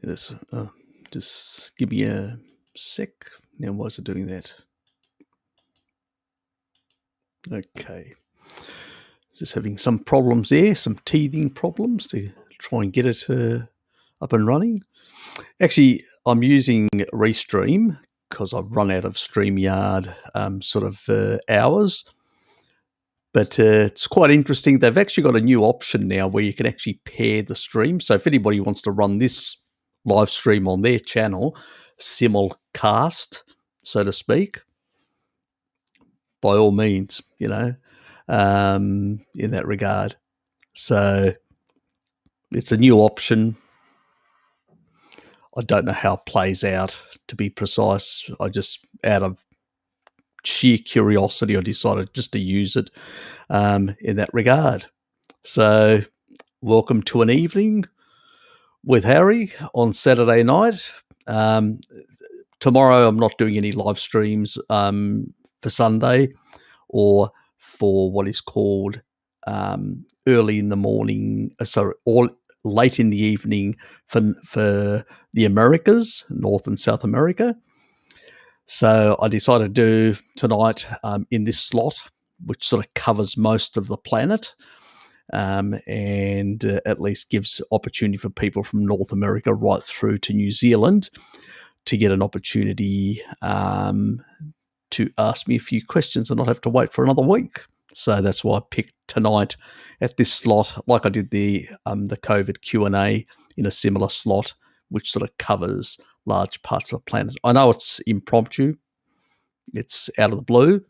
This just give me a sec. Now, why is it doing that? Okay. Just having some problems there, some teething problems to try and get it up and running. Actually, I'm using Restream because I've run out of StreamYard hours. But it's quite interesting. They've actually got a new option now where you can actually pair the stream. So if anybody wants to run this live stream on their channel, simulcast, so to speak, by all means, in that regard. So it's a new option. I don't know how it plays out, to be precise. I just, out of sheer curiosity, I decided just to use it in that regard. So welcome to an evening with Harry on Saturday night. Tomorrow I'm not doing any live streams for Sunday or for what is called early in the morning, or late in the evening for the Americas, North and South America. So I decided to do tonight in this slot, which sort of covers most of the planet, and at least gives opportunity for people from North America right through to New Zealand to get an opportunity to ask me a few questions and not have to wait for another week. So that's why I picked tonight at this slot, like I did the COVID Q&A in a similar slot, which sort of covers large parts of the planet. I know it's impromptu. It's out of the blue.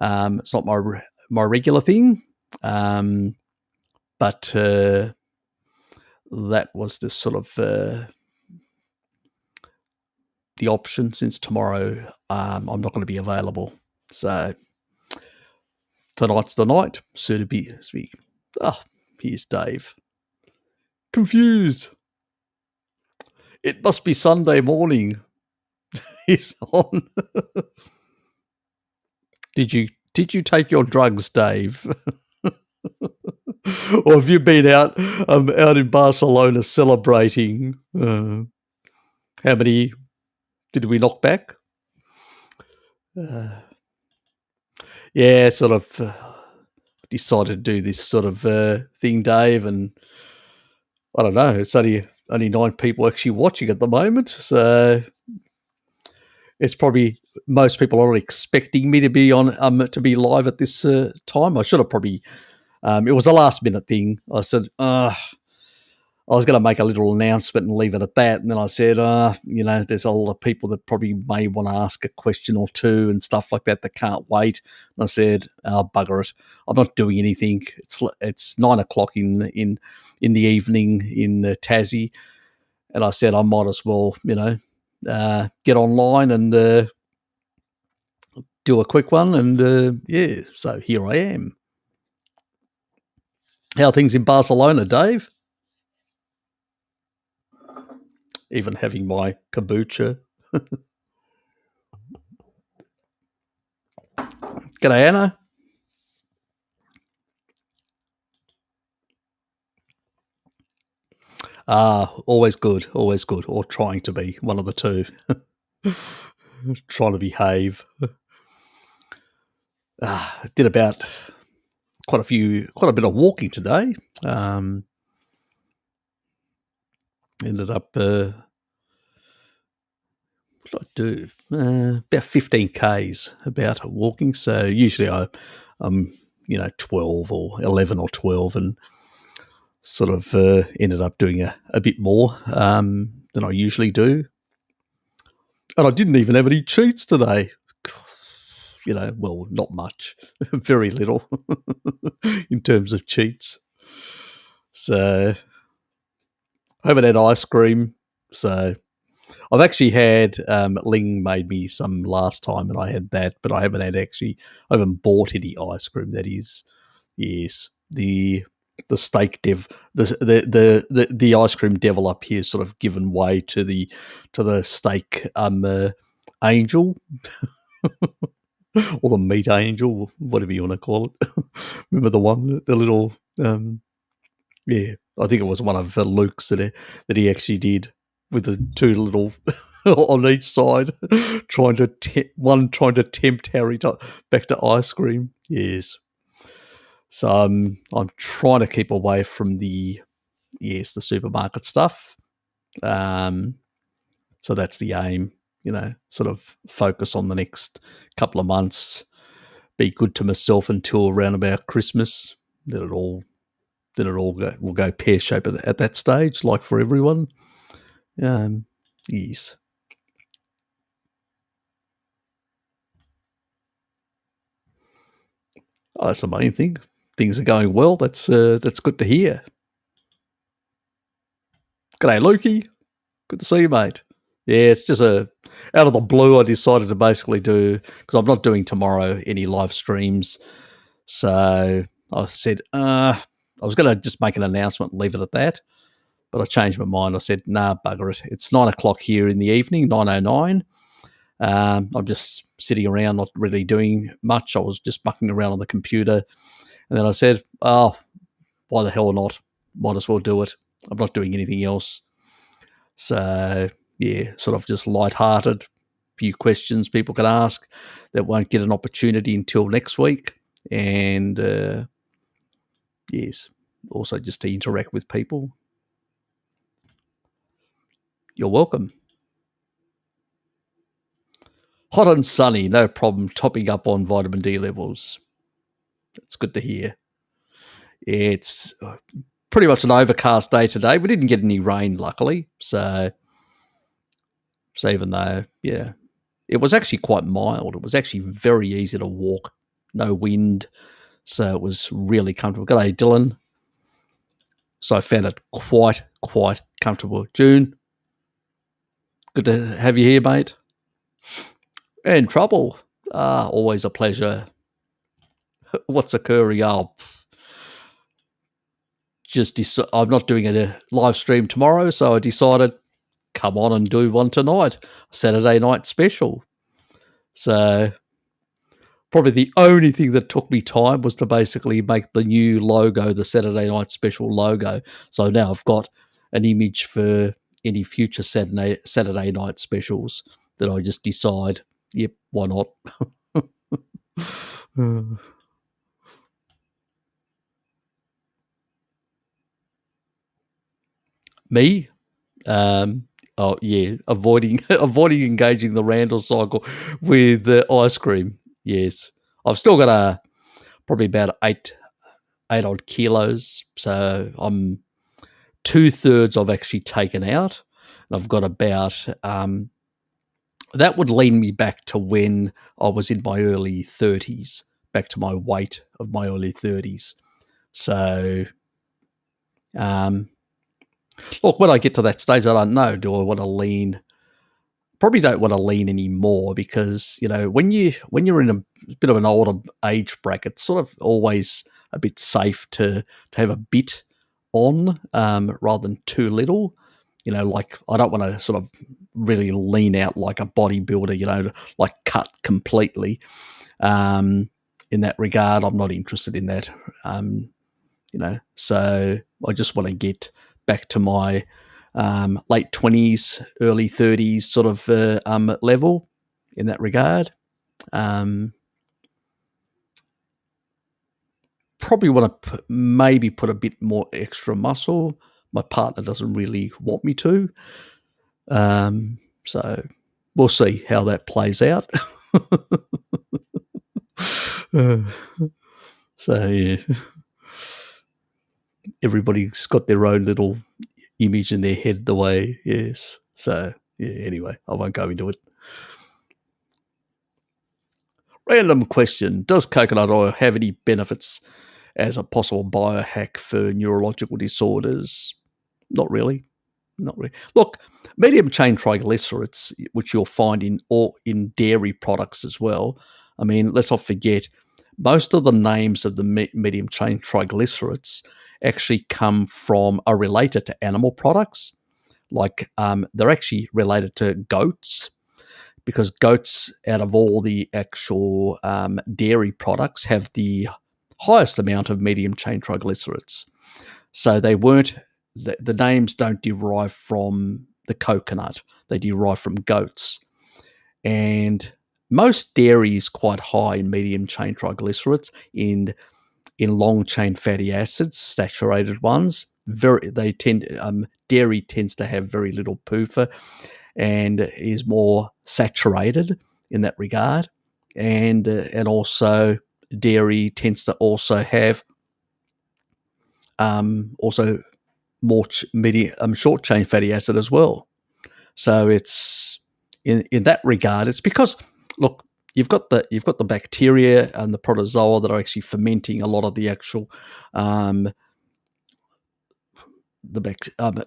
It's not my regular thing. But that was the sort of the option, since tomorrow I'm not going to be available. So tonight's the night. Soon to be speak. Here's Dave. Confused. It must be Sunday morning. He's on. Did you take your drugs, Dave? Or have you been out in Barcelona celebrating? How many did we knock back? Sort of decided to do this sort of thing, Dave, and I don't know. It's only 9 people actually watching at the moment, so it's probably most people are expecting me to be on to be live at this time. I should have probably. It was a last minute thing. I said, I was going to make a little announcement and leave it at that. And then I said, there's a lot of people that probably may want to ask a question or two and stuff like that can't wait. And I said, bugger it. I'm not doing anything. It's 9 o'clock in the evening in Tassie. And I said, I might as well, get online and do a quick one. And so here I am. How are things in Barcelona, Dave? Even having my kombucha. G'day, Anna. Always good, or trying to be, one of the two. Trying to behave. Did about quite a bit of walking today. Ended up what did I do? About 15 Ks about walking. So usually I'm 12 or 11 or 12, and sort of ended up doing a bit more than I usually do. And I didn't even have any cheats today. Well, not much. Very little in terms of cheats. So I haven't had ice cream. So I've actually had Ling made me some last time, and I had that, but I haven't bought any ice cream. That is, yes, the steak dev, the ice cream devil up here sort of given way to the steak angel. Or the meat angel, whatever you want to call it. Remember the little, I think it was one of Luke's that he actually did. with the two little on each side, trying to tempt Harry back to ice cream. Yes. So I'm trying to keep away from the supermarket stuff. So that's the aim, sort of focus on the next couple of months, be good to myself until around about Christmas. Then it all will go pear shaped at that stage, like for everyone. Yes. Oh, that's the main thing. Things are going well. That's good to hear. G'day, Lukey. Good to see you, mate. Yeah, it's just out of the blue, I decided to basically do, because I'm not doing tomorrow any live streams. So I said, I was going to just make an announcement and leave it at that. But I changed my mind. I said, nah, bugger it. It's 9 o'clock here in the evening, 9:09. I'm just sitting around, not really doing much. I was just mucking around on the computer. And then I said, oh, why the hell not? Might as well do it. I'm not doing anything else. So, yeah, sort of just lighthearted. Few questions people can ask that won't get an opportunity until next week. And, yes, also just to interact with people. You're welcome. Hot and sunny, no problem topping up on vitamin D levels. That's good to hear. It's pretty much an overcast day today. We didn't get any rain, luckily. So even though, yeah, it was actually quite mild. It was actually very easy to walk. No wind. So it was really comfortable. G'day, Dylan. So I found it quite comfortable. June, good to have you here, mate. And Trouble, always a pleasure. What's occurring? I'm not doing a live stream tomorrow, so I decided, come on and do one tonight, Saturday night special. So probably the only thing that took me time was to basically make the new logo, the Saturday night special logo. So now I've got an image for any future Saturday night specials that I just decide, yep, why not? Me? Oh yeah, avoiding engaging the Randle cycle with ice cream. Yes, I've still got probably about eight odd kilos. So I'm 2/3 I've actually taken out, and I've got about that would lead me back to when I was in my early 30s, back to my weight of my early 30s. So, look, when I get to that stage, I don't know. Do I want to lean? Probably don't want to lean anymore because, when you're in a bit of an older age bracket, it's sort of always a bit safe to have a bit on rather than too little. Like I don't want to sort of really lean out like a bodybuilder, like cut completely. In that regard, I'm not interested in that. So I just want to get back to my late 20s, early 30s sort of level in that regard. Probably want to maybe put a bit more extra muscle. My partner doesn't really want me to. So we'll see how that plays out. So, yeah. Everybody's got their own little image in their head the way, yes. So, yeah, anyway, I won't go into it. Random question. Does coconut oil have any benefits as a possible biohack for neurological disorders? Not really. Look, medium chain triglycerides, which you'll find in dairy products as well. I mean, let's not forget, most of the names of the medium chain triglycerides actually are related to animal products. Like they're actually related to goats, because goats, out of all the actual dairy products, have the highest amount of medium chain triglycerides. So they weren't, the names don't derive from the coconut. They derive from goats. And most dairy is quite high in medium chain triglycerides, in long chain fatty acids, saturated ones. Dairy tends to have very little PUFA and is more saturated in that regard. And also dairy tends to also have also more short chain fatty acid as well. So it's in that regard, it's because, look, you've got the bacteria and the protozoa that are actually fermenting a lot of the actual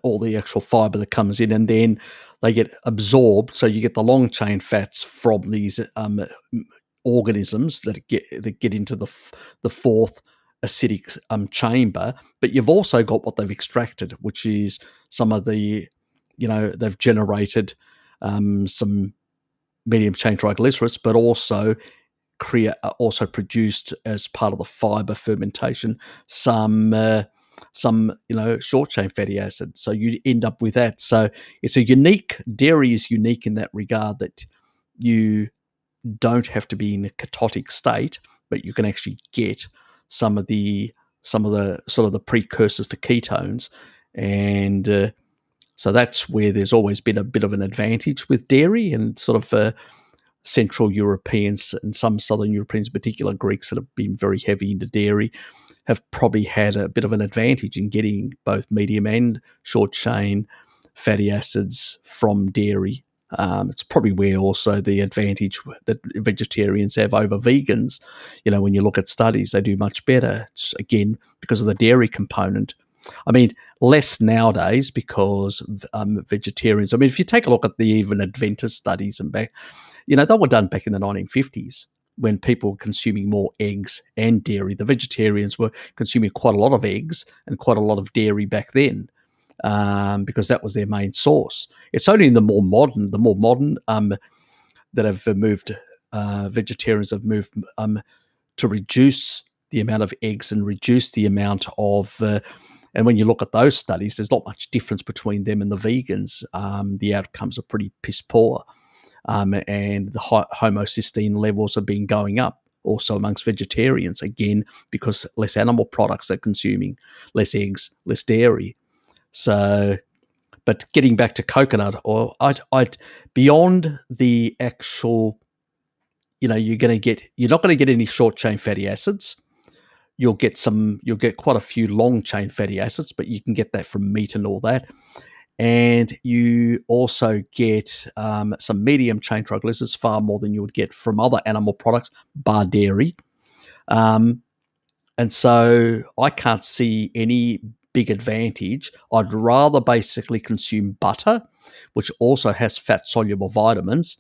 all the actual fiber that comes in, and then they get absorbed. So you get the long chain fats from these organisms that get into the fourth acidic chamber. But you've also got what they've extracted, which is some of the, they've generated some medium chain triglycerides, but also produced as part of the fiber fermentation some short chain fatty acid. So you end up with that. So dairy is unique in that regard, that you don't have to be in a ketotic state, but you can actually get some of the sort of the precursors to ketones. And so that's where there's always been a bit of an advantage with dairy, and sort of Central Europeans and some Southern Europeans, in particular Greeks that have been very heavy into dairy, have probably had a bit of an advantage in getting both medium and short chain fatty acids from dairy. It's probably where also the advantage that vegetarians have over vegans. When you look at studies, they do much better. It's, again, because of the dairy component. I mean, less nowadays because vegetarians. I mean, if you take a look at the even Adventist studies and back, they were done back in the 1950s when people were consuming more eggs and dairy. The vegetarians were consuming quite a lot of eggs and quite a lot of dairy back then, because that was their main source. It's only in the more modern that have moved. Vegetarians have moved to reduce the amount of eggs and reduce the amount of. And when you look at those studies, there's not much difference between them and the vegans. The outcomes are pretty piss poor. And the homocysteine levels have been going up also amongst vegetarians, again, because less animal products they're consuming, less eggs, less dairy. So, but getting back to coconut oil, I'd beyond the actual, you're not going to get any short chain fatty acids. You'll get quite a few long chain fatty acids, but you can get that from meat and all that. And you also get some medium chain triglycerides, far more than you would get from other animal products, bar dairy. And so I can't see any big advantage. I'd rather basically consume butter, which also has fat-soluble vitamins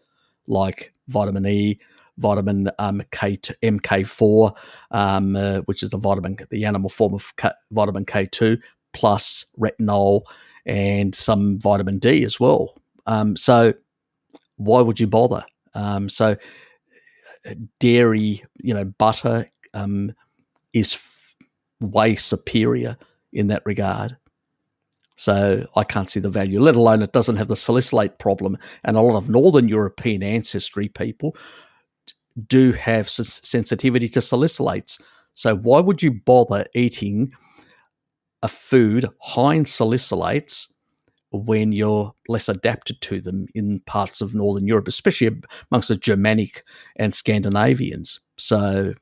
like vitamin E, vitamin K2, MK4, which is the animal form of vitamin K2, plus retinol, and some vitamin D as well. So why would you bother? So dairy, butter is way superior in that regard. So I can't see the value, let alone it doesn't have the salicylate problem. And a lot of Northern European ancestry people do have sensitivity to salicylates. So why would you bother eating a food high in salicylates when you're less adapted to them in parts of Northern Europe, especially amongst the Germanic and Scandinavians? So,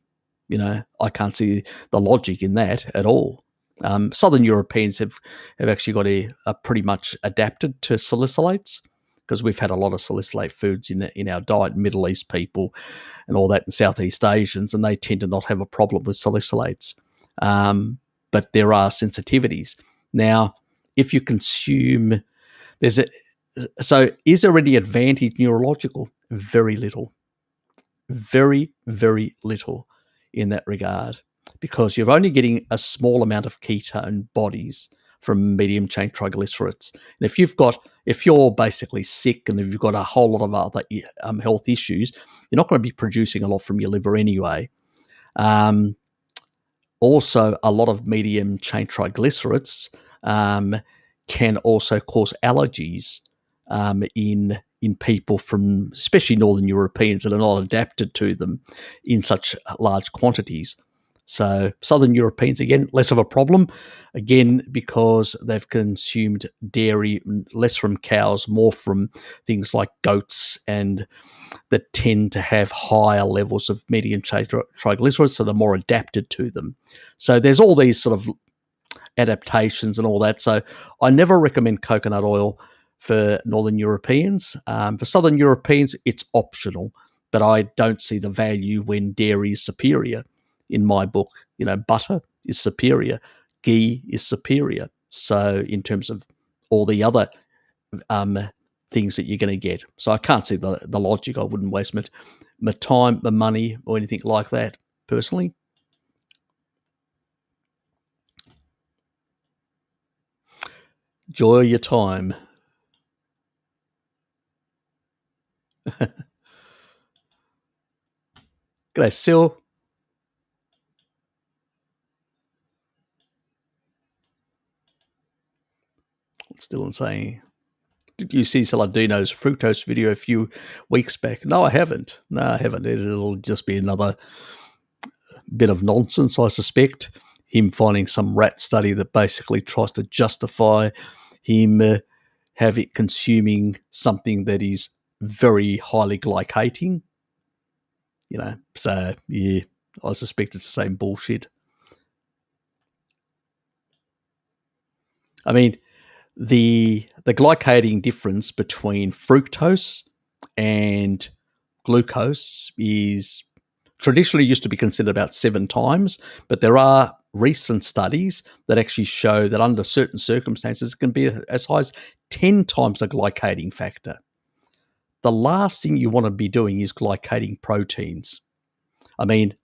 I can't see the logic in that at all. Southern Europeans have actually got are pretty much adapted to salicylates, because we've had a lot of salicylate foods in our diet, Middle East people and all that, and Southeast Asians, and they tend to not have a problem with salicylates. But there are sensitivities. Now, if you consume, so is there any advantage neurological? Very little. Very, very little in that regard, because you're only getting a small amount of ketone bodies from medium chain triglycerides. And if you're basically sick and if you've got a whole lot of other health issues, you're not going to be producing a lot from your liver anyway. Also, a lot of medium chain triglycerides can also cause allergies in people from especially Northern Europeans that are not adapted to them in such large quantities. So Southern Europeans, again, less of a problem, again, because they've consumed dairy less from cows, more from things like goats, and that tend to have higher levels of medium triglycerides, so they're more adapted to them. So there's all these sort of adaptations and all that. So I never recommend coconut oil for Northern Europeans. For Southern Europeans, it's optional, but I don't see the value when dairy is superior. In my book, butter is superior, ghee is superior. So in terms of all the other things that you're going to get, so I can't see the logic. I wouldn't waste my time, my money, or anything like that. Personally, enjoy your time. G'day, Sil. Still saying, did you see Saladino's fructose video a few weeks back? No, I haven't. It'll just be another bit of nonsense, I suspect. Him finding some rat study that basically tries to justify him consuming something that is very highly glycating. So yeah, I suspect it's the same bullshit. I mean, the glycating difference between fructose and glucose is traditionally used to be considered about 7 times, but there are recent studies that actually show that under certain circumstances it can be as high as 10 times the glycating factor. The last thing you want to be doing is glycating proteins. I mean,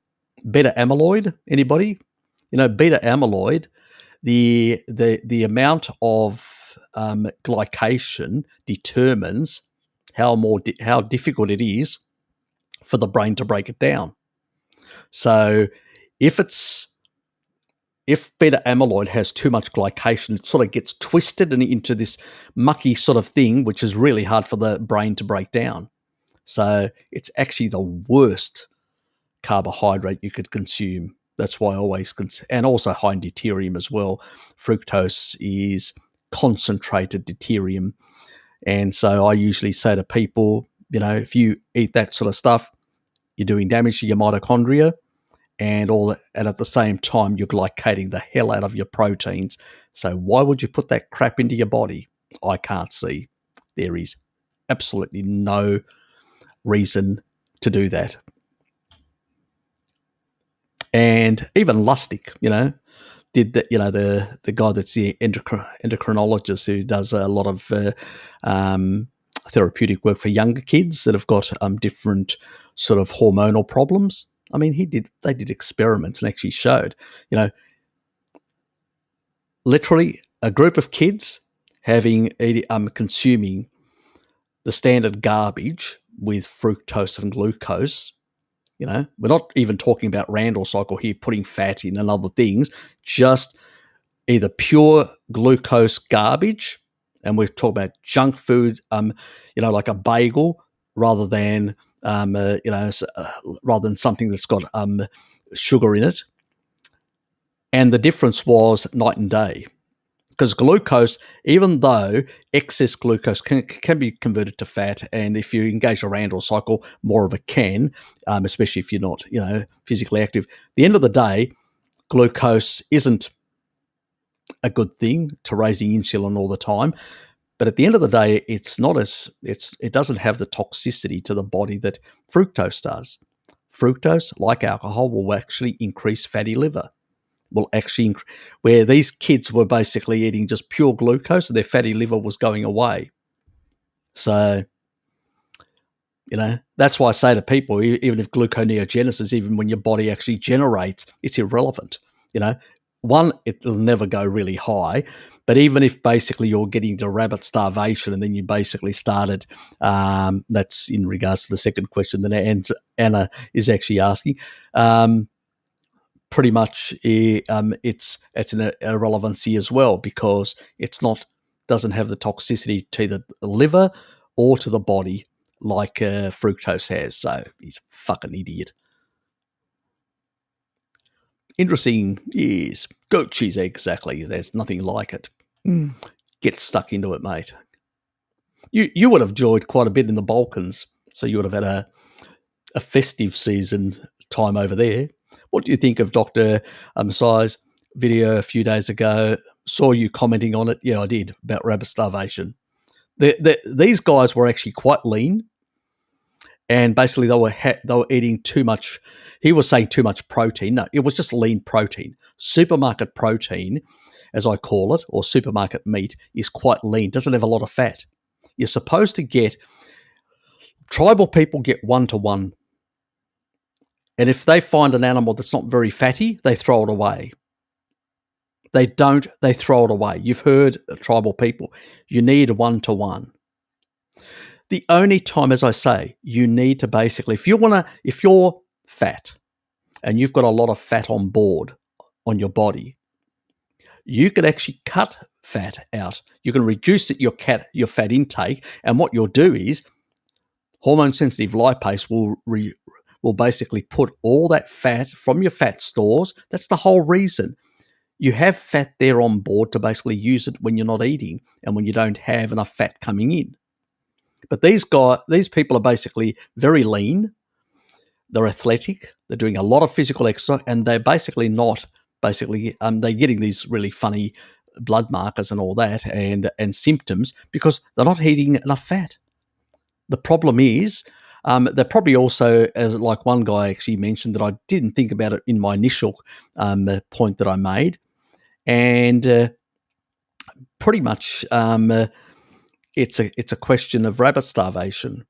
beta amyloid, anybody? Beta amyloid, the amount of glycation determines how difficult it is for the brain to break it down. So if beta amyloid has too much glycation, it sort of gets twisted and into this mucky sort of thing, which is really hard for the brain to break down. So it's actually the worst carbohydrate you could consume. That's why I always and also high in deuterium as well. Fructose is concentrated deuterium. And so I usually say to people, if you eat that sort of stuff, you're doing damage to your mitochondria, and at the same time you're glycating the hell out of your proteins. So why would you put that crap into your body? I can't see. There is absolutely no reason to do that. And even Lustig, did that. The guy that's the endocrinologist who does a lot of therapeutic work for younger kids that have got different sort of hormonal problems. I mean, they did experiments and actually showed, literally a group of kids consuming the standard garbage with fructose and glucose. We're not even talking about Randle cycle here, putting fat in and other things, just either pure glucose garbage, and we're talking about junk food, like a bagel, rather than something that's got sugar in it. And the difference was night and day. Because glucose, even though excess glucose can be converted to fat, and if you engage a Randle cycle, more of it can, especially if you're not, physically active. At the end of the day, glucose isn't a good thing to raising insulin all the time. But at the end of the day, it doesn't have the toxicity to the body that fructose does. Fructose, like alcohol, will actually increase fatty liver. Where these kids were basically eating just pure glucose, and their fatty liver was going away. So, that's why I say to people, even if gluconeogenesis, even when your body actually generates, it's irrelevant. One, it'll never go really high, but even if basically you're getting to rabbit starvation and then you basically started, that's in regards to the second question that Anna is actually asking, pretty much it's an irrelevancy as well, because doesn't have the toxicity to the liver or to the body like fructose has. So he's a fucking idiot. Interesting, yes. Goat cheese, exactly. There's nothing like it. Get stuck into it, mate. You would have enjoyed quite a bit in the Balkans, so you would have had a festive season time over there. What do you think of Dr. Masai's video a few days ago? Saw you commenting on it. Yeah, I did, about rabbit starvation. These guys were actually quite lean, and basically they were eating too much. He was saying too much protein. No, it was just lean protein. Supermarket protein, as I call it, or supermarket meat, is quite lean. Doesn't have a lot of fat. You're supposed to get tribal people get 1-to-1. And if they find an animal that's not very fatty, they throw it away. They don't, they throw it away. You've heard tribal people, you need 1-to-1. The only time, as I say, you need to basically, if you're fat and you've got a lot of fat on board on your body, you can actually cut fat out. You can reduce your fat intake, and what you'll do is hormone-sensitive lipase will basically put all that fat from your fat stores. That's the whole reason. You have fat there on board to basically use it when you're not eating and when you don't have enough fat coming in. But these people are basically very lean. They're athletic. They're doing a lot of physical exercise, and they're basically not they're getting these really funny blood markers and all that and symptoms because they're not eating enough fat. The problem is they're probably also, as like one guy actually mentioned that I didn't think about it in my initial point that I made, and pretty much it's a question of rabbit starvation,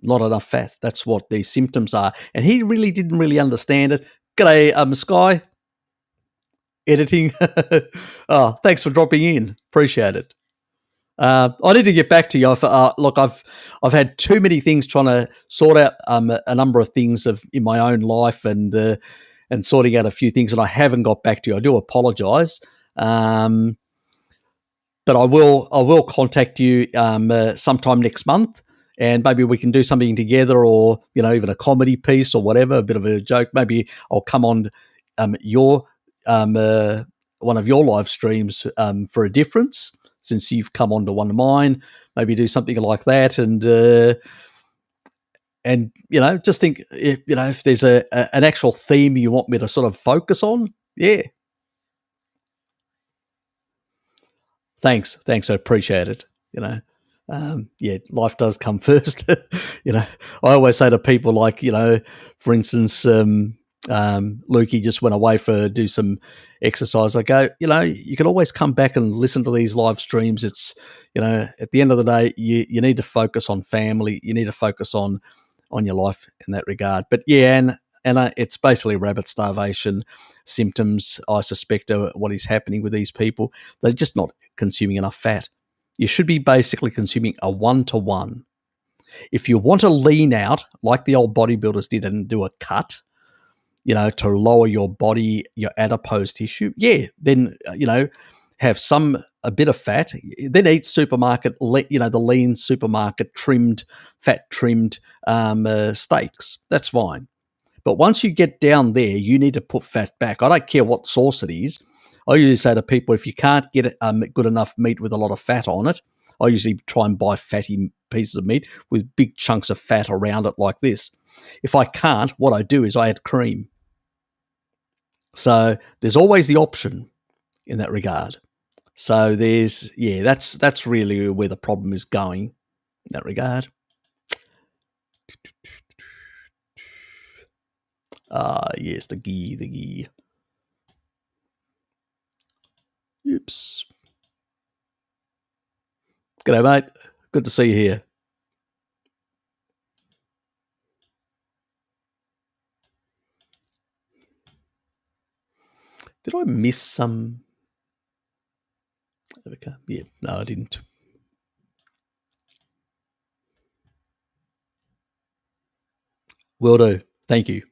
not enough fat. That's what these symptoms are, and he really didn't really understand it. G'day, Sky editing. Oh, thanks for dropping in. Appreciate it. I need to get back to you. Look, I've had too many things trying to sort out a number of things in my own life and sorting out a few things, and I haven't got back to you. I do apologise, but I will contact you sometime next month, and maybe we can do something together, or even a comedy piece or whatever, a bit of a joke. Maybe I'll come on your one of your live streams for a difference. Since you've come onto one of mine, maybe do something like that, and just think if there's an actual theme you want me to sort of focus on, yeah. Thanks, I appreciate it. Life does come first. I always say to people, like, for instance, Lukey just went away do some exercise. I go, you can always come back and listen to these live streams. It's, at the end of the day, you need to focus on family. You need to focus on your life in that regard. But yeah, and it's basically rabbit starvation symptoms, I suspect, are what is happening with these people. They're just not consuming enough fat. You should be basically consuming a 1-to-1. If you want to lean out, like the old bodybuilders did, and do a cut, to lower your body, your adipose tissue, yeah, then, have a bit of fat, then eat supermarket, the lean supermarket fat trimmed steaks. That's fine. But once you get down there, you need to put fat back. I don't care what sauce it is. I usually say to people, if you can't get good enough meat with a lot of fat on it, I usually try and buy fatty pieces of meat with big chunks of fat around it like this. If I can't, what I do is I add cream. So there's always the option in that regard. So that's really where the problem is going in that regard. Yes, the ghee. Oops. G'day, mate. Good to see you here. Did I miss some? Okay. Yeah, no, I didn't. Will do. Thank you.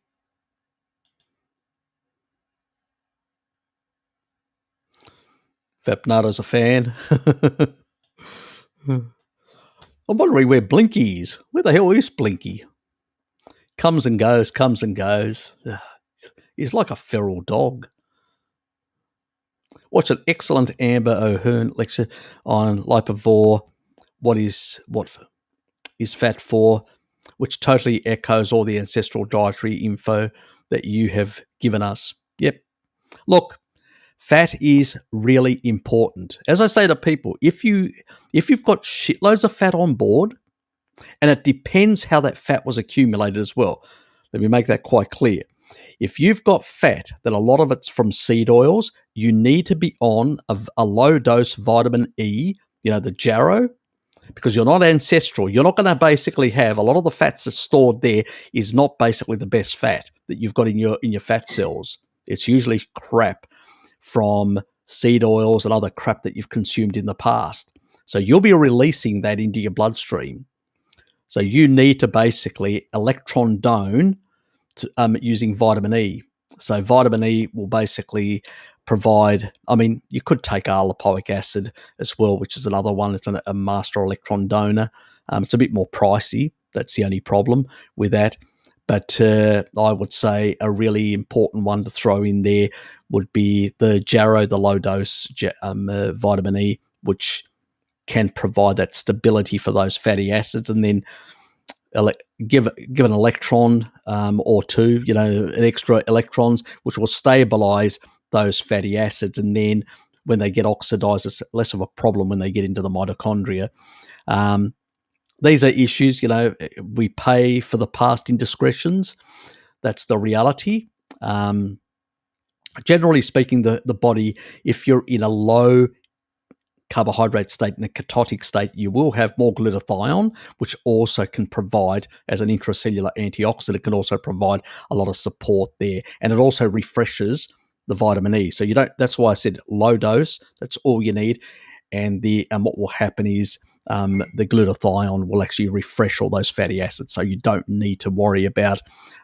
Fapnato's a fan. I'm wondering where Blinky is. Where the hell is Blinky? Comes and goes, comes and goes. He's like a feral dog. Watch an excellent Amber O'Hearn lecture on lipivore, what is fat for, which totally echoes all the ancestral dietary info that you have given us. Yep. Look, fat is really important. As I say to people, if you've got shitloads of fat on board, and it depends how that fat was accumulated as well. Let me make that quite clear. If you've got fat, that a lot of it's from seed oils, you need to be on a low dose vitamin E, the jarrow, because you're not ancestral. You're not going to basically have a lot of the fats that's stored there is not basically the best fat that you've got in your fat cells. It's usually crap from seed oils and other crap that you've consumed in the past. So you'll be releasing that into your bloodstream. So you need to basically electron down using vitamin E. So vitamin E will basically provide, you could take lipoic acid as well, which is another one. It's a master electron donor. It's a bit more pricey. That's the only problem with that. But I would say a really important one to throw in there would be the Jarrow, the low dose vitamin E, which can provide that stability for those fatty acids, and then give an electron or two, an extra electrons, which will stabilize those fatty acids. And then when they get oxidized, it's less of a problem when they get into the mitochondria. These are issues, we pay for the past indiscretions. That's the reality. Generally speaking, the body, if you're in a low carbohydrate state, in a ketotic state, you will have more glutathione, which also can provide, as an intracellular antioxidant, can also provide a lot of support there. And it also refreshes the vitamin E. So that's why I said low dose, that's all you need. And what will happen is the glutathione will actually refresh all those fatty acids. So you don't need to worry about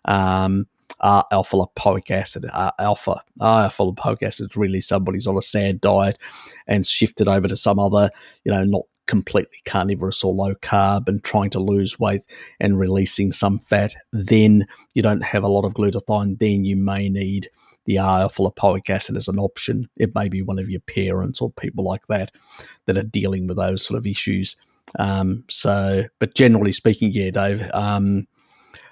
alpha lipoic acid. Alpha lipoic acid is really somebody's on a sad diet and shifted over to some other, not completely carnivorous or low carb and trying to lose weight and releasing some fat. Then you don't have a lot of glutathione. Then you may need the alpha lipoic acid as an option. It may be one of your parents or people like that are dealing with those sort of issues. But generally speaking, yeah, Dave,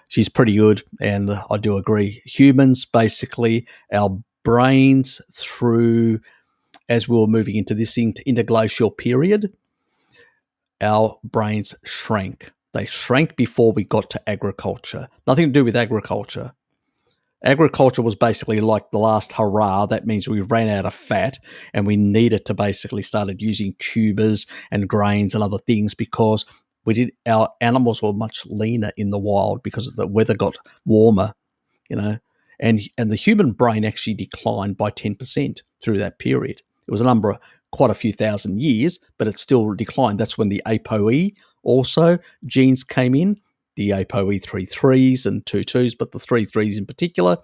she's pretty good, and I do agree. Humans, basically, our brains through, as we were moving into this interglacial period, our brains shrank. They shrank before we got to agriculture. Nothing to do with agriculture. Agriculture was basically like the last hurrah. That means we ran out of fat and we needed to basically started using tubers and grains and other things because our animals were much leaner in the wild because the weather got warmer, and the human brain actually declined by 10% through that period. It was a number of quite a few thousand years, but it still declined. That's when the ApoE also genes came in, the ApoE 3.3s and 2.2s, but the 3.3s in particular,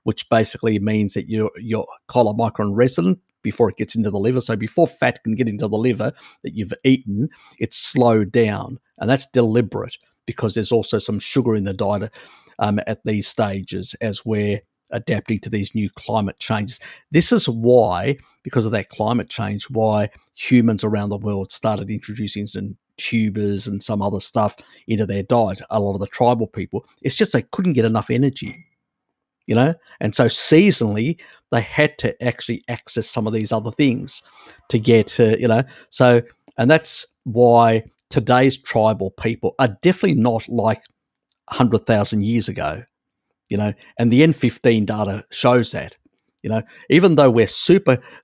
which basically means that you're chylomicron resident before it gets into the liver. So before fat can get into the liver that you've eaten, it's slowed down. And that's deliberate because there's also some sugar in the diet at these stages as we're adapting to these new climate changes. This is why, because of that climate change, why humans around the world started introducing some tubers and some other stuff into their diet. A lot of the tribal people, it's just they couldn't get enough energy. And so seasonally they had to actually access some of these other things to get, so, and that's why today's tribal people are definitely not like 100,000 years ago, and the N15 data shows that, even though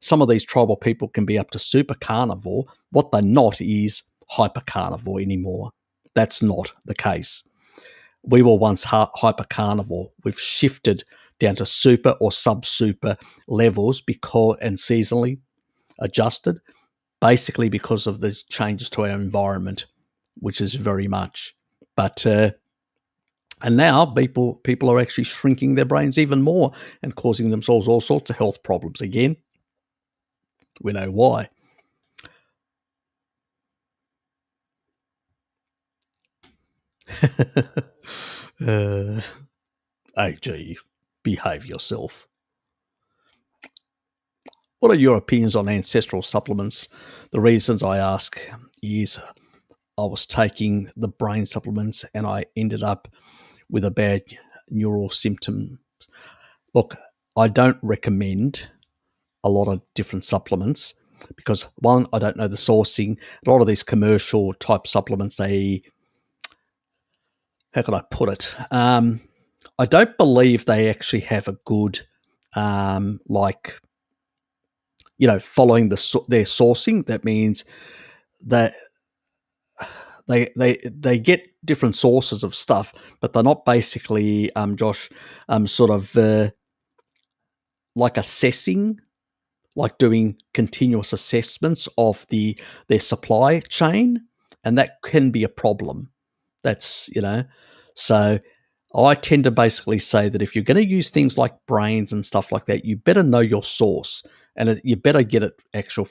some of these tribal people can be up to super carnivore, what they're not is hyper carnivore anymore. That's not the case. We were once hyper carnivore. We've shifted down to super or sub-super levels and seasonally adjusted, basically because of the changes to our environment, which is very much. But and now people are actually shrinking their brains even more and causing themselves all sorts of health problems. Again, we know why. AG, behave yourself. What are your opinions on ancestral supplements? The reasons I ask is I was taking the brain supplements and I ended up with a bad neural symptom. Look, I don't recommend a lot of different supplements because, one, I don't know the sourcing. A lot of these commercial type supplements, they, how can I put it? I don't believe they actually have a good, following their sourcing. That means that they get different sources of stuff, but they're not basically, Josh, like assessing, like doing continuous assessments of their supply chain, and that can be a problem. That's, so I tend to basically say that if you're going to use things like brains and stuff like that, you better know your source, and you better get it actual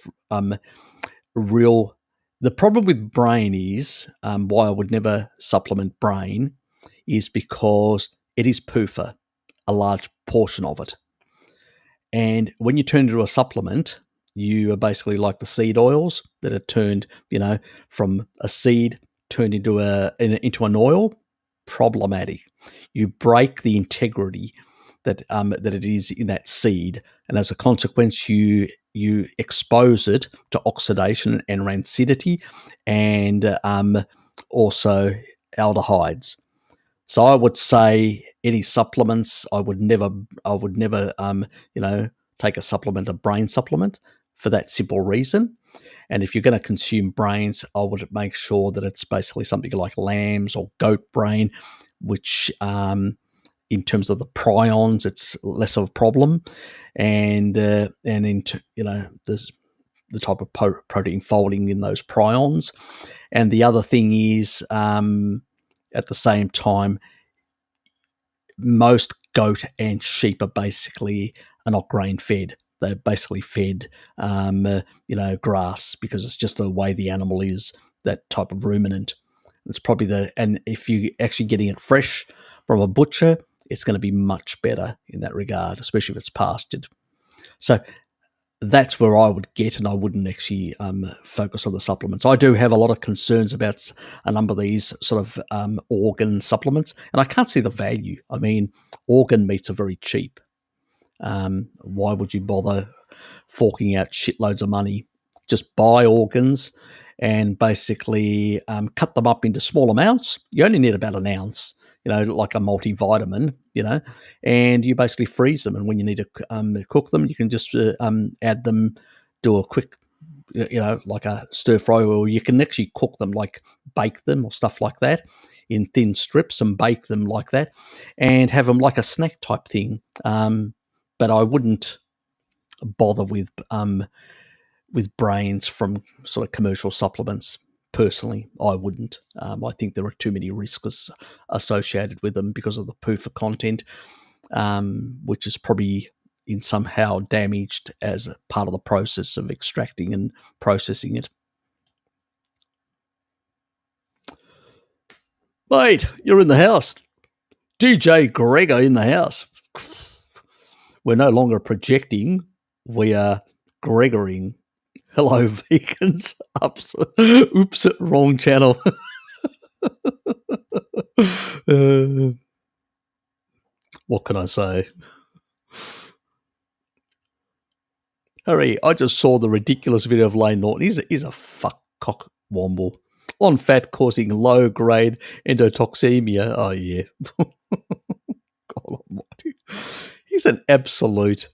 real. The problem with brain is why I would never supplement brain is because it is PUFA, a large portion of it. And when you turn it into a supplement, you are basically like the seed oils that are turned, from a seed turned into an oil. Problematic. You break the integrity that it is in that seed, and as a consequence, you expose it to oxidation and rancidity, and also aldehydes. So I would say any supplements, I would never, take a supplement, a brain supplement, for that simple reason. And if you're going to consume brains, I would make sure that it's basically something like lamb's or goat brain, which in terms of the prions, it's less of a problem. And into, there's the type of protein folding in those prions. And the other thing is, at the same time, most goat and sheep are not grain fed. They're basically fed, grass, because it's just the way the animal is, that type of ruminant. It's probably and if you're actually getting it fresh from a butcher, it's going to be much better in that regard, especially if it's pastured. So that's where I would get, and I wouldn't actually focus on the supplements. I do have a lot of concerns about a number of these sort of organ supplements, and I can't see the value. I mean, organ meats are very cheap. Why would you bother forking out shitloads of money? Just buy organs and basically cut them up into small amounts. You only need about an ounce, like a multivitamin, and you basically freeze them. And when you need to cook them, you can just add them, do a quick, like a stir fry, or you can actually cook them, like bake them or stuff like that in thin strips and bake them like that and have them like a snack type thing. But I wouldn't bother with brains from sort of commercial supplements. Personally, I wouldn't. I think there are too many risks associated with them because of the PUFA content, which is probably in somehow damaged as a part of the process of extracting and processing it. Mate, you're in the house. DJ Gregor in the house. We're no longer projecting. We are Gregoring. Hello, vegans. Oops, wrong channel. What can I say? Harry, I just saw the ridiculous video of Lane Norton. He's a fuck cock womble on fat causing low-grade endotoxemia. Oh, yeah. God almighty. He's an absolute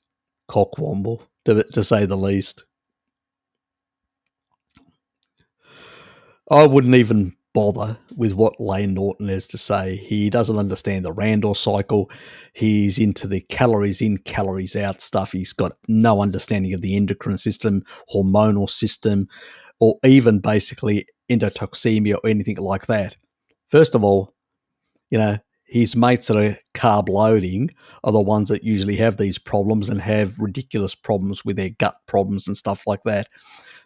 cockwomble, to say the least. I wouldn't even bother with what Lane Norton has to say. He doesn't understand the Randle cycle. He's into the calories in, calories out stuff. He's got no understanding of the endocrine system, hormonal system, or even basically endotoxemia or anything like that. First of all, his mates that are carb loading are the ones that usually have these problems and have ridiculous problems with their gut problems and stuff like that.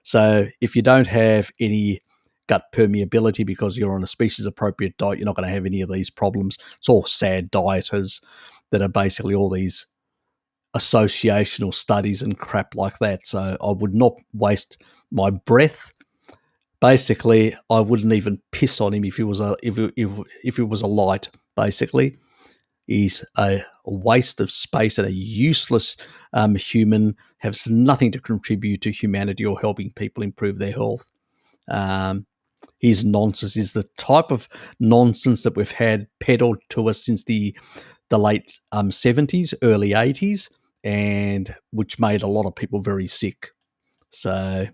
So if you don't have any gut permeability because you're on a species-appropriate diet. You're not going to have any of these problems. It's all sad dieters that are basically all these associational studies and crap like that. So I would not waste my breath. Basically, I wouldn't even piss on him if he was if he was a light. Basically, he's a waste of space and a useless human. Has nothing to contribute to humanity or helping people improve their health. His nonsense is the type of nonsense that we've had peddled to us since the late 70s, early 80s, and which made a lot of people very sick. So,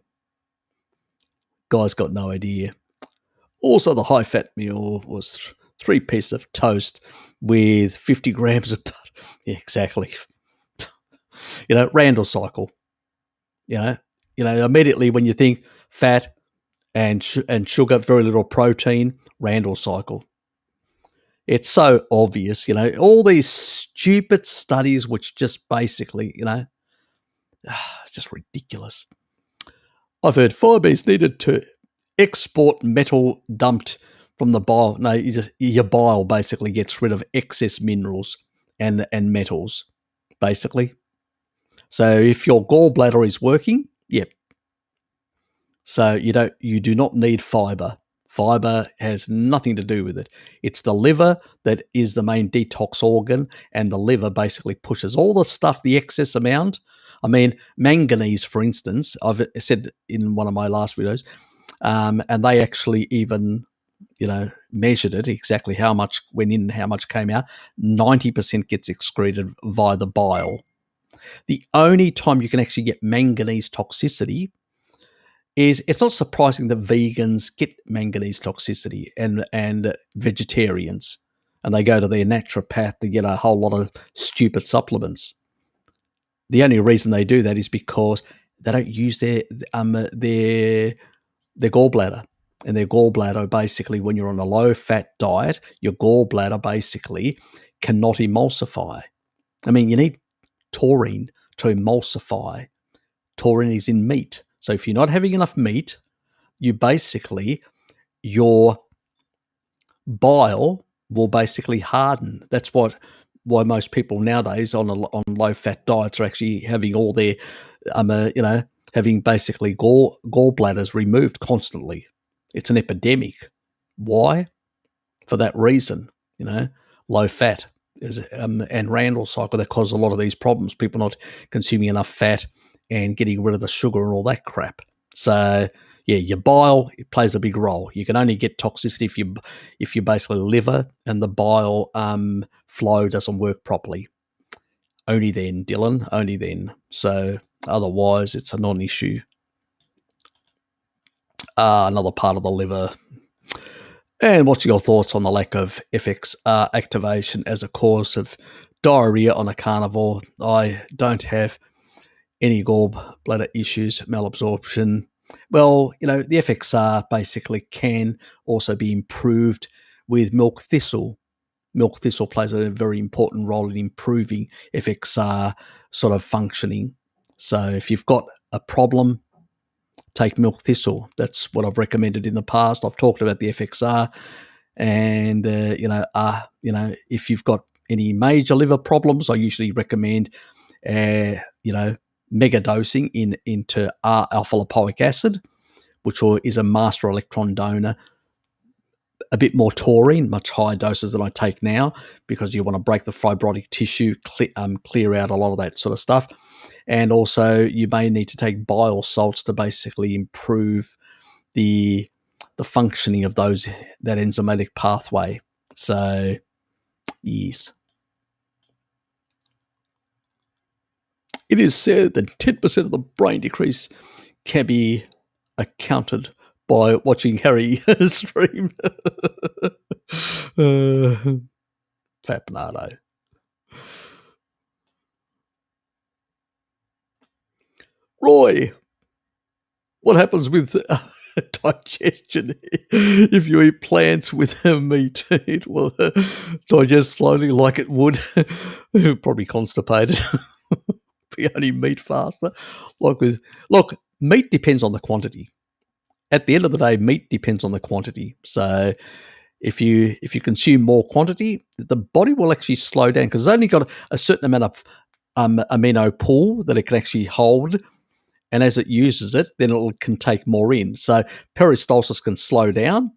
guy's got no idea. Also, the high-fat meal was 3 pieces of toast with 50 grams of butter. Yeah, exactly. Randle cycle. Immediately when you think fat and sugar, very little protein, Randle cycle. It's so obvious, all these stupid studies which just basically, it's just ridiculous. I've heard fibre is needed to export metal dumped from the bile. No, your bile basically gets rid of excess minerals and metals, basically. So if your gallbladder is working, yep. So you do not need fibre. Fibre has nothing to do with it. It's the liver that is the main detox organ, and the liver basically pushes all the stuff, the excess amount. I mean, manganese, for instance, I've said in one of my last videos, and they actually even, measured it exactly how much went in and how much came out. 90% gets excreted via the bile. The only time you can actually get manganese toxicity is, it's not surprising that vegans get manganese toxicity and vegetarians, and they go to their naturopath to get a whole lot of stupid supplements. The only reason they do that is because they don't use their gallbladder. And their gallbladder, basically, when you're on a low-fat diet, your gallbladder basically cannot emulsify. I mean, you need taurine to emulsify. Taurine is in meat. So if you're not having enough meat, your bile will basically harden. That's why most people nowadays on low-fat diets are actually having all their, having basically gallbladders removed constantly. It's an epidemic. Why? For that reason, low fat and Randle cycle that cause a lot of these problems. People not consuming enough fat and getting rid of the sugar and all that crap. So yeah, your bile, it plays a big role. You can only get toxicity if you basically liver and the bile flow doesn't work properly. Only then, Dylan, only then. So otherwise, it's a non-issue. Another part of the liver. And what's your thoughts on the lack of FXR activation as a cause of diarrhea on a carnivore? I don't have any gallbladder issues, malabsorption. Well, the FXR basically can also be improved with milk thistle. Milk thistle plays a very important role in improving FXR sort of functioning. So if you've got a problem, take milk thistle. That's what I've recommended in the past. I've talked about the FXR, and if you've got any major liver problems, I usually recommend mega dosing into alpha lipoic acid, which is a master electron donor. A bit more taurine, much higher doses than I take now, because you want to break the fibrotic tissue, clear out a lot of that sort of stuff. And also you may need to take bile salts to basically improve the functioning of that enzymatic pathway. So, yes. It is said that 10% of the brain decrease can be accounted by watching Harry stream. Fat Bernardo. Roy, what happens with digestion if you eat plants with meat? It will digest slowly like it would. Probably constipated. Be only meat faster. Look, meat depends on the quantity. at the end of the day, meat depends on the quantity. So if you consume more quantity, the body will actually slow down because it's only got a certain amount of amino pool that it can actually hold. And as it uses it, then it can take more in. So peristalsis can slow down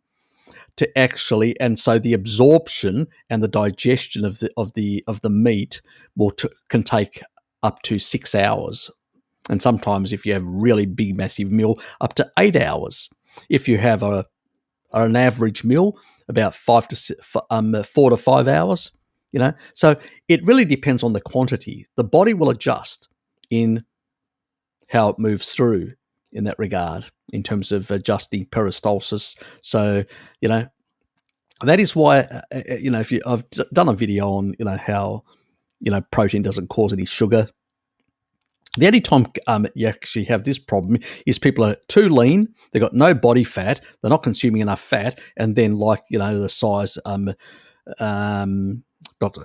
to actually, and so the absorption and the digestion of the meat can take up to 6 hours, and sometimes if you have really big massive meal, up to 8 hours. If you have an average meal, about 4 to 5 hours. So it really depends on the quantity. The body will adjust in how it moves through in that regard, in terms of adjusting peristalsis. So that is why I've done a video on how protein doesn't cause any sugar. The only time you actually have this problem is people are too lean, they've got no body fat, they're not consuming enough fat, and then the size doctor,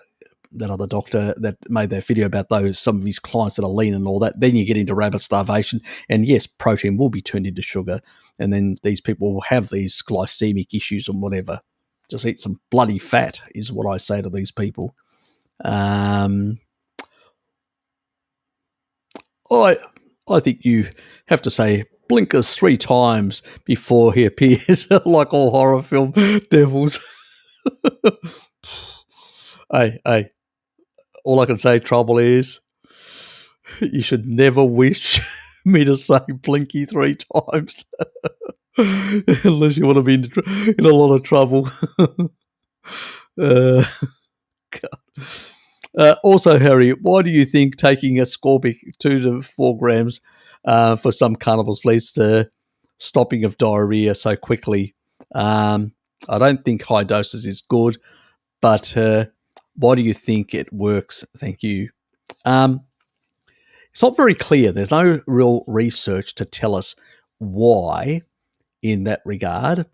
that other doctor that made that video about some of his clients that are lean and all that, then you get into rapid starvation, and yes, protein will be turned into sugar, and then these people will have these glycemic issues and whatever. Just eat some bloody fat is what I say to these people. I think you have to say blinkers 3 times before he appears, like all horror film devils. Hey, all I can say, trouble is, you should never wish me to say blinky 3 times, unless you want to be in a lot of trouble. Also, Harry, why do you think taking Ascorbic 2 to 4 grams for some carnivores leads to stopping of diarrhea so quickly? I don't think high doses is good, but why do you think it works? Thank you. It's not very clear. There's no real research to tell us why in that regard.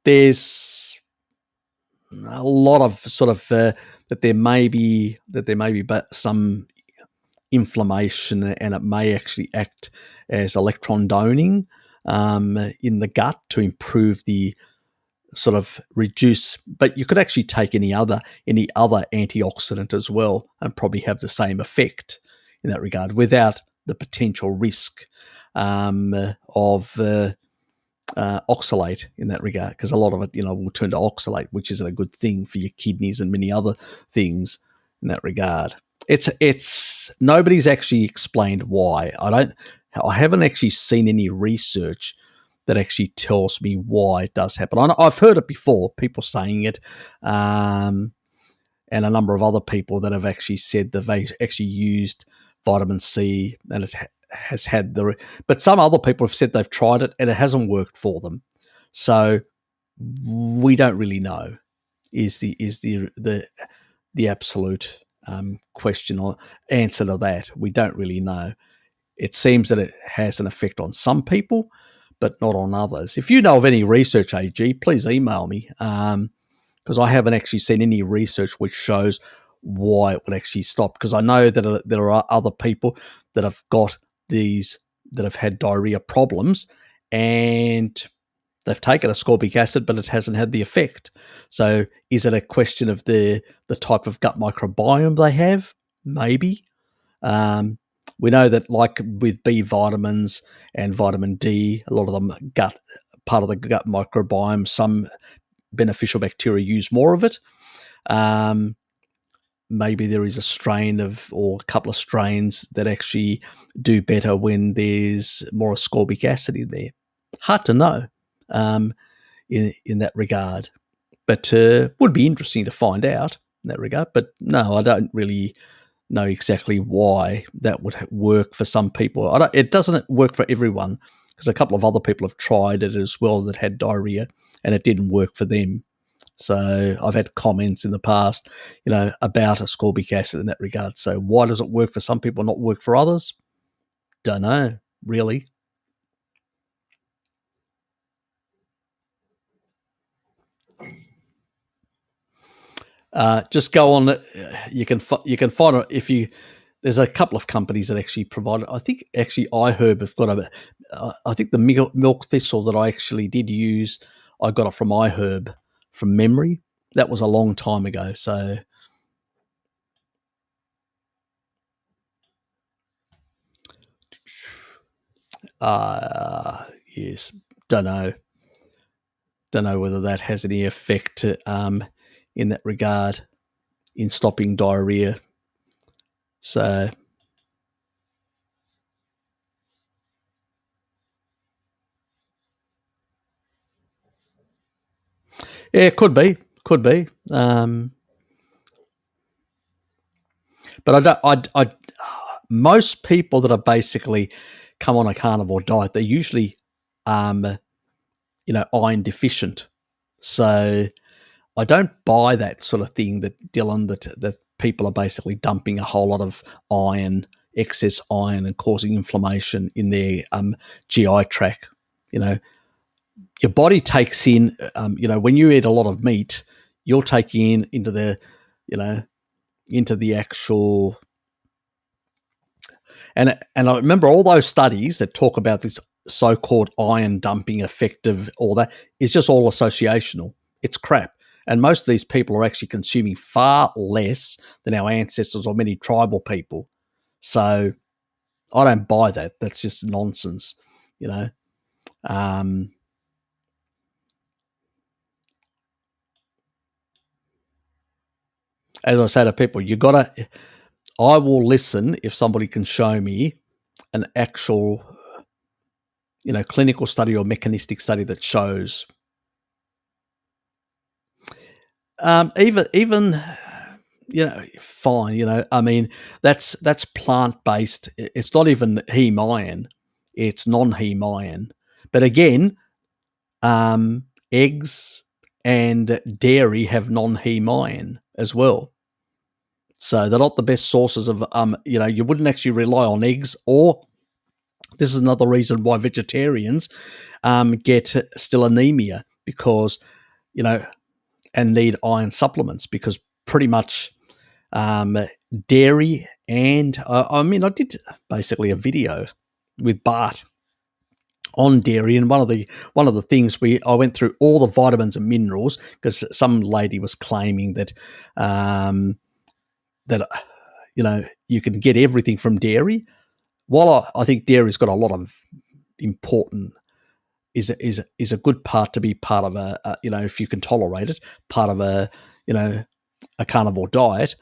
There's a lot of sort of that there may be but some inflammation, and it may actually act as electron doning in the gut to improve the sort of reduce. But you could actually take any other antioxidant as well and probably have the same effect in that regard without the potential risk of oxalate in that regard, because a lot of it will turn to oxalate, which isn't a good thing for your kidneys and many other things in that regard. It's nobody's actually explained why. I haven't actually seen any research that actually tells me why it does happen. I've heard it before, people saying it, and a number of other people that have actually said that they actually used vitamin C and it has had but some other people have said they've tried it and it hasn't worked for them. So we don't really know is the absolute question or answer to that. We don't really know. It seems that it has an effect on some people, but not on others. If you know of any research, AG, please email me, because I haven't actually seen any research which shows why it would actually stop. Because I know that there are other people that have got that have had diarrhea problems, and they've taken ascorbic acid, but it hasn't had the effect. So is it a question of the type of gut microbiome they have? Maybe. We know that, like with B vitamins and vitamin D, a lot of them part of the gut microbiome, some beneficial bacteria use more of it. Maybe there is a strain or a couple of strains that actually do better when there's more ascorbic acid in there. Hard to know in that regard, but would be interesting to find out in that regard. But no, I don't really know exactly why that would work for some people. It doesn't work for everyone, because a couple of other people have tried it as well that had diarrhea, and it didn't work for them. So I've had comments in the past, about ascorbic acid in that regard. So why does it work for some people, not work for others? Don't know, really. Just go on. You can find it if you there's a couple of companies that actually provide it. I think actually iHerb have got I think the milk thistle that I actually did use, I got it from iHerb from memory. That was a long time ago. So yes, don't know whether that has any effect in that regard in stopping diarrhea. So yeah, could be. But I don't. I most people that are basically come on a carnivore diet, they're usually, iron deficient. So I don't buy that sort of thing that Dylan that people are basically dumping a whole lot of iron, excess iron, and causing inflammation in their GI tract. Your body takes in, when you eat a lot of meat, you'll take in into the actual. And I remember all those studies that talk about this so-called iron dumping effective, all that is just all associational. It's crap. And most of these people are actually consuming far less than our ancestors or many tribal people. So I don't buy that. That's just nonsense, As I say to people, I will listen if somebody can show me an actual, clinical study or mechanistic study that shows. Even fine. I mean, that's plant based. It's not even heme iron; it's non-heme iron. But again, eggs and dairy have non-heme iron as well. So they're not the best sources of. You wouldn't actually rely on eggs, or this is another reason why vegetarians get still anemia because and need iron supplements because pretty much dairy and I did basically a video with Bart on dairy, and one of the things I went through all the vitamins and minerals because some lady was claiming that you can get everything from dairy. While I think dairy's got a lot of important is a good part to be part of if you can tolerate it, part of a carnivore diet.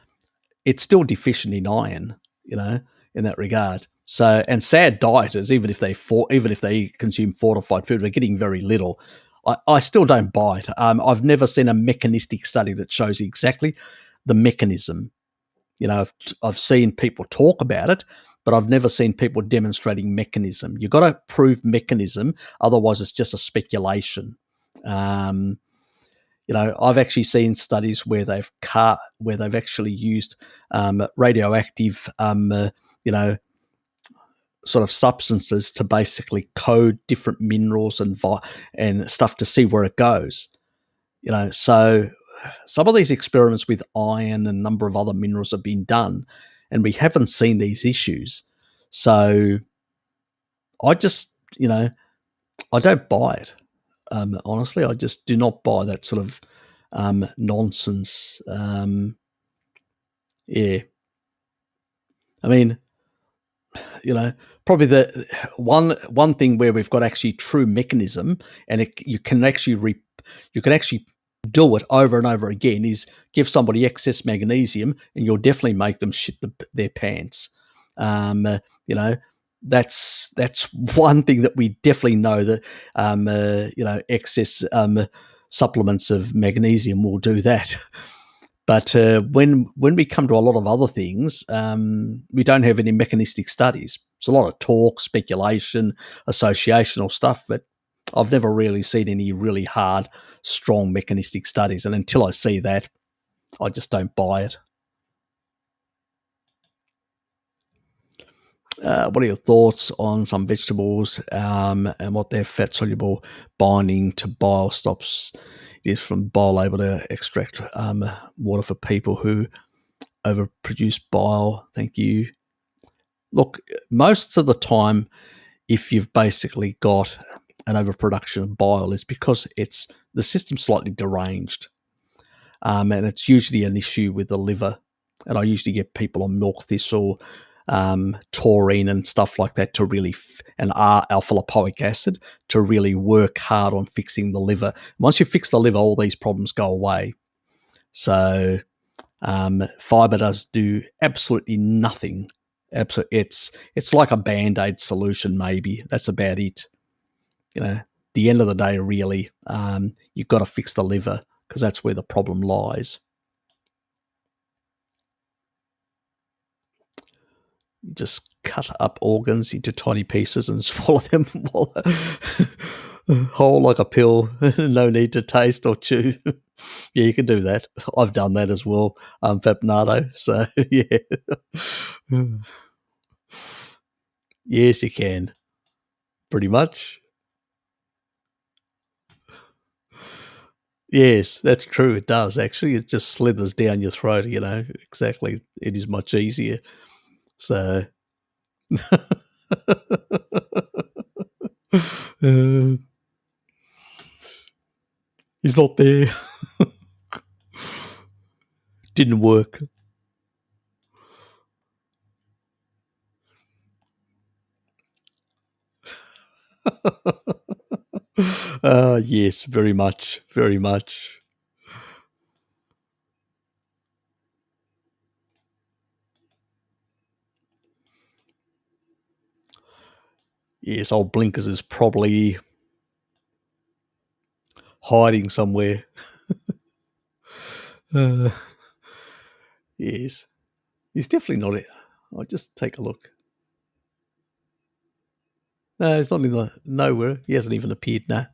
It's still deficient in iron, in that regard. So, and sad dieters, even if they consume fortified food, they're getting very little. I still don't buy it. I've never seen a mechanistic study that shows exactly the mechanism. I've seen people talk about it, but I've never seen people demonstrating mechanism. You've got to prove mechanism, otherwise it's just a speculation. I've actually seen studies where they've actually used radioactive, sort of substances to basically code different minerals and stuff to see where it goes. So some of these experiments with iron and a number of other minerals have been done, and we haven't seen these issues. So I just, I don't buy it. Honestly, I just do not buy that sort of nonsense. Yeah. I mean, probably the one thing where we've got actually true mechanism, and you can actually do it over and over again, is give somebody excess magnesium, and you'll definitely make them shit their pants. That's one thing that we definitely know that excess supplements of magnesium will do that. But when we come to a lot of other things, we don't have any mechanistic studies. It's a lot of talk, speculation, associational stuff, but I've never really seen any really hard, strong mechanistic studies. And until I see that, I just don't buy it. What are your thoughts on some vegetables and what their fat-soluble binding to bile stops is from bile able to extract water for people who overproduce bile? Thank you. Look, most of the time, if you've basically got an overproduction of bile, is because it's the system's slightly deranged, and it's usually an issue with the liver. And I usually get people on milk thistle, taurine, and stuff like that to really, and alpha lipoic acid to really work hard on fixing the liver. Once you fix the liver, all these problems go away. So fiber does do absolutely nothing. It's like a Band-Aid solution, maybe. That's about it. The end of the day, really, you've got to fix the liver because that's where the problem lies. You just cut up organs into tiny pieces and swallow them whole like a pill. No need to taste or chew. Yeah, you can do that. I've done that as well, Fapnado. So, yeah. Yes, you can. Pretty much. Yes, that's true. It does, actually. It just slithers down your throat, Exactly. It is much easier. So... he's not there. Didn't work. Yes, very much, very much. Yes, old Blinkers is probably hiding somewhere. Yes, he's definitely not it. I'll just take a look. No, he's not in the nowhere. He hasn't even appeared now.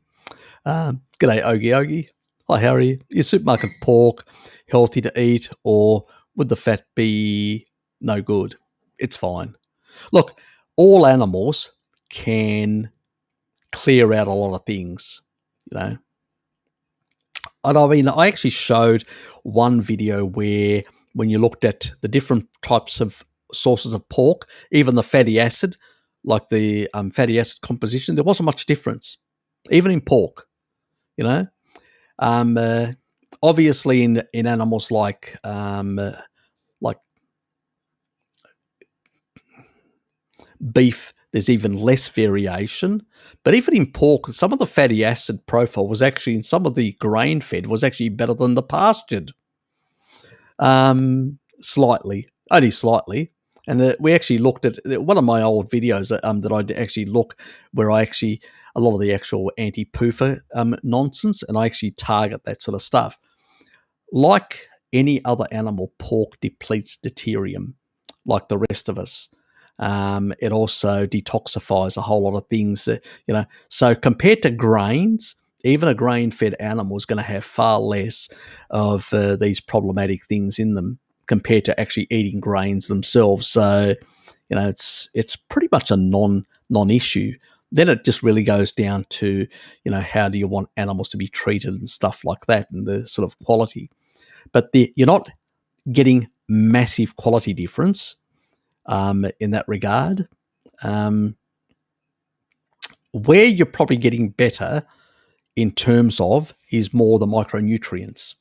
G'day, Ogie Ogie. Hi, how are you? Is supermarket pork healthy to eat, or would the fat be no good? It's fine. Look, all animals can clear out a lot of things, And I mean, I actually showed one video where when you looked at the different types of sources of pork, even the fatty acid, like the fatty acid composition, there wasn't much difference, even in pork, Obviously, in animals like beef, there's even less variation. But even in pork, some of the fatty acid profile was actually, in some of the grain fed, was actually better than the pastured. Slightly, only slightly. And we actually looked at one of my old videos that I actually look, where I actually, a lot of the actual anti-PUFA nonsense, and I actually target that sort of stuff. Like any other animal, pork depletes deuterium, like the rest of us. It also detoxifies a whole lot of things, So compared to grains, even a grain-fed animal is going to have far less of these problematic things in them compared to actually eating grains themselves. So, it's pretty much a non-issue. Then it just really goes down to, how do you want animals to be treated and stuff like that, and the sort of quality. But you're not getting massive quality difference in that regard. Where you're probably getting better in terms of is more the micronutrients.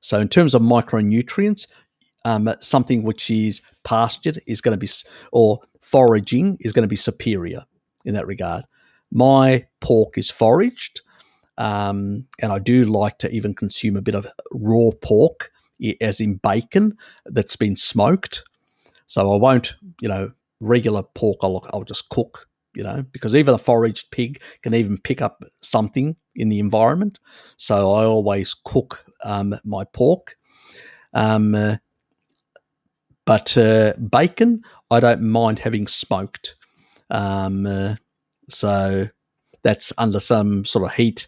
So in terms of micronutrients, something which is pastured is going to be, or foraging is going to be superior in that regard. My pork is foraged, and I do like to even consume a bit of raw pork, as in bacon that's been smoked. So I won't, regular pork I'll just cook, because even a foraged pig can even pick up something in the environment. So I always cook my pork. But bacon, I don't mind having smoked. So that's under some sort of heat,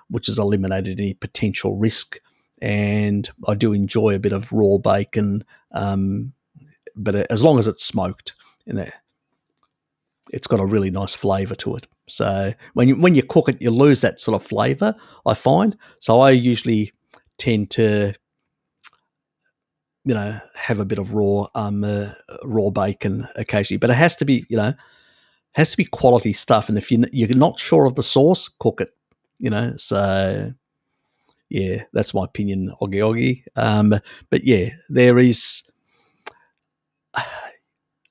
which has eliminated any potential risk. And I do enjoy a bit of raw bacon, but as long as it's smoked in there, it's got a really nice flavour to it. So when you cook it, you lose that sort of flavour, I find. So I usually tend to have a bit of raw bacon occasionally, but it has to be, has to be quality stuff. And if you're not sure of the source, cook it. So yeah, that's my opinion, Oggy. But yeah, there is.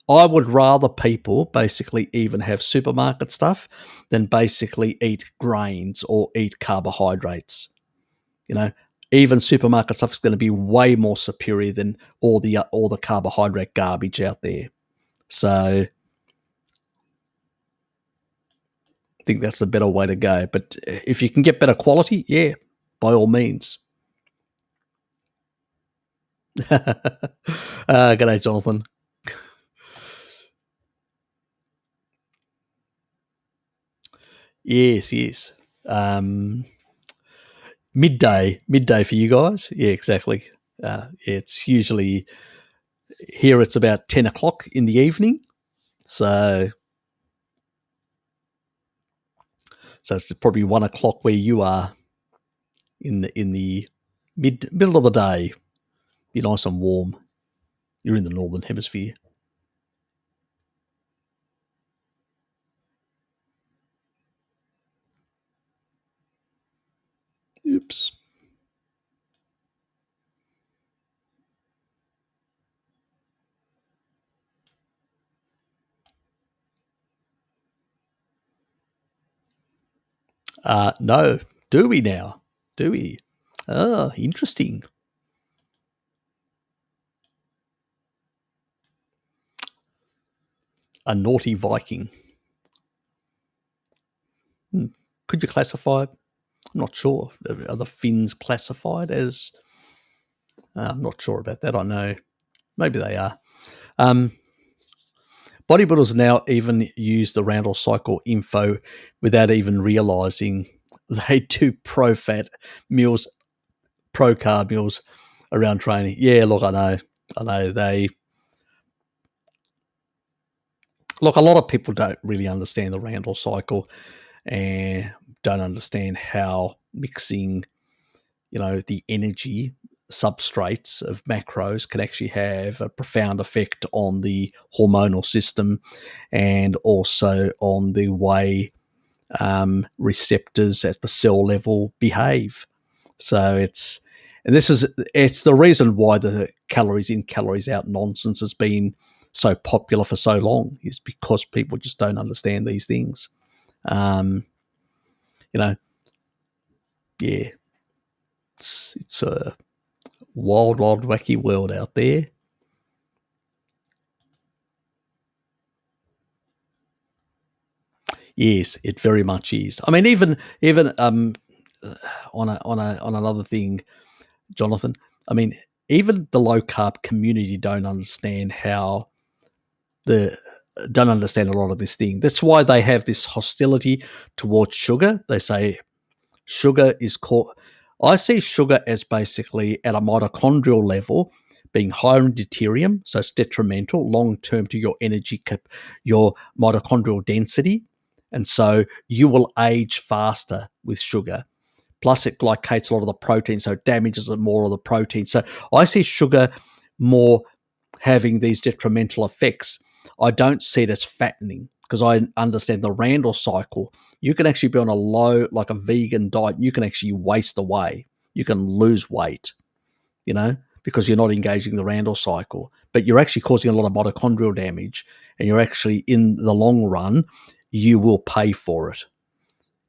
I would rather people basically even have supermarket stuff than basically eat grains or eat carbohydrates. Even supermarket stuff is going to be way more superior than all the carbohydrate garbage out there. So I think that's the better way to go. But if you can get better quality, yeah, by all means. G'day, Jonathan. Yes. Midday for you guys. Yeah, exactly. It's usually here. It's about 10 o'clock in the evening. So it's probably 1 o'clock where you are in the middle of the day. Be nice and warm. You're in the northern hemisphere. Oops. No. Do we now? Do we? Oh, interesting. A naughty Viking. Could you classify? I'm not sure. Are the Finns classified as? I'm not sure about that. I know maybe they are. Bodybuilders now even use the Randle cycle info without even realizing they do pro-fat meals, pro-carb meals around training. Yeah, look, I know they. Look, a lot of people don't really understand the Randle cycle and don't understand how mixing, the energy substrates of macros can actually have a profound effect on the hormonal system and also on the way receptors at the cell level behave. So it's the reason why the calories in, calories out nonsense has been so popular for so long, is because people just don't understand these things. Yeah, it's a wild, wacky world out there. Yes, it very much is. I mean, even on another thing, Jonathan. I mean, even the low carb community don't understand don't understand a lot of this thing. That's why they have this hostility towards sugar. They say sugar is I see sugar as basically at a mitochondrial level being higher in deuterium, so it's detrimental long term to your energy, your mitochondrial density, and so you will age faster with sugar. Plus, it glycates a lot of the protein, so it damages more of the protein. So I see sugar more having these detrimental effects. I don't see it as fattening because I understand the Randle cycle. You can actually be on a low, like a vegan diet, you can actually waste away. You can lose weight, because you're not engaging the Randle cycle. But you're actually causing a lot of mitochondrial damage, and you're actually, in the long run, you will pay for it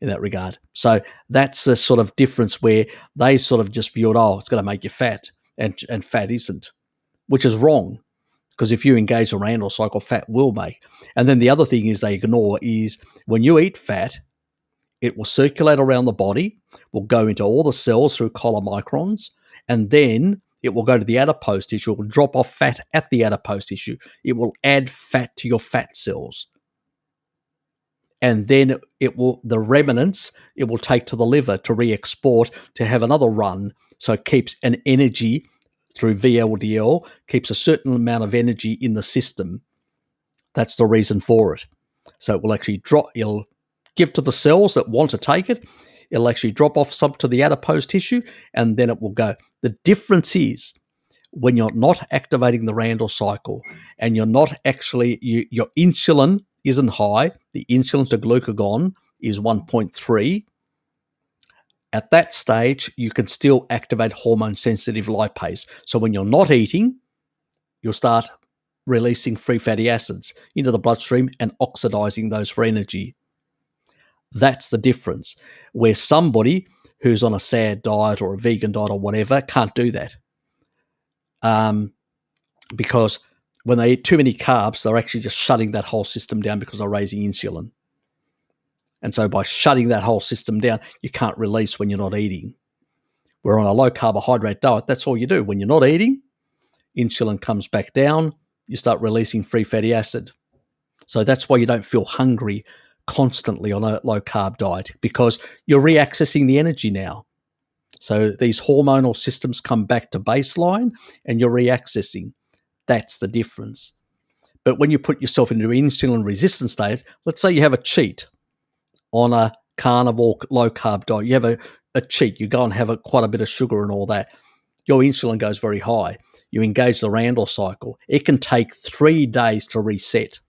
in that regard. So that's the sort of difference where they sort of just viewed, it's going to make you fat, and fat isn't, which is wrong. Because if you engage the Randle cycle, fat will make. And then the other thing is they ignore is when you eat fat, it will circulate around the body, will go into all the cells through chylomicrons, and then it will go to the adipose tissue. It will drop off fat at the adipose tissue. It will add fat to your fat cells. And then the remnants, it will take to the liver to re-export, to have another run. So it keeps an energy through VLDL, keeps a certain amount of energy in the system. That's the reason for it. So it will actually it'll give to the cells that want to take it. It'll actually drop off some to the adipose tissue, and then it will go. The difference is when you're not activating the Randle cycle and you're not actually, your insulin isn't high, the insulin to glucagon is 1.3, at that stage, you can still activate hormone-sensitive lipase. So when you're not eating, you'll start releasing free fatty acids into the bloodstream and oxidizing those for energy. That's the difference. Where somebody who's on a SAD diet or a vegan diet or whatever can't do that. Because when they eat too many carbs, they're actually just shutting that whole system down because they're raising insulin. And so by shutting that whole system down, you can't release when you're not eating. Where on a low carbohydrate diet, that's all you do. When you're not eating, insulin comes back down, you start releasing free fatty acid. So that's why you don't feel hungry constantly on a low carb diet, because you're reaccessing the energy now. So these hormonal systems come back to baseline and you're reaccessing. That's the difference. But when you put yourself into insulin resistant state, let's say you have a cheat on a carnivore low carb diet, you have a cheat, you go and have quite a bit of sugar and all that, your insulin goes very high. You engage the Randle cycle. It can take 3 days to reset.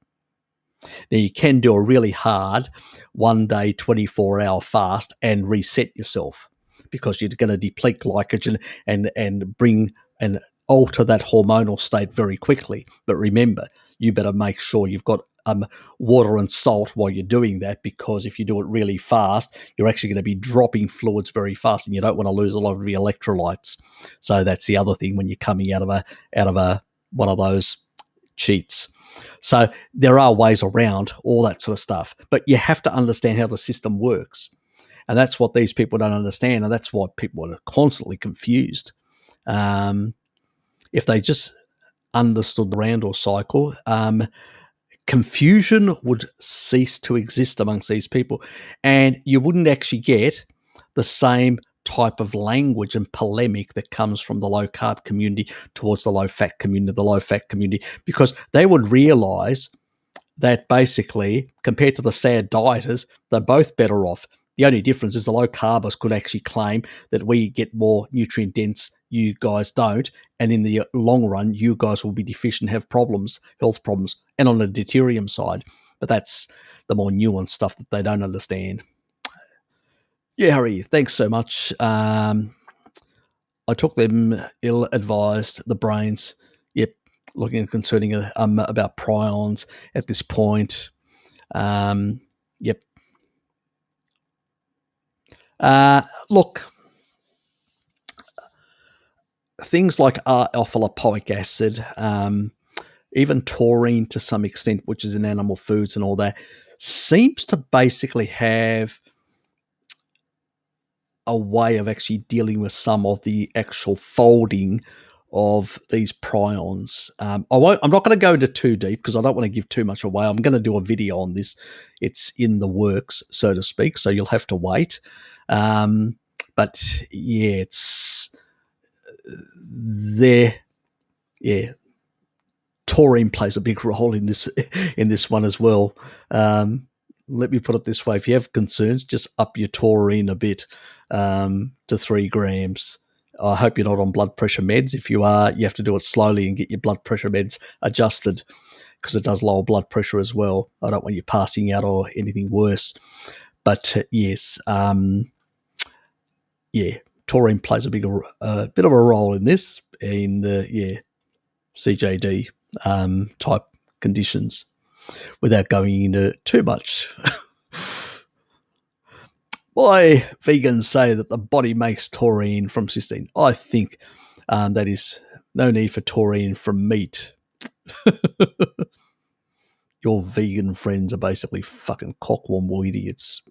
Now, you can do a really hard 1 day, 24-hour fast and reset yourself, because you're going to deplete glycogen and bring and alter that hormonal state very quickly. But remember, you better make sure you've got water and salt while you're doing that, because if you do it really fast, you're actually going to be dropping fluids very fast, and you don't want to lose a lot of your electrolytes. So that's the other thing when you're coming out of one of those cheats. So there are ways around all that sort of stuff, but you have to understand how the system works. And that's what these people don't understand, and that's why people are constantly confused. If they just understood the Randle cycle, confusion would cease to exist amongst these people, and you wouldn't actually get the same type of language and polemic that comes from the low carb community towards the low fat community, because they would realize that basically, compared to the SAD dieters, they're both better off. The only difference is the low carbers could actually claim that we get more nutrient dense, you guys don't, and in the long run, you guys will be deficient, have problems, health problems, and on the deuterium side. But that's the more nuanced stuff that they don't understand. Yeah, Harry, thanks so much. I took them ill-advised, the brains. Yep, looking and concerning about prions at this point. Yep. Look, things like alpha-lipoic acid, even taurine to some extent, which is in animal foods and all that, seems to basically have a way of actually dealing with some of the actual folding of these prions. I'm not going to go into too deep because I don't want to give too much away. I'm going to do a video on this. It's in the works, so to speak, so you'll have to wait. But yeah, it's there. Yeah, taurine plays a big role in this one as well. Let me put it this way: if you have concerns, just up your taurine a bit to 3 grams. I hope you're not on blood pressure meds. If you are, you have to do it slowly and get your blood pressure meds adjusted, because it does lower blood pressure as well. I don't want you passing out or anything worse. But yes, taurine plays a bit of a role in this, in CJD type conditions, without going into too much. Why vegans say that the body makes taurine from cysteine? I think that is no need for taurine from meat. Your vegan friends are basically fucking cockworm idiots.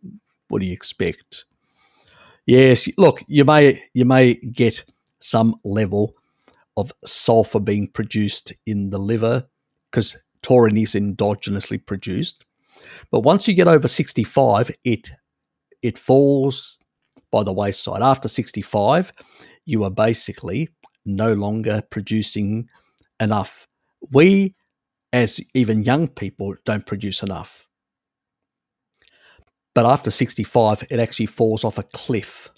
What do you expect? Yes, look, you may get some level of sulfur being produced in the liver, because taurine is endogenously produced. But once you get over 65, it falls by the wayside. After 65, you are basically no longer producing enough. We, as even young people, don't produce enough. But after 65, it actually falls off a cliff,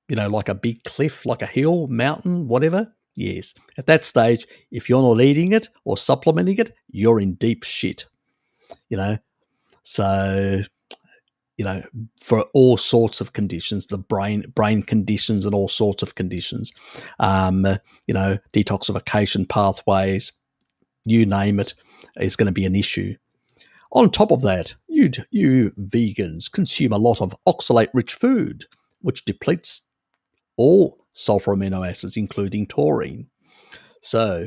like a big cliff, like a hill, mountain, whatever. Yes. At that stage, if you're not eating it or supplementing it, you're in deep shit. So, for all sorts of conditions, the brain conditions and all sorts of conditions, detoxification pathways, you name it, is going to be an issue. On top of that, you vegans consume a lot of oxalate-rich food, which depletes all sulfur amino acids, including taurine. So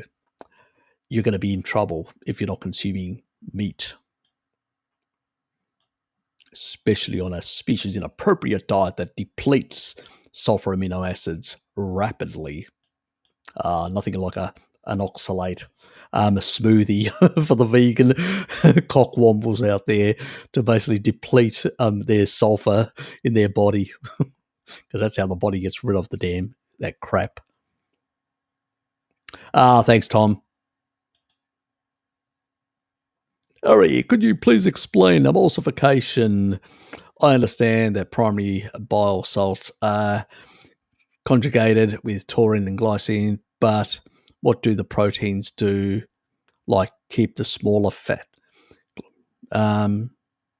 you're going to be in trouble if you're not consuming meat, especially on a species inappropriate diet that depletes sulfur amino acids rapidly. Nothing like an oxalate smoothie for the vegan cockwombles out there to basically deplete their sulfur in their body, because that's how the body gets rid of that crap. Thanks, Tom. Ari, could you please explain emulsification? I understand that primary bile salts are conjugated with taurine and glycine, but what do the proteins do, like keep the smaller fat? Hold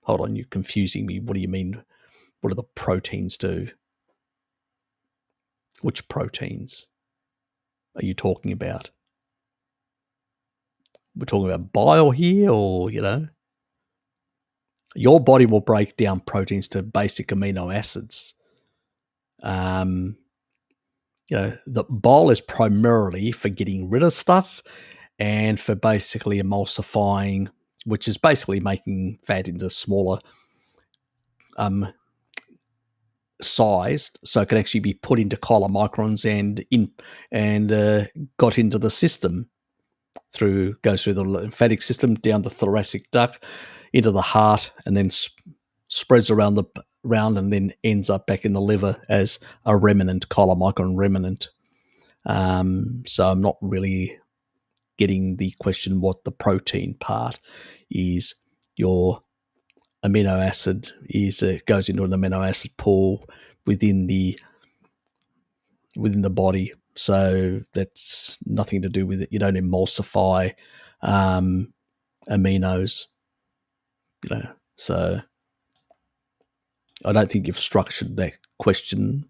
on, you're confusing me. What do you mean? What do the proteins do? Which proteins are you talking about? We're talking about bile here, or, your body will break down proteins to basic amino acids. The bile is primarily for getting rid of stuff and for basically emulsifying, which is basically making fat into smaller sized, so it can actually be put into chylomicrons and got into the system goes through the lymphatic system, down the thoracic duct, into the heart, and then spreads around and then ends up back in the liver as a remnant, chylomicron remnant. So I'm not really getting the question what the protein part is. Your amino acid goes into an amino acid pool within the body, so that's nothing to do with it. You don't emulsify aminos, so I don't think you've structured that question.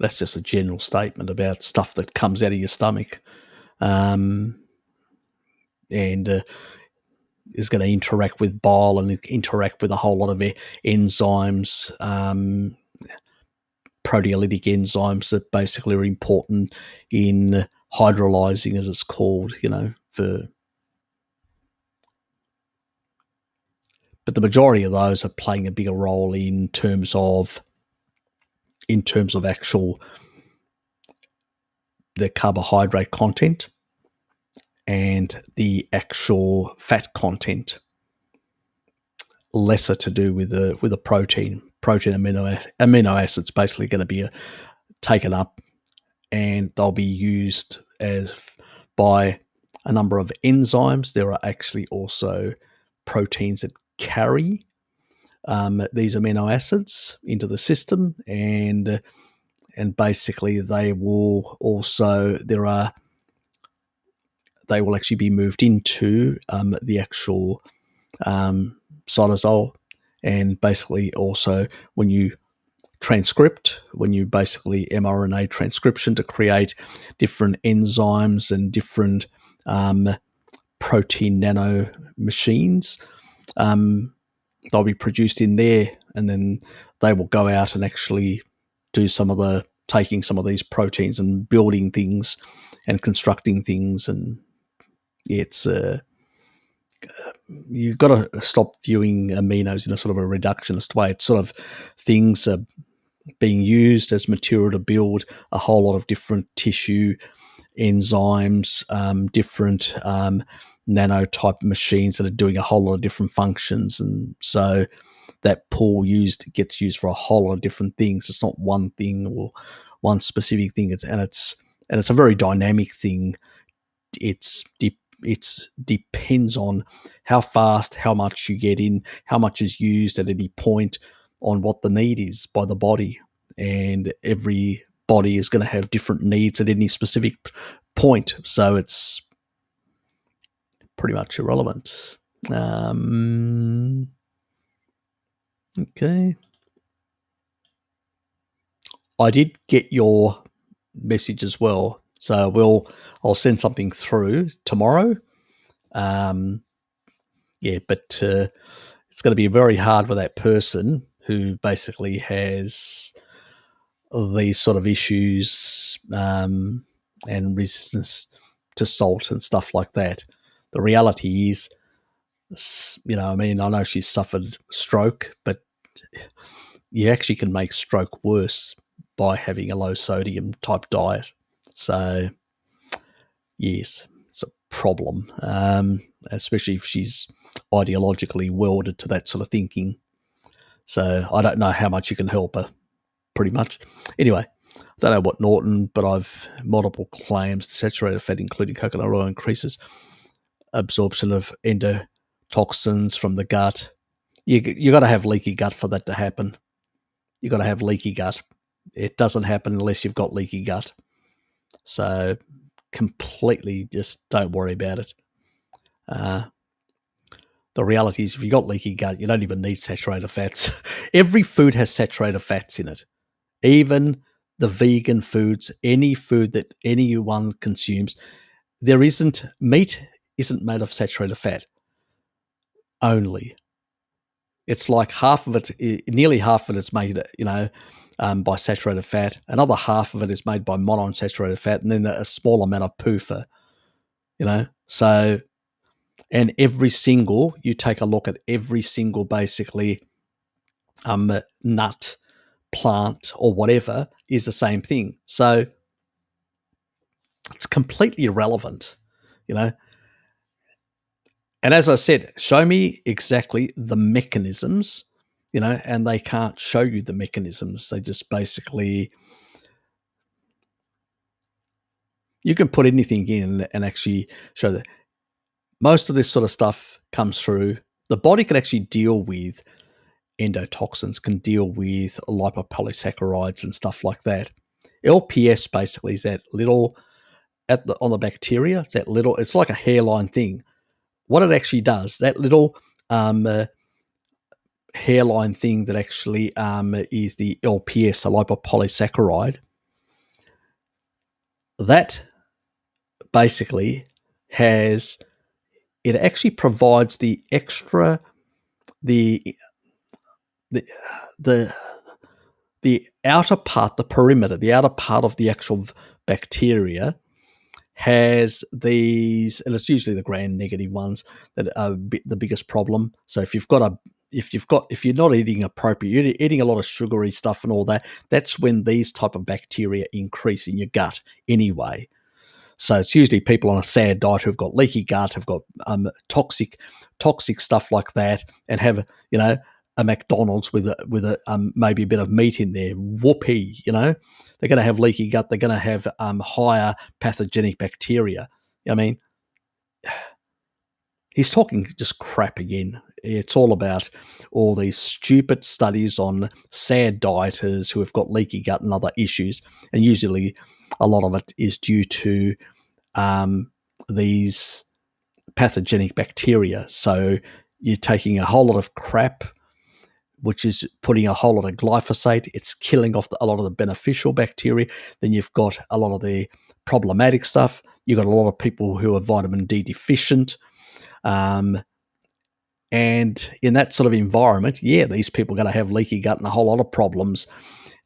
That's just a general statement about stuff that comes out of your stomach, and is going to interact with bile and interact with a whole lot of enzymes, proteolytic enzymes that basically are important in hydrolyzing, as it's called, but the majority of those are playing a bigger role in terms of actual the carbohydrate content and the actual fat content, lesser to do with the protein amino acids. Basically going to be taken up, and they'll be used by a number of enzymes. There are actually also proteins that carry these amino acids into the system, and basically they will actually be moved into the actual cytosol, and basically also when you basically mRNA transcription to create different enzymes and different protein nano machines, they'll be produced in there, and then they will go out and actually do taking some of these proteins and building things and constructing things. And it's you've got to stop viewing aminos in a sort of a reductionist way. It's sort of things are being used as material to build a whole lot of different tissue enzymes, different nanotype machines that are doing a whole lot of different functions. And so that pool gets used for a whole lot of different things. It's not one thing or one specific thing, and it's a very dynamic thing. It's it depends on how fast, how much you get in, how much is used at any point, on what the need is by the body. And every body is going to have different needs at any specific point. So it's pretty much irrelevant. Okay. I did get your message as well. So I'll send something through tomorrow. But it's going to be very hard with that person who basically has these sort of issues and resistance to salt and stuff like that. The reality is, I know she's suffered stroke, but you actually can make stroke worse by having a low sodium type diet. So, yes, it's a problem, especially if she's ideologically welded to that sort of thinking. So I don't know how much you can help her, pretty much. Anyway, I don't know what Norton, but I've multiple claims saturated fat, including coconut oil, increases absorption of endotoxins from the gut. You got to have leaky gut for that to happen. You got to have leaky gut. It doesn't happen unless you've got leaky gut. So completely just don't worry about it. The reality is if you've got leaky gut, you don't even need saturated fats. Every food has saturated fats in it. Even the vegan foods, any food that anyone consumes, meat isn't made of saturated fat only. It's like nearly half of it is made, by saturated fat. Another half of it is made by monounsaturated fat, and then a small amount of PUFA, So, and you take a look at every single basically nut, plant, or whatever is the same thing. So it's completely irrelevant, And as I said, show me exactly the mechanisms, and they can't show you the mechanisms. They just basically, you can put anything in and actually show that most of this sort of stuff comes through. The body can actually deal with endotoxins, can deal with lipopolysaccharides and stuff like that. LPS basically is that little on the bacteria. It's like a hairline thing. What it actually does, that little hairline thing that actually is the LPS, a lipopolysaccharide, that basically it actually provides the extra, the outer part, the perimeter, the outer part of the actual bacteria has these, and it's usually the gram-negative ones that are the biggest problem. So if you're not eating appropriate, you're eating a lot of sugary stuff and all that, that's when these type of bacteria increase in your gut anyway. So it's usually people on a sad diet who've got leaky gut, have got toxic stuff like that, and have a McDonald's with maybe a bit of meat in there. Whoopee, they're going to have leaky gut. They're going to have higher pathogenic bacteria. I mean, he's talking just crap again. It's all about all these stupid studies on sad dieters who have got leaky gut and other issues, and usually a lot of it is due to these pathogenic bacteria. So you're taking a whole lot of crap, which is putting a whole lot of glyphosate. It's killing off a lot of the beneficial bacteria. Then you've got a lot of the problematic stuff. You've got a lot of people who are vitamin D deficient. And in that sort of environment, these people are going to have leaky gut and a whole lot of problems.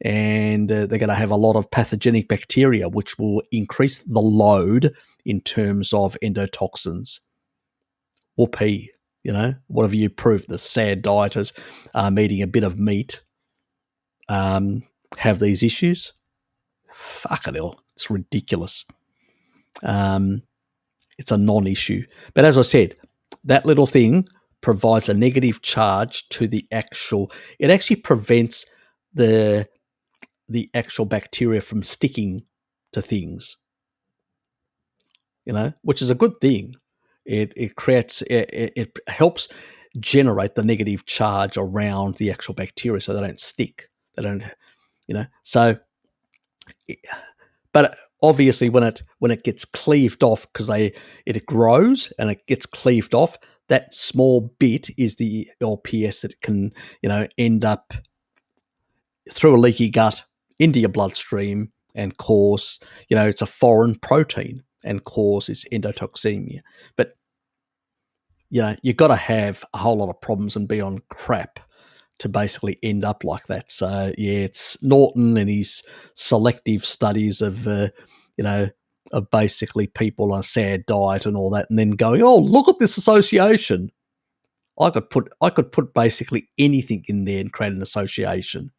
And they're going to have a lot of pathogenic bacteria, which will increase the load in terms of endotoxins. Whoopee, what have you proved? The sad dieters eating a bit of meat have these issues? Fucking hell, it's ridiculous. It's a non-issue. But as I said, that little thing provides a negative charge to the actual, it actually prevents the actual bacteria from sticking to things, which is a good thing. It creates it helps generate the negative charge around the actual bacteria, so they don't stick. They don't, So, but obviously, when it gets cleaved off, because it grows and it gets cleaved off, that small bit is the LPS that can end up through a leaky gut into your bloodstream and cause, it's a foreign protein and cause this endotoxemia. But you've got to have a whole lot of problems and be on crap to basically end up like that. So it's Norton and his selective studies of of basically people on a sad diet and all that, and then going, oh, look at this association. I could put basically anything in there and create an association.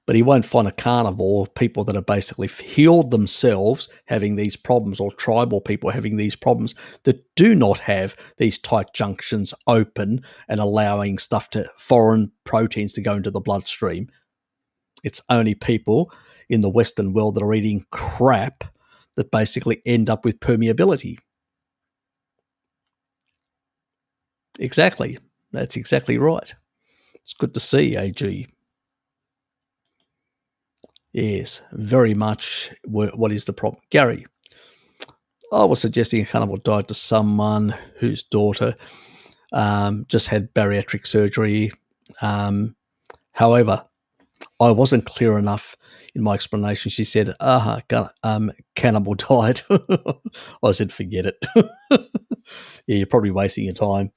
But he won't find a carnivore, people that have basically healed themselves having these problems, or tribal people having these problems, that do not have these tight junctions open and allowing foreign proteins to go into the bloodstream. It's only people in the Western world that are eating crap that basically end up with permeability. Exactly. That's exactly right. It's good to see, AG. Yes, very much. What is the problem? Gary, I was suggesting a carnivore diet to someone whose daughter just had bariatric surgery. However, I wasn't clear enough in my explanation. She said, cannibal diet. I said, forget it. Yeah, you're probably wasting your time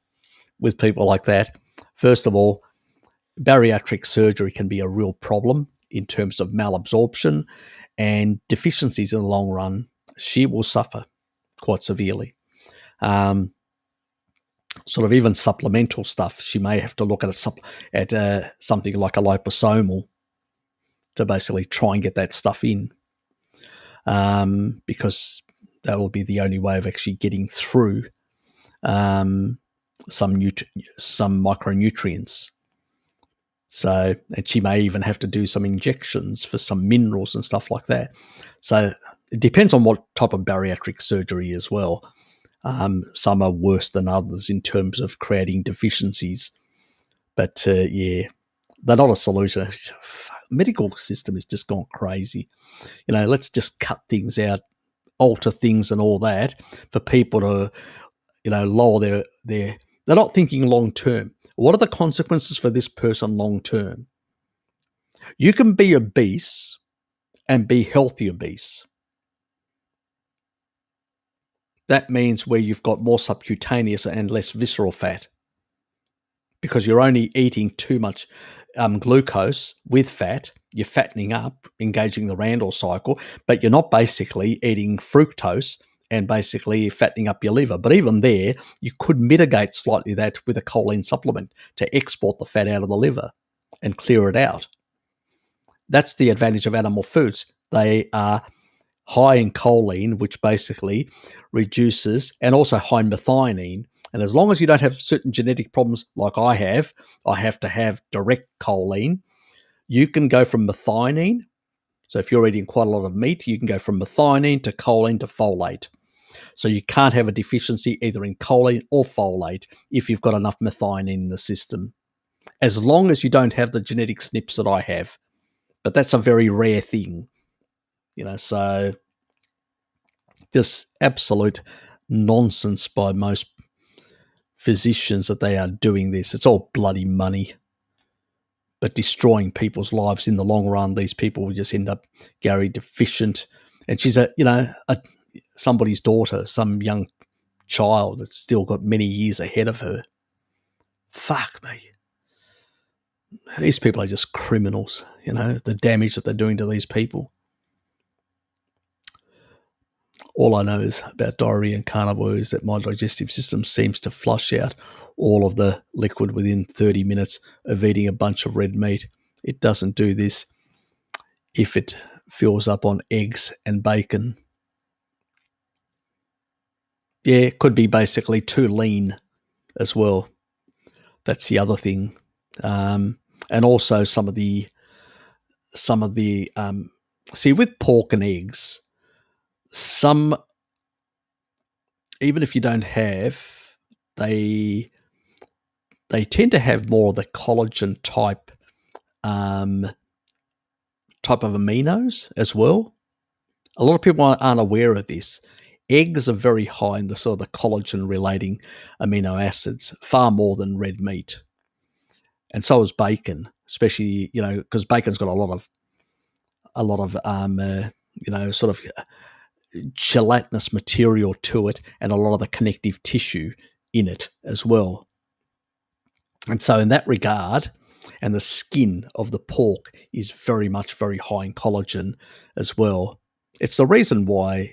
with people like that. First of all, bariatric surgery can be a real problem in terms of malabsorption and deficiencies in the long run. She will suffer quite severely. Sort of even supplemental stuff, she may have to look at something like a liposomal to basically try and get that stuff in, because that will be the only way of actually getting through some micronutrients. So, and she may even have to do some injections for some minerals and stuff like that. So it depends on what type of bariatric surgery as well. Some are worse than others in terms of creating deficiencies. But they're not a solution. Medical system is just gone crazy. Let's just cut things out, alter things and all that for people to, lower their they're not thinking long term. What are the consequences for this person long term? You can be obese and be healthy obese. That means where you've got more subcutaneous and less visceral fat, because you're only eating too much glucose with fat. You're fattening up, engaging the Randle cycle, but you're not basically eating fructose and basically fattening up your liver. But even there, you could mitigate slightly that with a choline supplement to export the fat out of the liver and clear it out. That's the advantage of animal foods. They are high in choline, which basically reduces, and also high in methionine. And as long as you don't have certain genetic problems like I have to have direct choline. You can go from methionine. So if you're eating quite a lot of meat, you can go from methionine to choline to folate. So you can't have a deficiency either in choline or folate if you've got enough methionine in the system, as long as you don't have the genetic SNPs that I have. But that's a very rare thing, so just absolute nonsense by most physicians that they are doing this. It's all bloody money, but destroying people's lives in the long run. These people will just end up, Gary, deficient. And she's somebody's daughter, some young child that's still got many years ahead of her. Fuck me. These people are just criminals, the damage that they're doing to these people. All I know is about diarrhea and carnivore is that my digestive system seems to flush out all of the liquid within 30 minutes of eating a bunch of red meat. It doesn't do this if it fills up on eggs and bacon. Yeah, it could be basically too lean as well. That's the other thing. And also some of the see, with pork and eggs, some, even if you don't have, they tend to have more of the collagen type of aminos as well. A lot of people aren't aware of this. Eggs are very high in the sort of the collagen relating amino acids, far more than red meat. And so is bacon, especially, because bacon's got a lot of sort of gelatinous material to it, and a lot of the connective tissue in it as well. And so in that regard, and the skin of the pork is very high in collagen as well. It's the reason why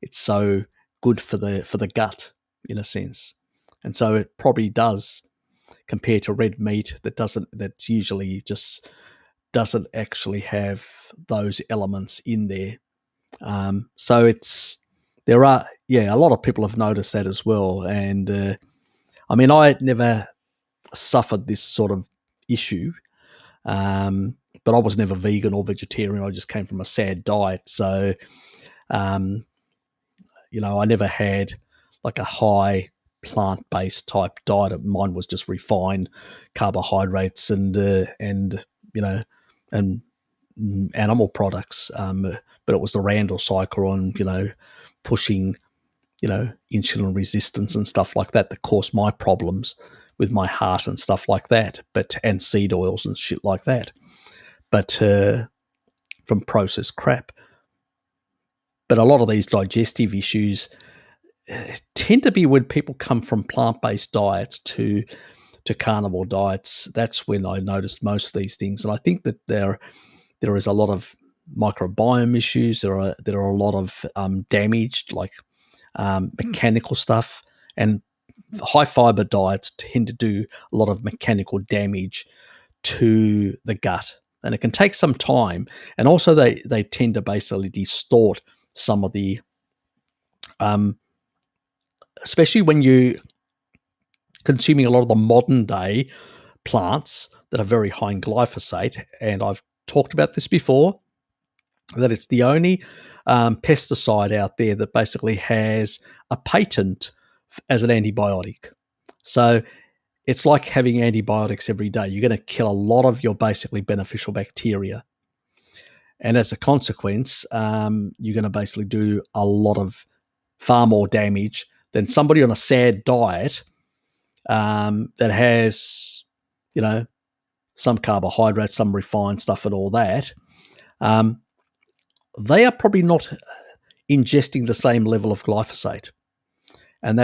it's so good for the gut in a sense. And so it probably does, compared to red meat that's usually just doesn't actually have those elements in there. So there are a lot of people have noticed that as well. And I never suffered this sort of issue, but I was never vegan or vegetarian. I just came from a sad diet, so I never had like a high plant-based type diet. Mine was just refined carbohydrates and animal products. But it was the Randle cycle on pushing insulin resistance and stuff like that caused my problems with my heart and stuff like that, and seed oils and shit like that. But from processed crap. But a lot of these digestive issues tend to be when people come from plant-based diets to carnivore diets. That's when I noticed most of these things. And I think that there is a lot of microbiome issues. There are a lot of damaged, like mechanical stuff, and high fiber diets tend to do a lot of mechanical damage to the gut, and it can take some time. And also they tend to basically distort some of the especially when you consuming a lot of the modern day plants that are very high in glyphosate. And I've talked about this before, that it's the only pesticide out there that basically has a patent as an antibiotic. So it's like having antibiotics every day. You're going to kill a lot of your basically beneficial bacteria. And as a consequence, you're going to basically do a lot of far more damage than somebody on a sad diet that has, some carbohydrates, some refined stuff and all that. They are probably not ingesting the same level of glyphosate. And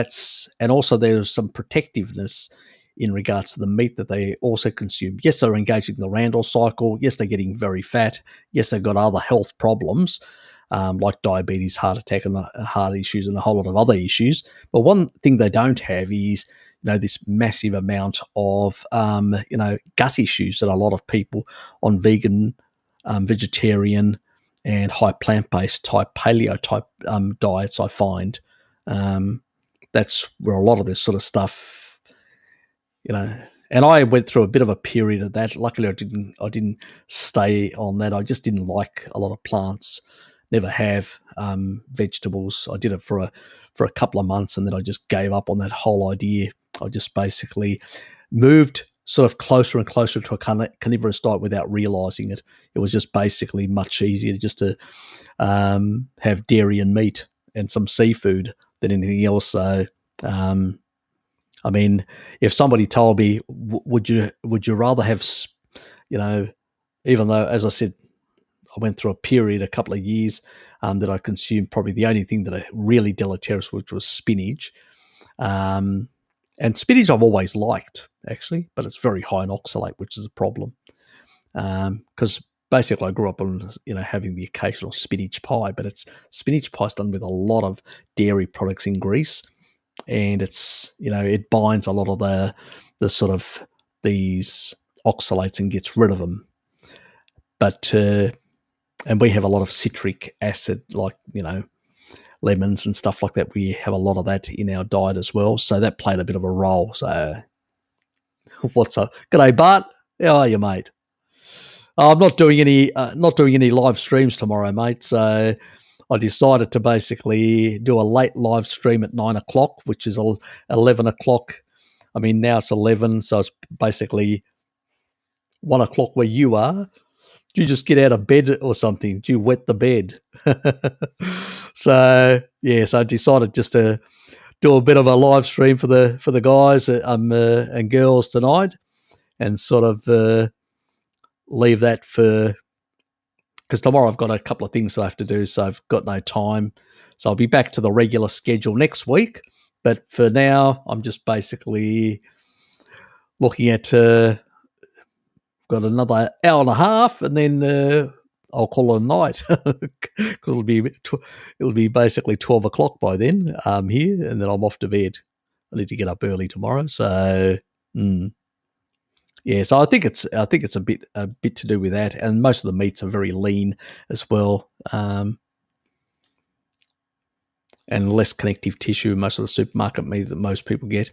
also there's some protectiveness in regards to the meat that they also consume. Yes, they're engaging in the Randle cycle. Yes, they're getting very fat. Yes, they've got other health problems like diabetes, heart attack, and heart issues, and a whole lot of other issues. But one thing they don't have is this massive amount of gut issues that a lot of people on vegan, vegetarian, and high plant-based type paleo type diets, I find. That's where a lot of this sort of stuff, and I went through a bit of a period of that. Luckily, I didn't stay on that. I just didn't like a lot of plants. Never have vegetables. I did it for a couple of months, and then I just gave up on that whole idea. I just basically moved sort of closer and closer to a carnivorous diet without realizing it. It was just basically much easier just to have dairy and meat and some seafood than anything else. So, if somebody told me, would you rather have, even though, as I said, I went through a period, a couple of years, that I consumed probably the only thing that I really deleterious, which was spinach. And spinach I've always liked, actually, but it's very high in oxalate, which is a problem. Because basically I grew up on, having the occasional spinach pie, but it's spinach pie done with a lot of dairy products in Greece. And it's, it binds a lot of the sort of these oxalates and gets rid of them. But, and we have a lot of citric acid, like, lemons and stuff like that. We have a lot of that in our diet as well. So that played a bit of a role. So what's up? G'day, Bart. How are you, mate? I'm not doing any live streams tomorrow, mate. So I decided to basically do a late live stream at 9 o'clock, which is 11 o'clock. I mean, now it's 11, so it's basically 1 o'clock where you are. Do you just get out of bed or something? Do you wet the bed? So I decided just to do a bit of a live stream for the guys and girls tonight, and sort of leave that for, because tomorrow I've got a couple of things that I have to do, so I've got no time. So I'll be back to the regular schedule next week. But for now, I'm just basically looking at got another hour and a half, and then I'll call it a night, because it'll be basically 12 o'clock by then here, and then I'm off to bed. I need to get up early tomorrow, so yeah. So I think it's a bit to do with that, and most of the meats are very lean as well, and less connective tissue. Most of the supermarket meat that most people get.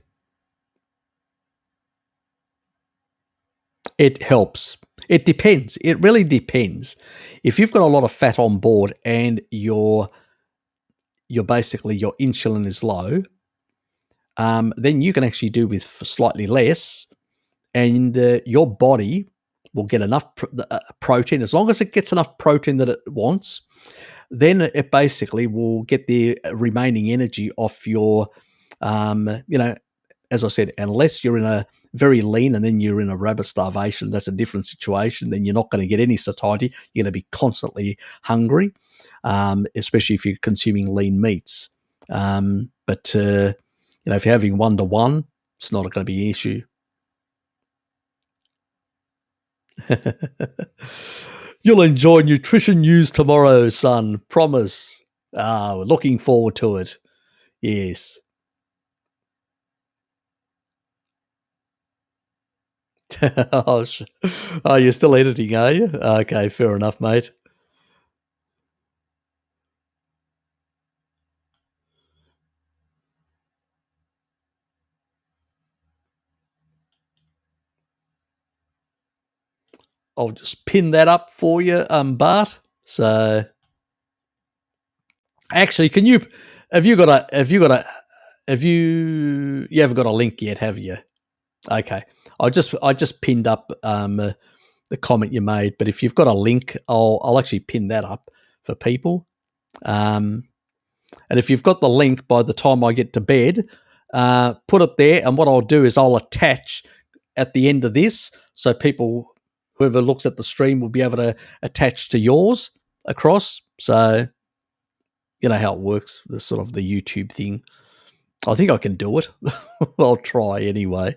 It helps. It depends. It really depends. If you've got a lot of fat on board and your basically your insulin is low, then you can actually do with slightly less, and your body will get enough protein. As long as it gets enough protein that it wants, then it basically will get the remaining energy off your, as I said, unless you're in a very lean and then you're in a rabid starvation, that's a different situation. Then you're not going to get any satiety. You're going to be constantly hungry, especially if you're consuming lean meats. But if you're having 1-to-1, it's not going to be an issue. You'll enjoy nutrition news tomorrow, son. Promise. We're looking forward to it. Yes. Oh, you're still editing, are you? Okay, fair enough, mate. I'll just pin that up for you, Bart. So, actually, you haven't got a link yet, have you? Okay, I just pinned up the comment you made, but if you've got a link, I'll actually pin that up for people. And if you've got the link by the time I get to bed, put it there. And what I'll do is I'll attach at the end of this, so people, whoever looks at the stream, will be able to attach to yours across. So you know how it works, the sort of the YouTube thing. I think I can do it. I'll try anyway.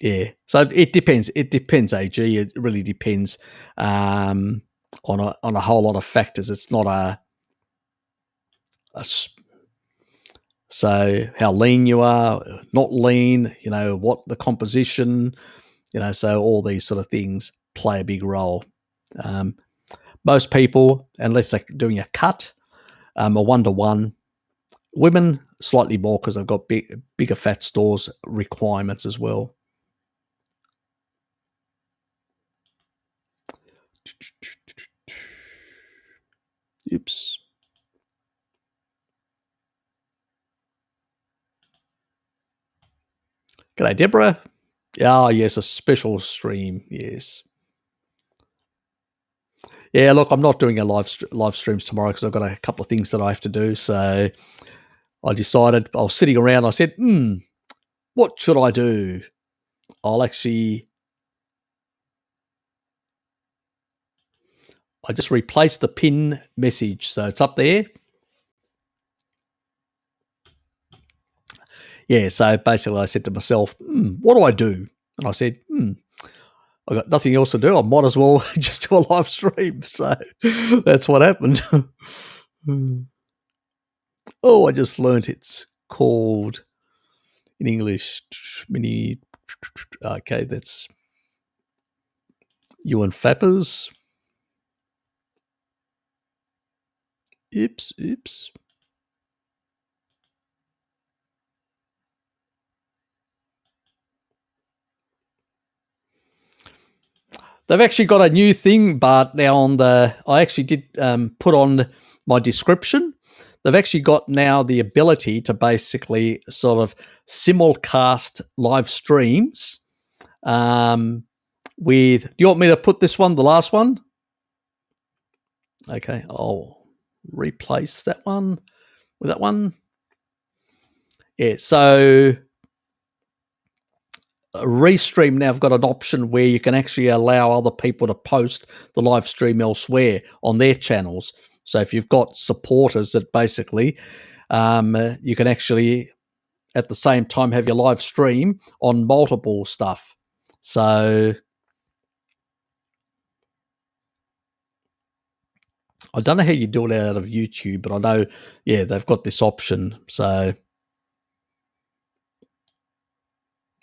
Yeah. So it depends. It depends, AG. It really depends on a whole lot of factors. It's not so how lean you are, not lean, what the composition, so all these sort of things play a big role. Most people, unless they're doing a cut, a 1-to-1. Women, slightly more because they've got bigger fat stores requirements as well. Oops. G'day, Deborah. Oh, yes, a special stream. Yes. Yeah, look, I'm not doing a live streams tomorrow because I've got a couple of things that I have to do. So I decided, I was sitting around, I said, what should I do? I just replaced the pin message. So it's up there. Yeah, so basically I said to myself, what do I do? And I said, I got nothing else to do. I might as well just do a live stream. So that's what happened. Oh, I just learnt it's called in English mini. Okay, that's you and Fappers. Oops. They've actually got a new thing, but now I actually did put on my description. They've actually got now the ability to basically sort of simulcast live streams with. Do you want me to put this one, the last one? Okay, I'll replace that one with that one. Yeah, so Restream now have got an option where you can actually allow other people to post the live stream elsewhere on their channels. So if you've got supporters that basically you can actually at the same time have your live stream on multiple stuff. So I don't know how you do it out of YouTube, but I know, yeah, they've got this option. So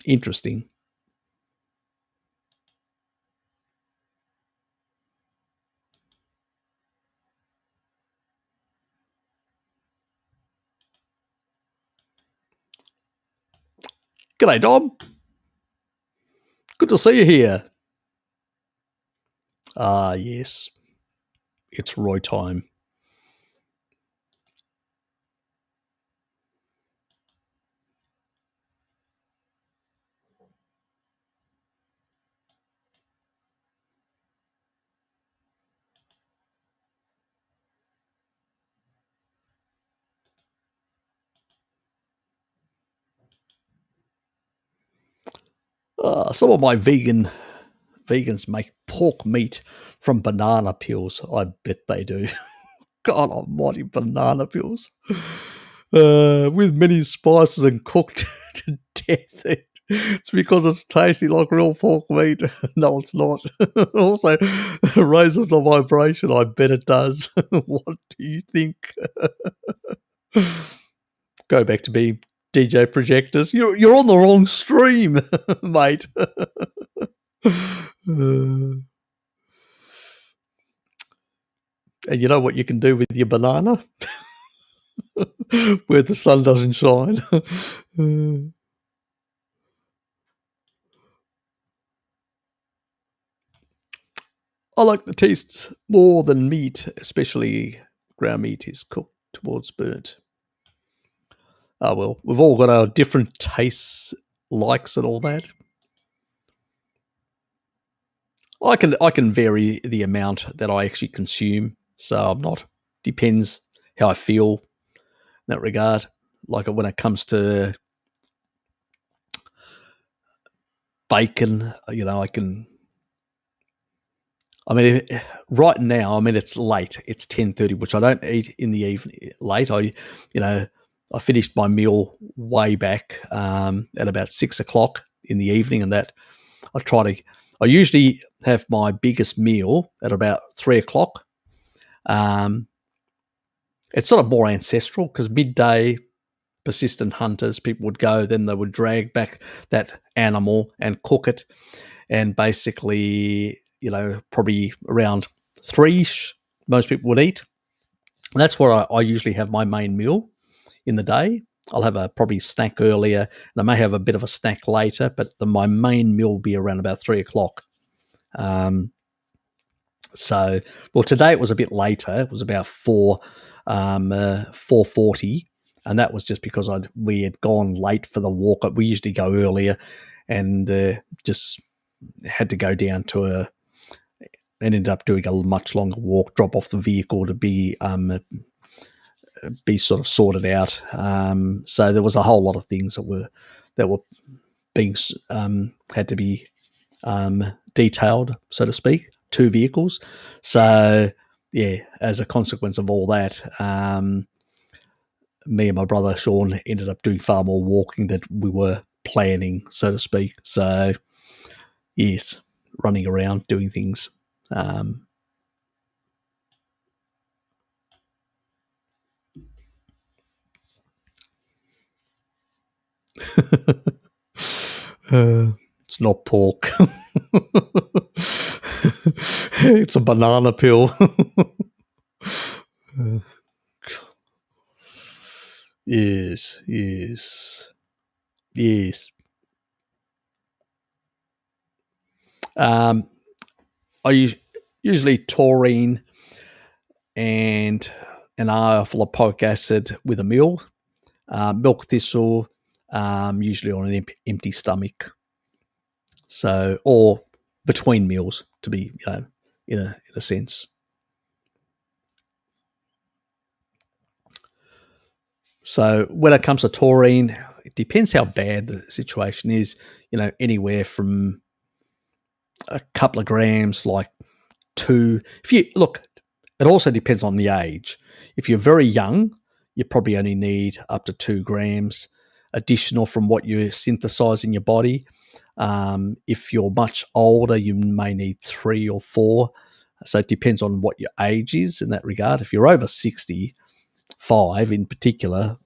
interesting. G'day, Dom. Good to see you here. Ah, yes. It's Roy time. Some of my vegans make pork meat from banana peels. I bet they do. God almighty, banana peels. With many spices and cooked to death. It's because it's tasty like real pork meat. No, it's not. Also, raises the vibration. I bet it does. What do you think? Go back to being DJ projectors. You're on the wrong stream, mate. And you know what you can do with your banana? Where the sun doesn't shine. I like the tastes more than meat, especially ground meat is cooked towards burnt. Oh well, we've all got our different tastes, likes, and all that. I can vary the amount that I actually consume, so I'm not. Depends how I feel in that regard. Like when it comes to bacon, I can. I mean, right now, I mean, it's late. It's 10:30, which I don't eat in the evening late. I finished my meal way back at about 6 o'clock in the evening, and that I usually have my biggest meal at about 3 o'clock. It's sort of more ancestral because midday, persistent hunters, people would go, then they would drag back that animal and cook it, and basically, probably around 3ish, most people would eat. And that's where I usually have my main meal in the day. I'll have a probably snack earlier, and I may have a bit of a snack later, but my main meal will be around about 3 o'clock. Well, today it was a bit later. It was about 4:40, and that was just because we had gone late for the walk. We usually go earlier, and just had to go down to and ended up doing a much longer walk, drop off the vehicle to be sort of sorted out. So there was a whole lot of things that were being had to be detailed, so to speak, 2 vehicles. So yeah, as a consequence of all that, me and my brother Sean ended up doing far more walking than we were planning, so to speak. So yes, running around doing things. It's not pork. It's a banana peel. Yes, yes, yes. usually taurine and an hour full of lipoic acid with a meal. Milk thistle, usually on an empty stomach. So, or between meals, to be, in a sense. So when it comes to taurine, it depends how bad the situation is. Anywhere from a couple of grams, like two. If you look, it also depends on the age. If you're very young, you probably only need up to 2 grams additional from what you synthesize in your body. If you're much older, you may need 3 or 4. So it depends on what your age is in that regard. If you're over 65 in particular,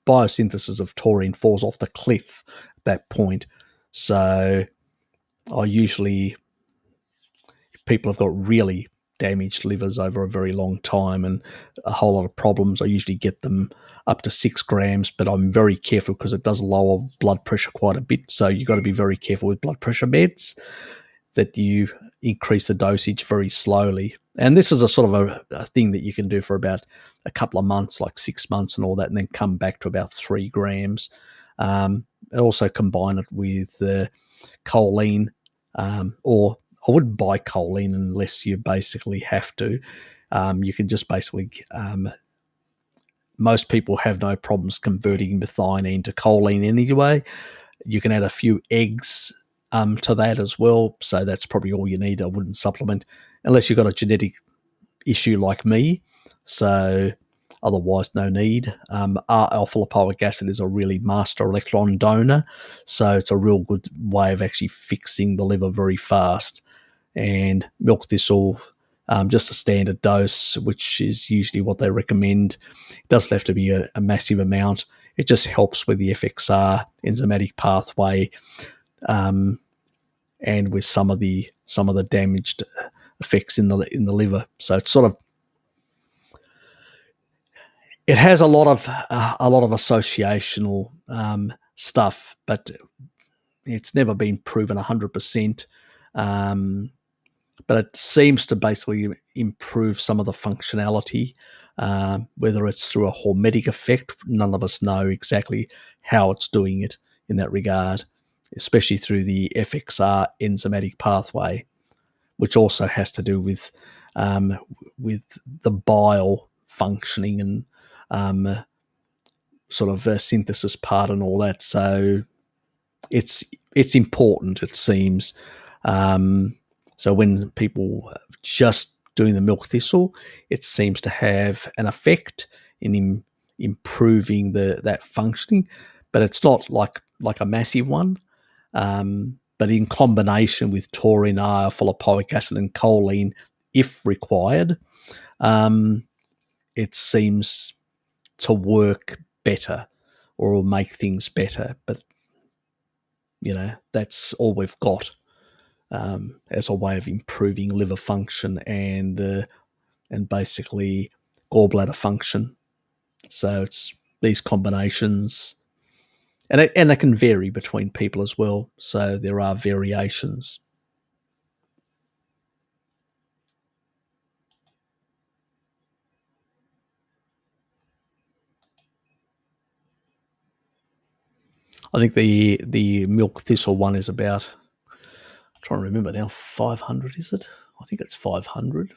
biosynthesis of taurine falls off the cliff at that point. So I usually, people have got really damaged livers over a very long time and a whole lot of problems, I usually get them up to 6 grams, but I'm very careful because it does lower blood pressure quite a bit. So you've got to be very careful with blood pressure meds, that you increase the dosage very slowly. And this is a sort of a thing that you can do for about a couple of months, like 6 months and all that, and then come back to about 3 grams. Also combine it with choline, or I wouldn't buy choline unless you basically have to. You can just basically, most people have no problems converting methionine to choline anyway. You can add a few eggs to that as well. So that's probably all you need. I wouldn't supplement unless you've got a genetic issue like me. So otherwise, no need. Alpha lipoic acid is a really master electron donor. So it's a real good way of actually fixing the liver very fast. And milk thistle, just a standard dose, which is usually what they recommend. It doesn't have to be a massive amount. It just helps with the FXR enzymatic pathway, and with some of the damaged effects in the liver. So it's sort of, it has a lot of associational stuff, but it's never been proven 100%. But it seems to basically improve some of the functionality, whether it's through a hormetic effect. None of us know exactly how it's doing it in that regard, especially through the FXR enzymatic pathway, which also has to do with the bile functioning and sort of synthesis part and all that. So it's important, it seems. So when people just doing the milk thistle, it seems to have an effect in improving that functioning, but it's not like a massive one. But in combination with taurine, alpha lipoic acid, and choline, if required, it seems to work better or will make things better. But that's all we've got as a way of improving liver function and basically gallbladder function. So it's these combinations, and it can vary between people as well. So there are variations. I think the milk thistle one is about, I'm trying to remember now, 500, is it? I think it's 500.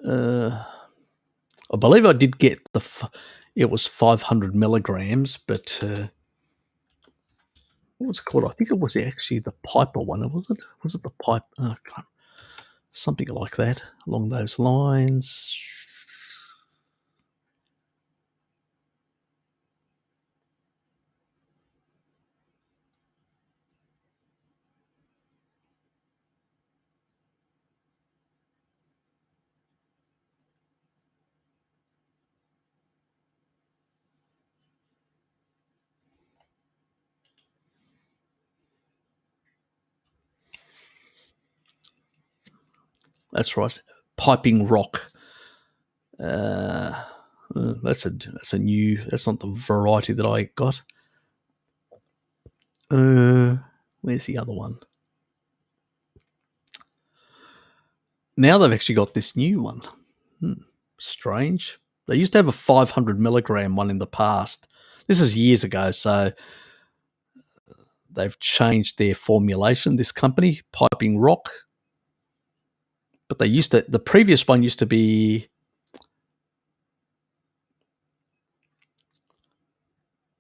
I believe I did get it was 500 milligrams, but what was it called? I think it was actually the Piper one. Was it? Was it the Pipe? Something like that, along those lines. That's right. Piping Rock. That's a new. That's not the variety that I got. Where's the other one? Now they've actually got this new one. Strange. They used to have a 500 milligram one in the past. This is years ago, so they've changed their formulation. This company, Piping Rock, but the previous one used to be,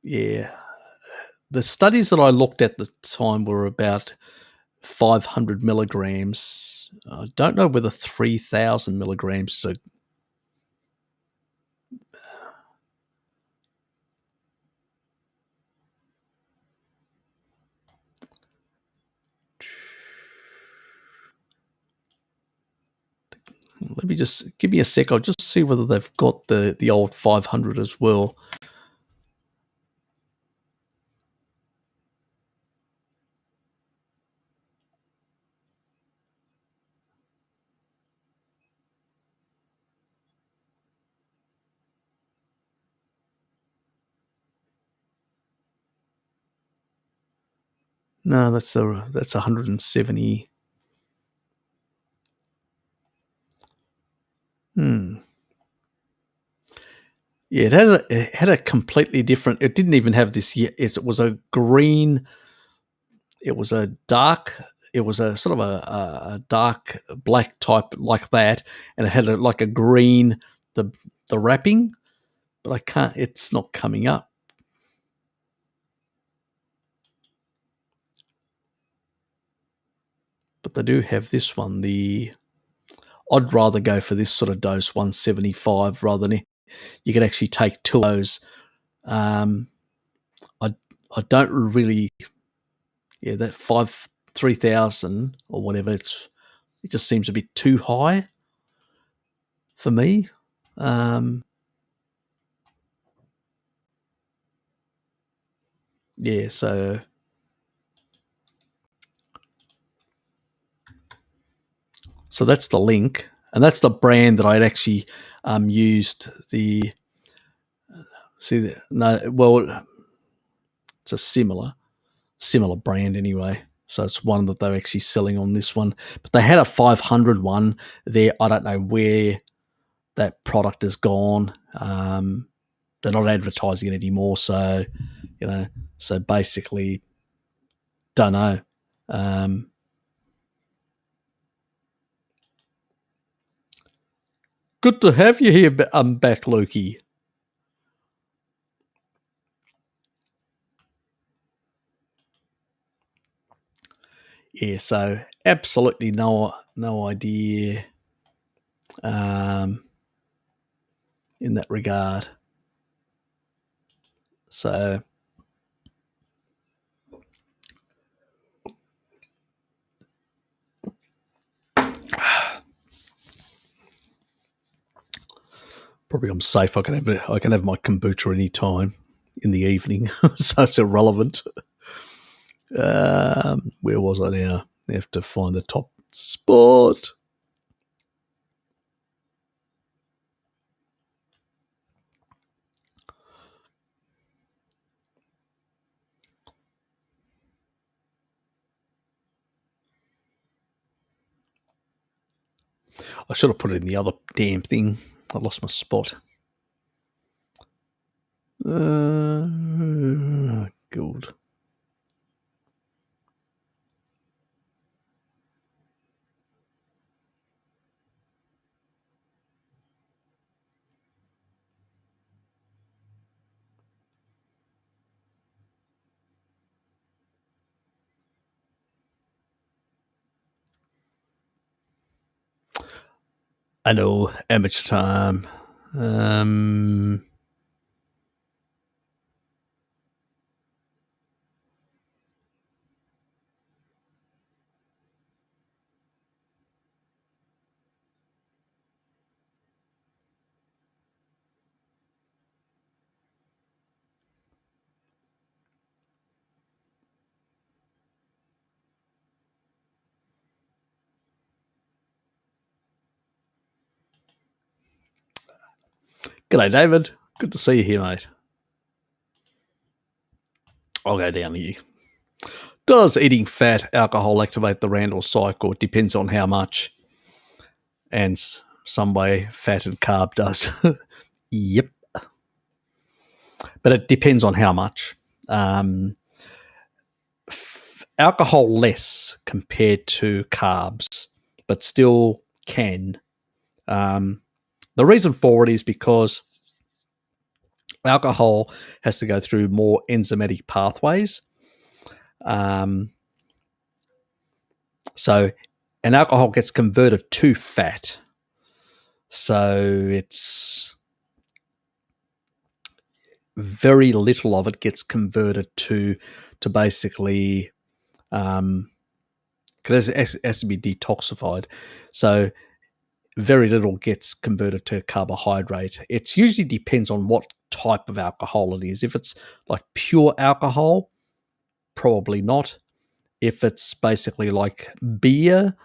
yeah. The studies that I looked at the time were about 500 milligrams. I don't know whether 3,000 milligrams is a. Let me just give me a sec. I'll just see whether they've got the old 500 as well. No, that's 170. Yeah, it had a completely different. It didn't even have this yet. It was a green. It was a dark. It was a sort of a dark black type like that, and it had like a green the wrapping. But I can't. It's not coming up. But they do have this one. I'd rather go for this sort of dose, 175, rather than you could actually take two of those. I don't really. Yeah, that 3,000 or whatever. It just seems a bit too high for me. Yeah, so that's the link, and that's the brand that I'd actually used. It's a similar brand anyway. So it's one that they're actually selling on this one. But they had a 500 one there. I don't know where that product has gone. They're not advertising it anymore. So, so basically, don't know. Good to have you here. I'm back, Lukey. Yeah, so absolutely no idea in that regard. So probably I'm safe. I can have my kombucha any time in the evening, so it's irrelevant. Where was I now? I have to find the top spot. I should have put it in the other damn thing. I lost my spot. Good. I know, amateur time. G'day, David. Good to see you here, mate. I'll go down here. Does eating fat, alcohol activate the Randle cycle? It depends on how much. And some way fat and carb does. Yep. But it depends on how much. Alcohol less compared to carbs, but still can. The reason for it is because alcohol has to go through more enzymatic pathways. So an alcohol gets converted to fat. So it's very little of it gets converted to basically because it has to be detoxified. So very little gets converted to carbohydrate. It usually depends on what type of alcohol it is. If it's like pure alcohol, probably not. If it's basically like beer,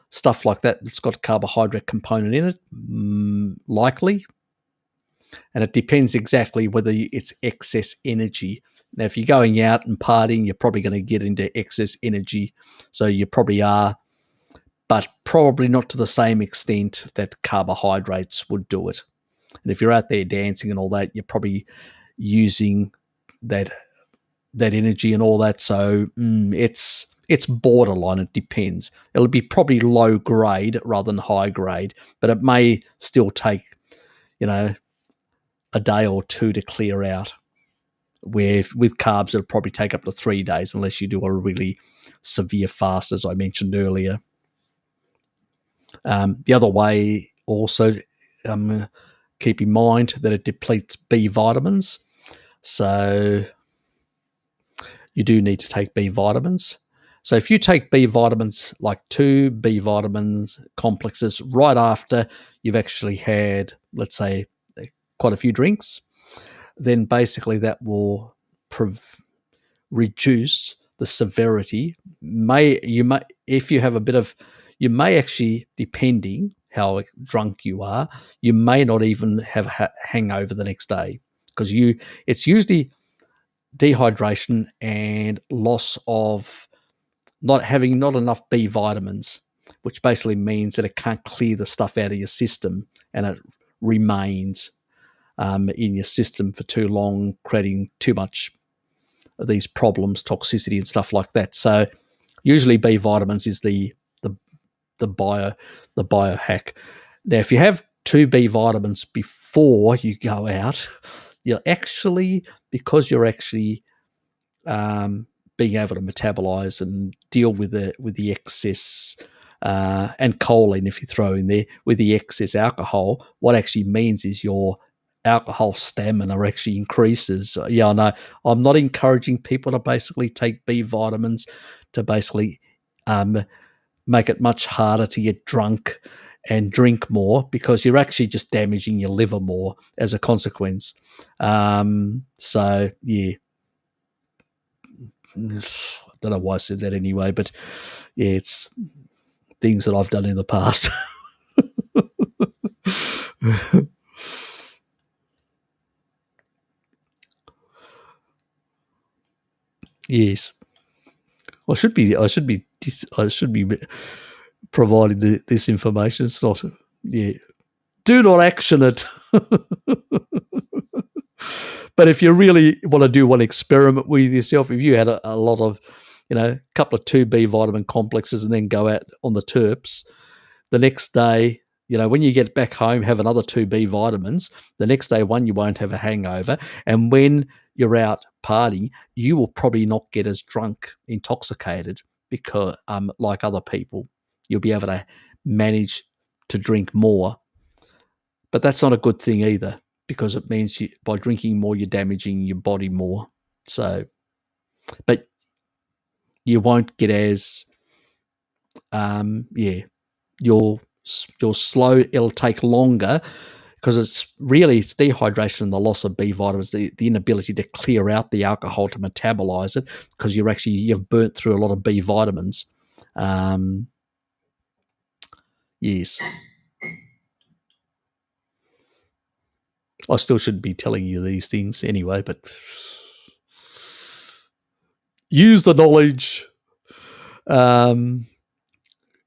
stuff like that, that's got a carbohydrate component in it, likely. And it depends exactly whether it's excess energy. Now, if you're going out and partying, you're probably going to get into excess energy. So you probably are, but probably not to the same extent that carbohydrates would do it. And if you're out there dancing and all that, you're probably using that energy and all that. So it's borderline. It depends. It'll be probably low grade rather than high grade, but it may still take, a day or two to clear out. Where with carbs, it'll probably take up to 3 days unless you do a really severe fast, as I mentioned earlier. The other way also, keep in mind that it depletes B vitamins. So you do need to take B vitamins. So if you take B vitamins, like 2 B vitamins complexes right after you've actually had, let's say, quite a few drinks, then basically that will reduce the severity. If you have a bit of, you may actually, depending how drunk you are, you may not even have a hangover the next day, because it's usually dehydration and loss of not enough B vitamins, which basically means that it can't clear the stuff out of your system, and it remains in your system for too long, creating too much of these problems, toxicity and stuff like that. So usually B vitamins is the biohack. Now, if you have 2 B vitamins before you go out, you're actually, because you're actually being able to metabolize and deal with the excess and choline, if you throw in there, with the excess alcohol, what actually means is your alcohol stamina actually increases. Yeah, I know. I'm not encouraging people to basically take B vitamins to basically make it much harder to get drunk and drink more, because you're actually just damaging your liver more as a consequence. So, yeah. I don't know why I said that anyway, but yeah, it's things that I've done in the past. Yes, I should be providing this information. It's not. Yeah, do not action it. But if you really want to do one experiment with yourself, if you had a lot of, a couple of 2 B vitamin complexes and then go out on the terps, the next day, when you get back home, have another 2 B vitamins. The next day, one, you won't have a hangover. And when you're out partying, you will probably not get as drunk, intoxicated, because like other people, you'll be able to manage to drink more. But that's not a good thing either, because it means by drinking more, you're damaging your body more. So, but you won't get as, you'll slow. It'll take longer, because it's dehydration and the loss of B vitamins, the inability to clear out the alcohol to metabolize it, because you've burnt through a lot of B vitamins. Yes. I still shouldn't be telling you these things anyway, but use the knowledge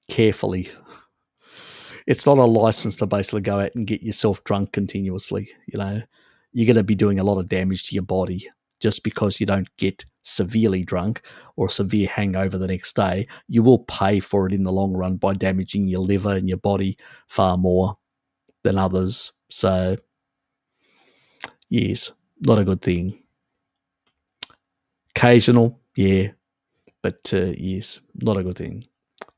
carefully. It's not a license to basically go out and get yourself drunk continuously. You know, you're going to be doing a lot of damage to your body just because you don't get severely drunk or a severe hangover the next day. You will pay for it in the long run by damaging your liver and your body far more than others. So, yes, not a good thing. Occasional, yeah, but yes, not a good thing.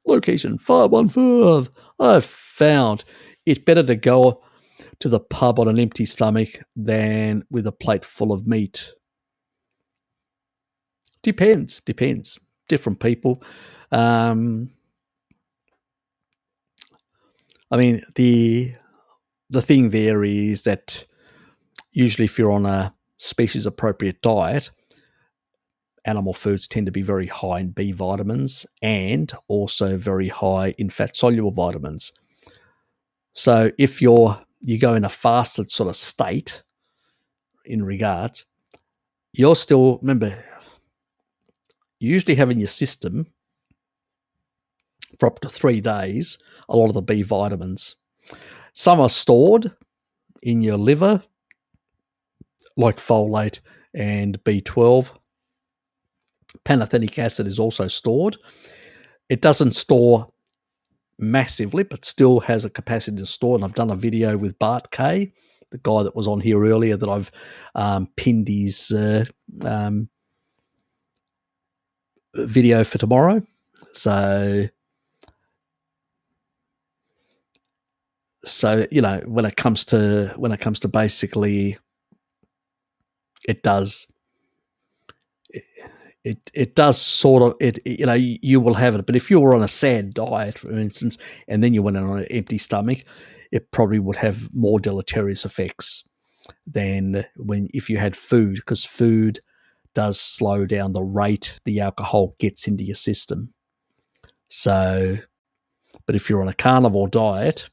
Location 515. I've found it's better to go to the pub on an empty stomach than with a plate full of meat. Depends. Different people. I mean, the thing there is that usually if you're on a species appropriate diet, animal foods tend to be very high in B vitamins and also very high in fat-soluble vitamins. So if you go in a fasted sort of state in regards, you're still, remember, you usually have in your system for up to 3 days a lot of the B vitamins. Some are stored in your liver, like folate and B12. Pantothenic acid is also stored. It doesn't store massively, but still has a capacity to store. And I've done a video with Bart K, the guy that was on here earlier, that I've pinned his video for tomorrow. So you know, when it comes to basically, it does sort of, you know, you will have it. But if you were on a sad diet, for instance, and then you went on an empty stomach, it probably would have more deleterious effects than if you had food, because food does slow down the rate the alcohol gets into your system. So, but if you're on a carnivore diet,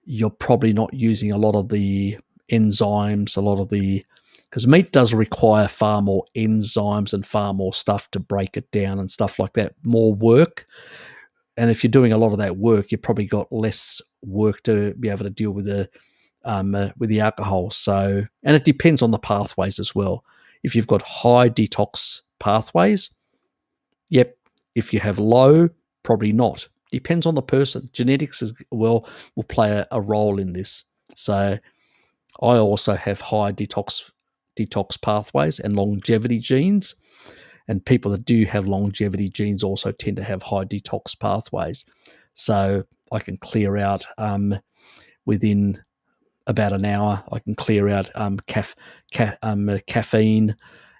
you're probably not using a lot of the enzymes, because meat does require far more enzymes and far more stuff to break it down and stuff like that, more work. And if you're doing a lot of that work, you've probably got less work to be able to deal with the alcohol. So, and it depends on the pathways as well. If you've got high detox pathways, yep. If you have low, probably not. Depends on the person. Genetics will play a role in this. So I also have high detox pathways and longevity genes, and people that do have longevity genes also tend to have high detox pathways. So I can clear out within about an hour. I can clear out caffeine,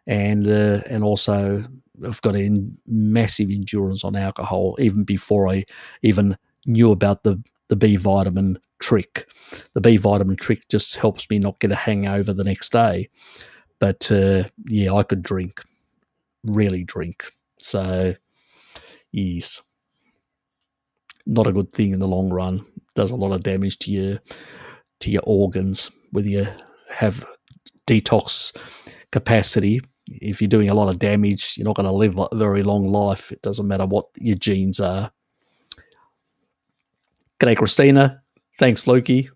and also I've got a massive endurance on alcohol even before I even knew about the B vitamin trick. The B vitamin trick just helps me not get a hangover the next day. But yeah, I could drink, really drink. So yes, not a good thing in the long run. Does a lot of damage to your organs, whether you have detox capacity. If you're doing a lot of damage, you're not going to live a very long life. It doesn't matter what your genes are. G'day, Christina. Thanks, Loki.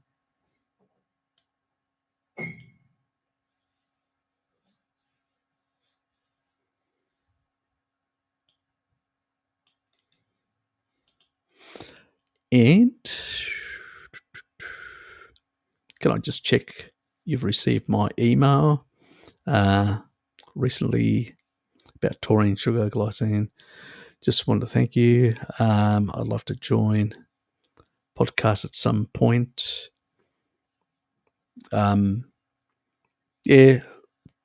And can I just check you've received my email recently about taurine, sugar, glycine? Just wanted to thank you. I'd love to join podcast at some point. Yeah,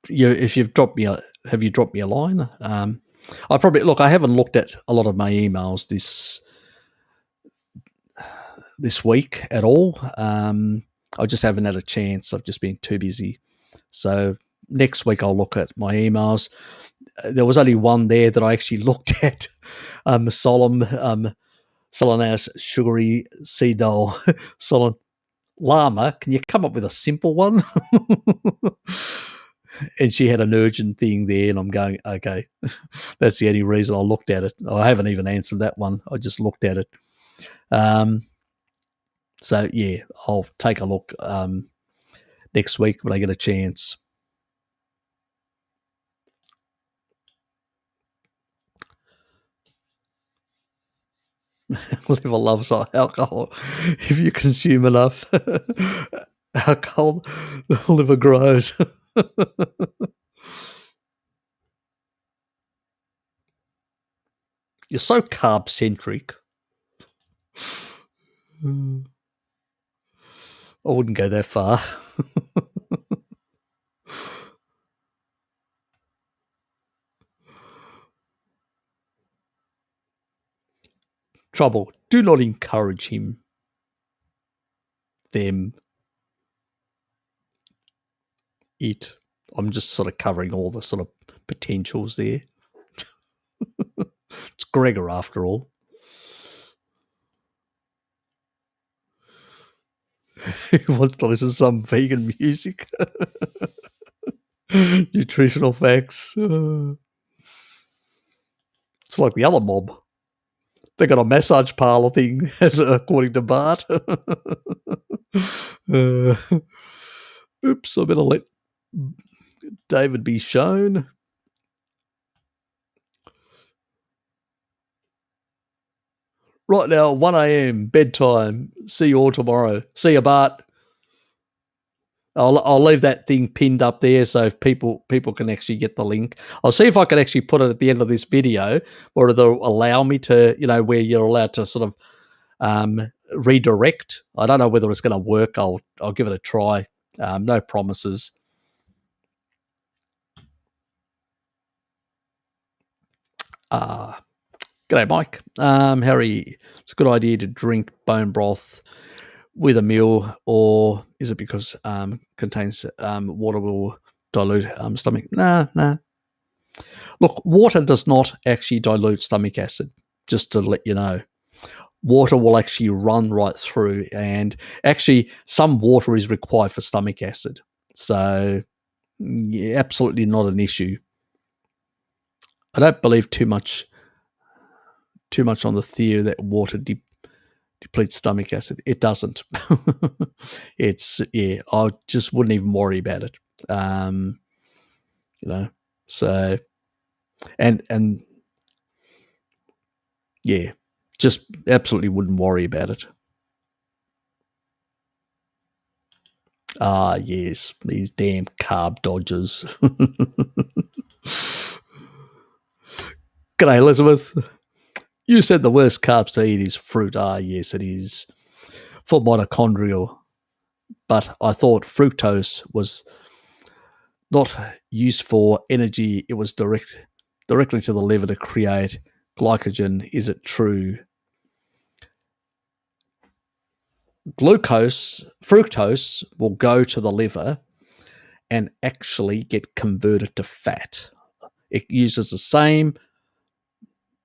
if you've dropped me have you dropped me a line? I haven't looked at a lot of my emails this week at all. I just haven't had a chance. I've just been too busy. So next week I'll look at my emails. There was only one there that I actually looked at. Solanaz sugary seed dole. Solon. llama, can you come up with a simple one? And she had an urgent thing there, and I'm going, okay, that's the only reason I looked at it. I haven't even answered that one. I just looked at it. So, yeah, I'll take a look next week when I get a chance. Liver loves alcohol. If you consume enough alcohol, the liver grows. You're so carb-centric. I wouldn't go that far. Trouble. Do not encourage him. Them. It. I'm just sort of covering all the sort of potentials there. It's Gregor after all. He wants to listen to some vegan music. Nutritional facts. It's like the other mob. They got a massage parlour thing, according to Bart. Oops, I better let David be shown. Right now, 1 a.m, bedtime. See you all tomorrow. See you, Bart. I'll leave that thing pinned up there so if people can actually get the link. I'll see if I can actually put it at the end of this video, or they'll allow me to, where you're allowed to sort of redirect. I don't know whether it's going to work. I'll give it a try. No promises. G'day, Mike. Harry, it's a good idea to drink bone broth with a meal, or is it because contains water will dilute stomach? No. Look, water does not actually dilute stomach acid, just to let you know. Water will actually run right through, and actually some water is required for stomach acid. So, yeah, absolutely not an issue. I don't believe too much on the theory that water depletes stomach acid. It doesn't. I just wouldn't even worry about it. So, and yeah, just absolutely wouldn't worry about it. Yes, these damn carb dodgers. G'day, Elizabeth. You said the worst carbs to eat is fruit. Yes, it is. For mitochondrial. But I thought fructose was not used for energy. It was directly to the liver to create glycogen. Is it true? Fructose will go to the liver and actually get converted to fat. It uses the same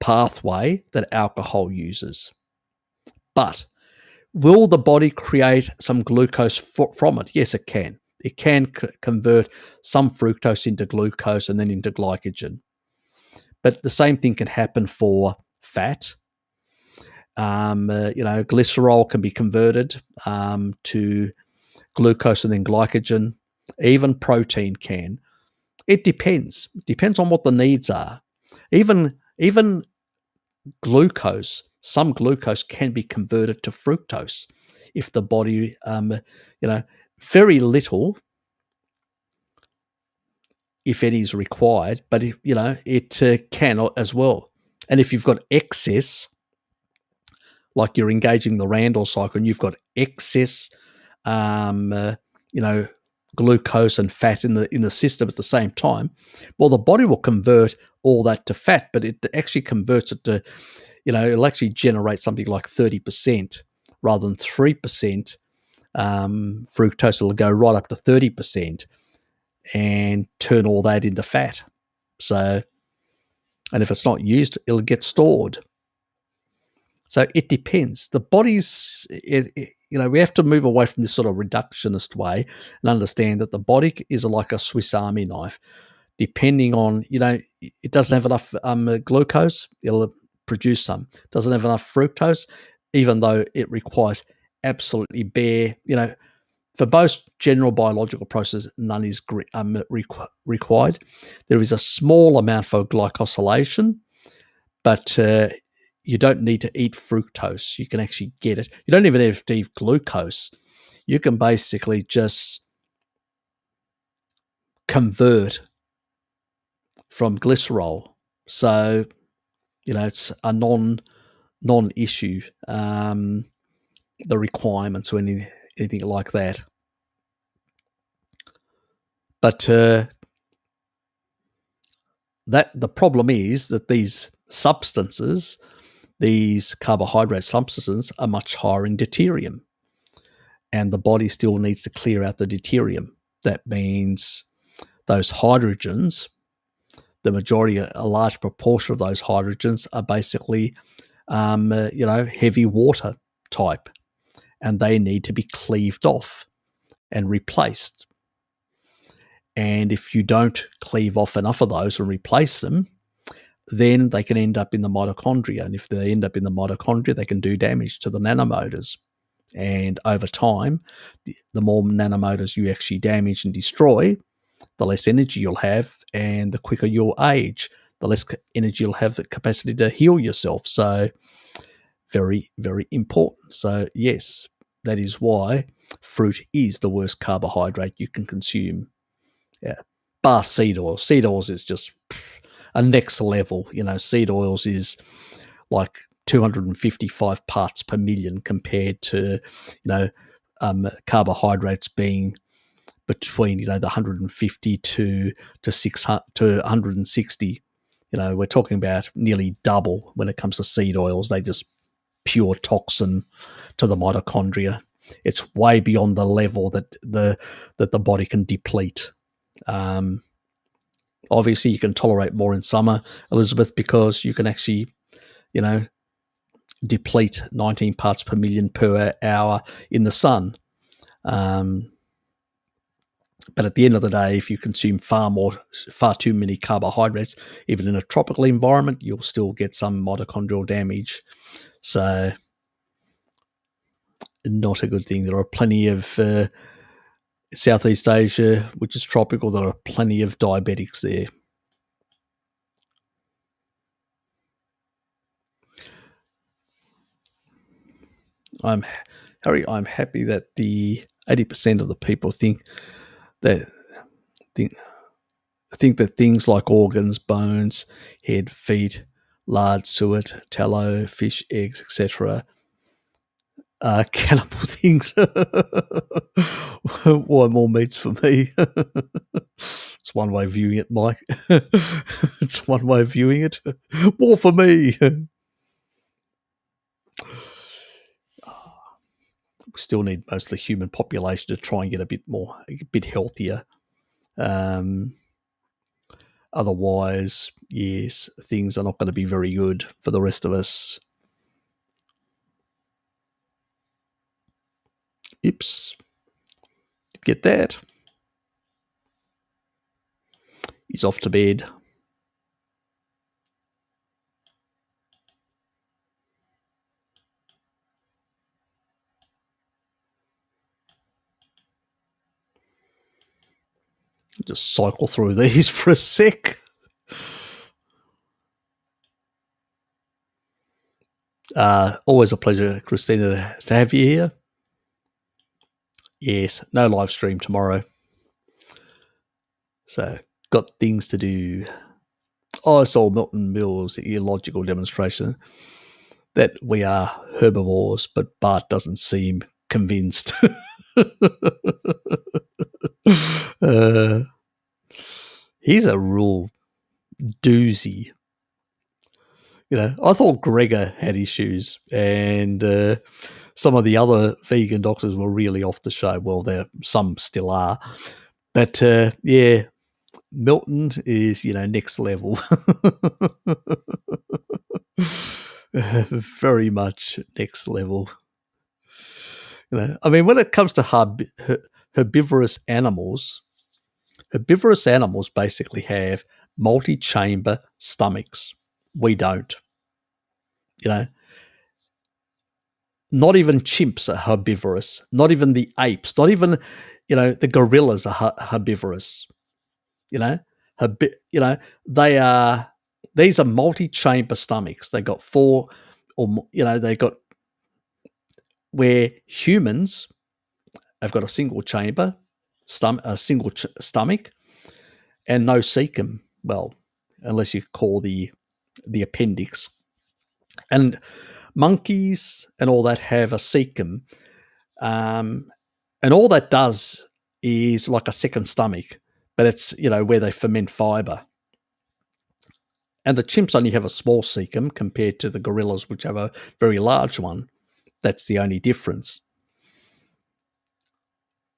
pathway that alcohol uses. But will the body create some glucose from it? Yes, it can. It can convert some fructose into glucose and then into glycogen. But the same thing can happen for fat. Glycerol can be converted to glucose and then glycogen. Even protein can. It depends. Depends on what the needs are. Even glucose, some glucose can be converted to fructose if the body, very little, if any, is required, but it can as well. And if you've got excess, like you're engaging the Randle cycle and you've got excess, glucose and fat in the system at the same time, well, the body will convert all that to fat, but it actually converts it to, it'll actually generate something like 30% rather than 3%. Fructose will go right up to 30% and turn all that into fat. So, and if it's not used, it'll get stored. So it depends. The body's, we have to move away from this sort of reductionist way and understand that the body is like a Swiss Army knife. Depending on, it doesn't have enough glucose, it'll produce some. Doesn't have enough fructose, even though it requires absolutely bare, for most general biological processes, none is required. There is a small amount for glycosylation, but you don't need to eat fructose. You can actually get it. You don't even have to eat glucose. You can basically just convert from glycerol. So, it's a non-issue, the requirements or anything like that. But the problem is that these substances, these carbohydrate substances, are much higher in deuterium, and the body still needs to clear out the deuterium. That means those hydrogens, the majority, a large proportion of those hydrogens are basically, heavy water type, and they need to be cleaved off and replaced. And if you don't cleave off enough of those and replace them, then they can end up in the mitochondria. And if they end up in the mitochondria, they can do damage to the nanomotors. And over time, the more nanomotors you actually damage and destroy, the less energy you'll have, and the quicker you'll age, the less energy you'll have, the capacity to heal yourself. So very, very important. So yes, that is why fruit is the worst carbohydrate you can consume. Yeah, bar seed oil. Seed oils is just a next level. Seed oils is like 255 parts per million compared to, carbohydrates being between, the 150 to 600 to 160. We're talking about nearly double when it comes to seed oils. They just pure toxin to the mitochondria. It's way beyond the level that the body can deplete. Obviously, you can tolerate more in summer, Elizabeth, because you can actually, deplete 19 parts per million per hour in the sun. But at the end of the day, if you consume far too many carbohydrates, even in a tropical environment, you'll still get some mitochondrial damage. So, not a good thing. There are plenty of Southeast Asia, which is tropical, there are plenty of diabetics there. I'm happy that the 80% of the people think that things like organs, bones, head, feet, lard, suet, tallow, fish, eggs, etc. are cannibal things. Why more meats for me? It's one way of viewing it, Mike. It's one way of viewing it. More for me. We still need most of the human population to try and get a bit healthier. Otherwise, yes, things are not going to be very good for the rest of us. Oops. Get that. He's off to bed. Just cycle through these for a sec. Always a pleasure, Christina, to have you here. Yes, no live stream tomorrow. So, got things to do. I saw Milton Mills' illogical demonstration that we are herbivores, but Bart doesn't seem convinced. He's a real doozy. I thought Gregor had issues, and some of the other vegan doctors were really off the show. Well, some still are, but yeah, Milton is next level. Very much next level. I mean, when it comes to herbivorous animals basically have multi-chamber stomachs. We don't. You know, not even chimps are herbivorous. Not even the apes. Not even, the gorillas are herbivorous. You know, they are. These are multi-chamber stomachs. They got four, or they got, where humans have got a single chamber, stomach, and no cecum. Well, unless you call the appendix. And monkeys and all that have a cecum, and all that does is like a second stomach, but it's where they ferment fiber. And the chimps only have a small cecum compared to the gorillas, which have a very large one. That's the only difference.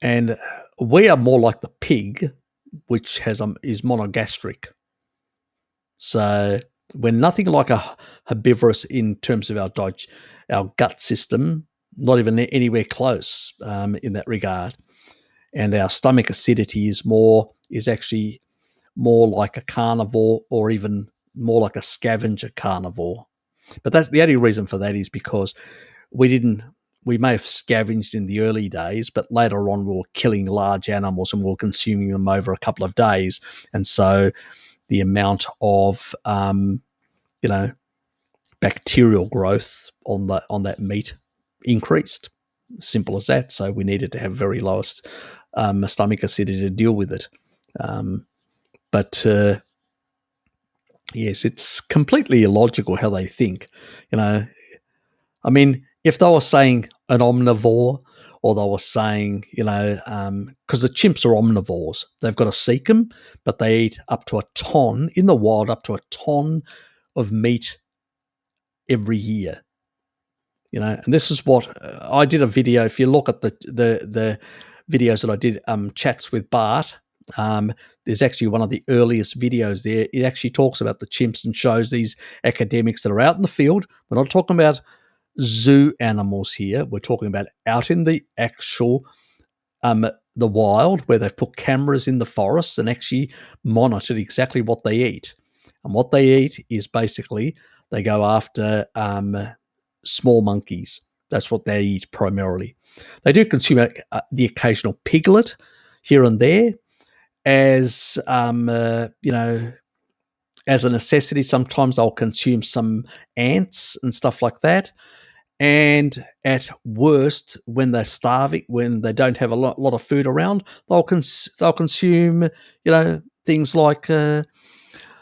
And we are more like the pig, which is monogastric. So we're nothing like a herbivorous in terms of our gut system, not even anywhere close in that regard. And our stomach acidity is actually more like a carnivore, or even more like a scavenger carnivore. But that's the only reason for that is because we may have scavenged in the early days, but later on we were killing large animals and we were consuming them over a couple of days. And so the amount of, bacterial growth on that meat increased. Simple as that. So we needed to have very lowest stomach acidity to deal with it. But yes, it's completely illogical how they think. I mean, if they were saying an omnivore, or they were saying, because the chimps are omnivores, they've got a cecum, but they eat up to a ton in the wild, up to a ton of meat every year. And this is what I did a video. If you look at the videos that I did, chats with Bart, there's actually one of the earliest videos there. It actually talks about the chimps and shows these academics that are out in the field. We're not talking about zoo animals here. We're talking about out in the actual the wild, where they've put cameras in the forests and actually monitored exactly what they eat. And what they eat is basically they go after small monkeys. That's what they eat primarily. They do consume the occasional piglet here and there as as a necessity. Sometimes I'll consume some ants and stuff like that. And at worst, when they're starving, when they don't have a lot of food around, they'll consume, things like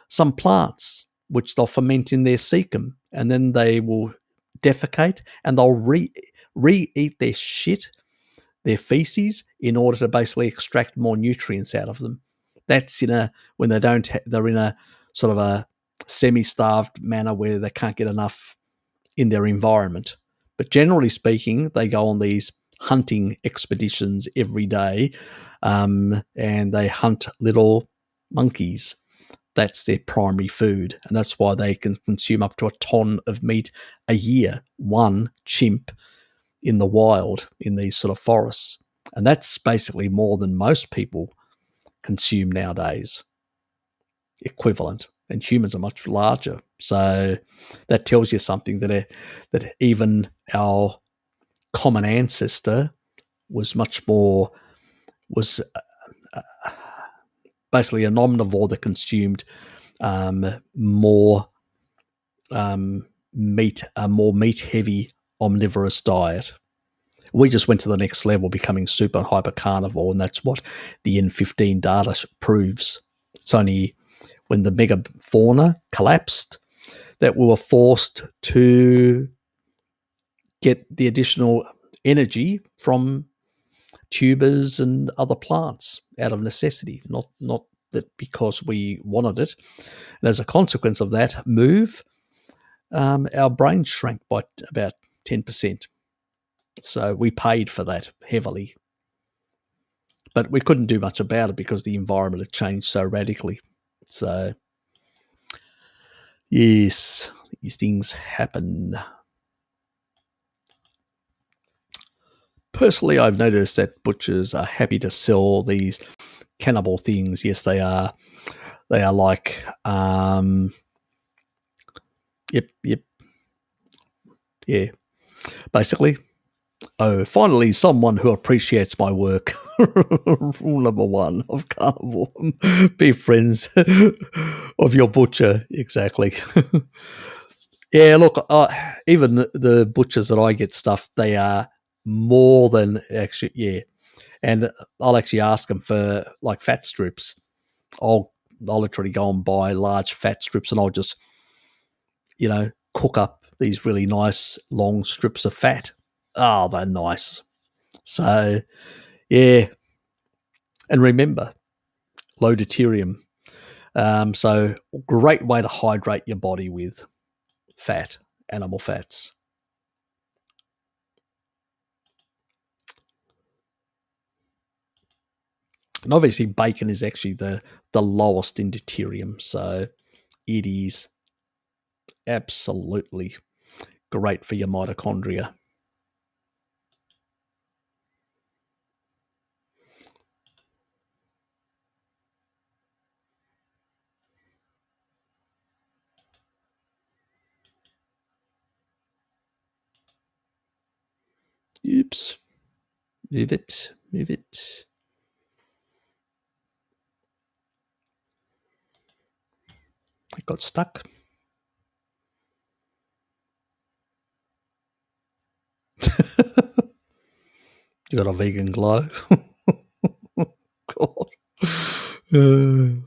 some plants, which they'll ferment in their cecum, and then they will defecate and they'll re-eat their shit, their feces, in order to basically extract more nutrients out of them. That's when they're in a sort of a semi-starved manner where they can't get enough in their environment. But generally speaking, they go on these hunting expeditions every day, and they hunt little monkeys. That's their primary food, and that's why they can consume up to a ton of meat a year, one chimp in the wild in these sort of forests. And that's basically more than most people consume nowadays, equivalent. And humans are much larger. So that tells you something, that even our common ancestor was basically an omnivore that consumed more meat, a more meat-heavy omnivorous diet. We just went to the next level, becoming super hyper carnivore, and that's what the N15 data proves. It's only when the megafauna collapsed that we were forced to get the additional energy from tubers and other plants out of necessity, not that because we wanted it. And as a consequence of that move, our brains shrank by about 10%. So we paid for that heavily. But we couldn't do much about it because the environment had changed so radically. So, yes, these things happen. Personally, I've noticed that butchers are happy to sell these cannibal things. Yes, they are. They are like, yep, yeah. Basically, oh, finally, someone who appreciates my work. Rule number one of carnivore: be friends of your butcher. Exactly. Yeah, look, even the butchers that I get stuff, they are more than actually, yeah. And I'll actually ask them for like fat strips. I'll literally go and buy large fat strips, and I'll just, cook up these really nice long strips of fat. Oh, they're nice. So, yeah. And remember, low deuterium. So, great way to hydrate your body with fat, animal fats. And obviously, bacon is actually the lowest in deuterium. So, it is absolutely great for your mitochondria. Oops. Move it. Move it. It got stuck. You got a vegan glow. God. That's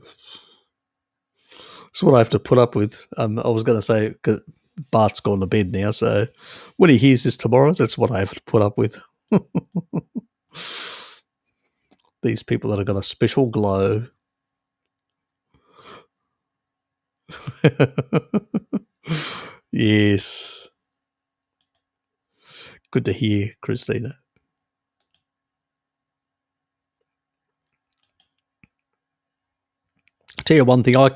what I have to put up with. I was going to say, Bart's gone to bed now, so when he hears this tomorrow, that's what I have to put up with. These people that have got a special glow. Yes. Good to hear, Christina. Tell you one thing, I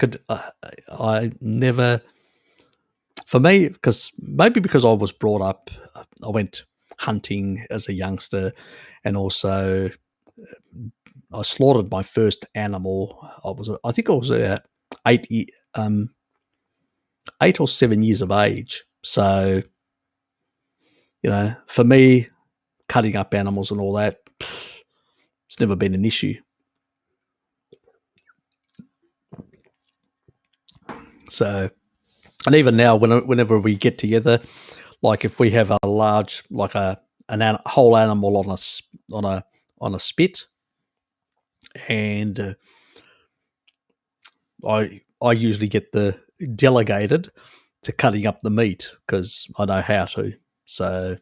never, for me, because I was brought up, I went hunting as a youngster, and also I slaughtered my first animal. I think I was about 8 or 7 years of age. So, for me, cutting up animals and all that, it's never been an issue. So, and even now, whenever we get together, like if we have a large, like a whole animal on a spit, and I usually get the delegated to cutting up the meat because I know how to. So,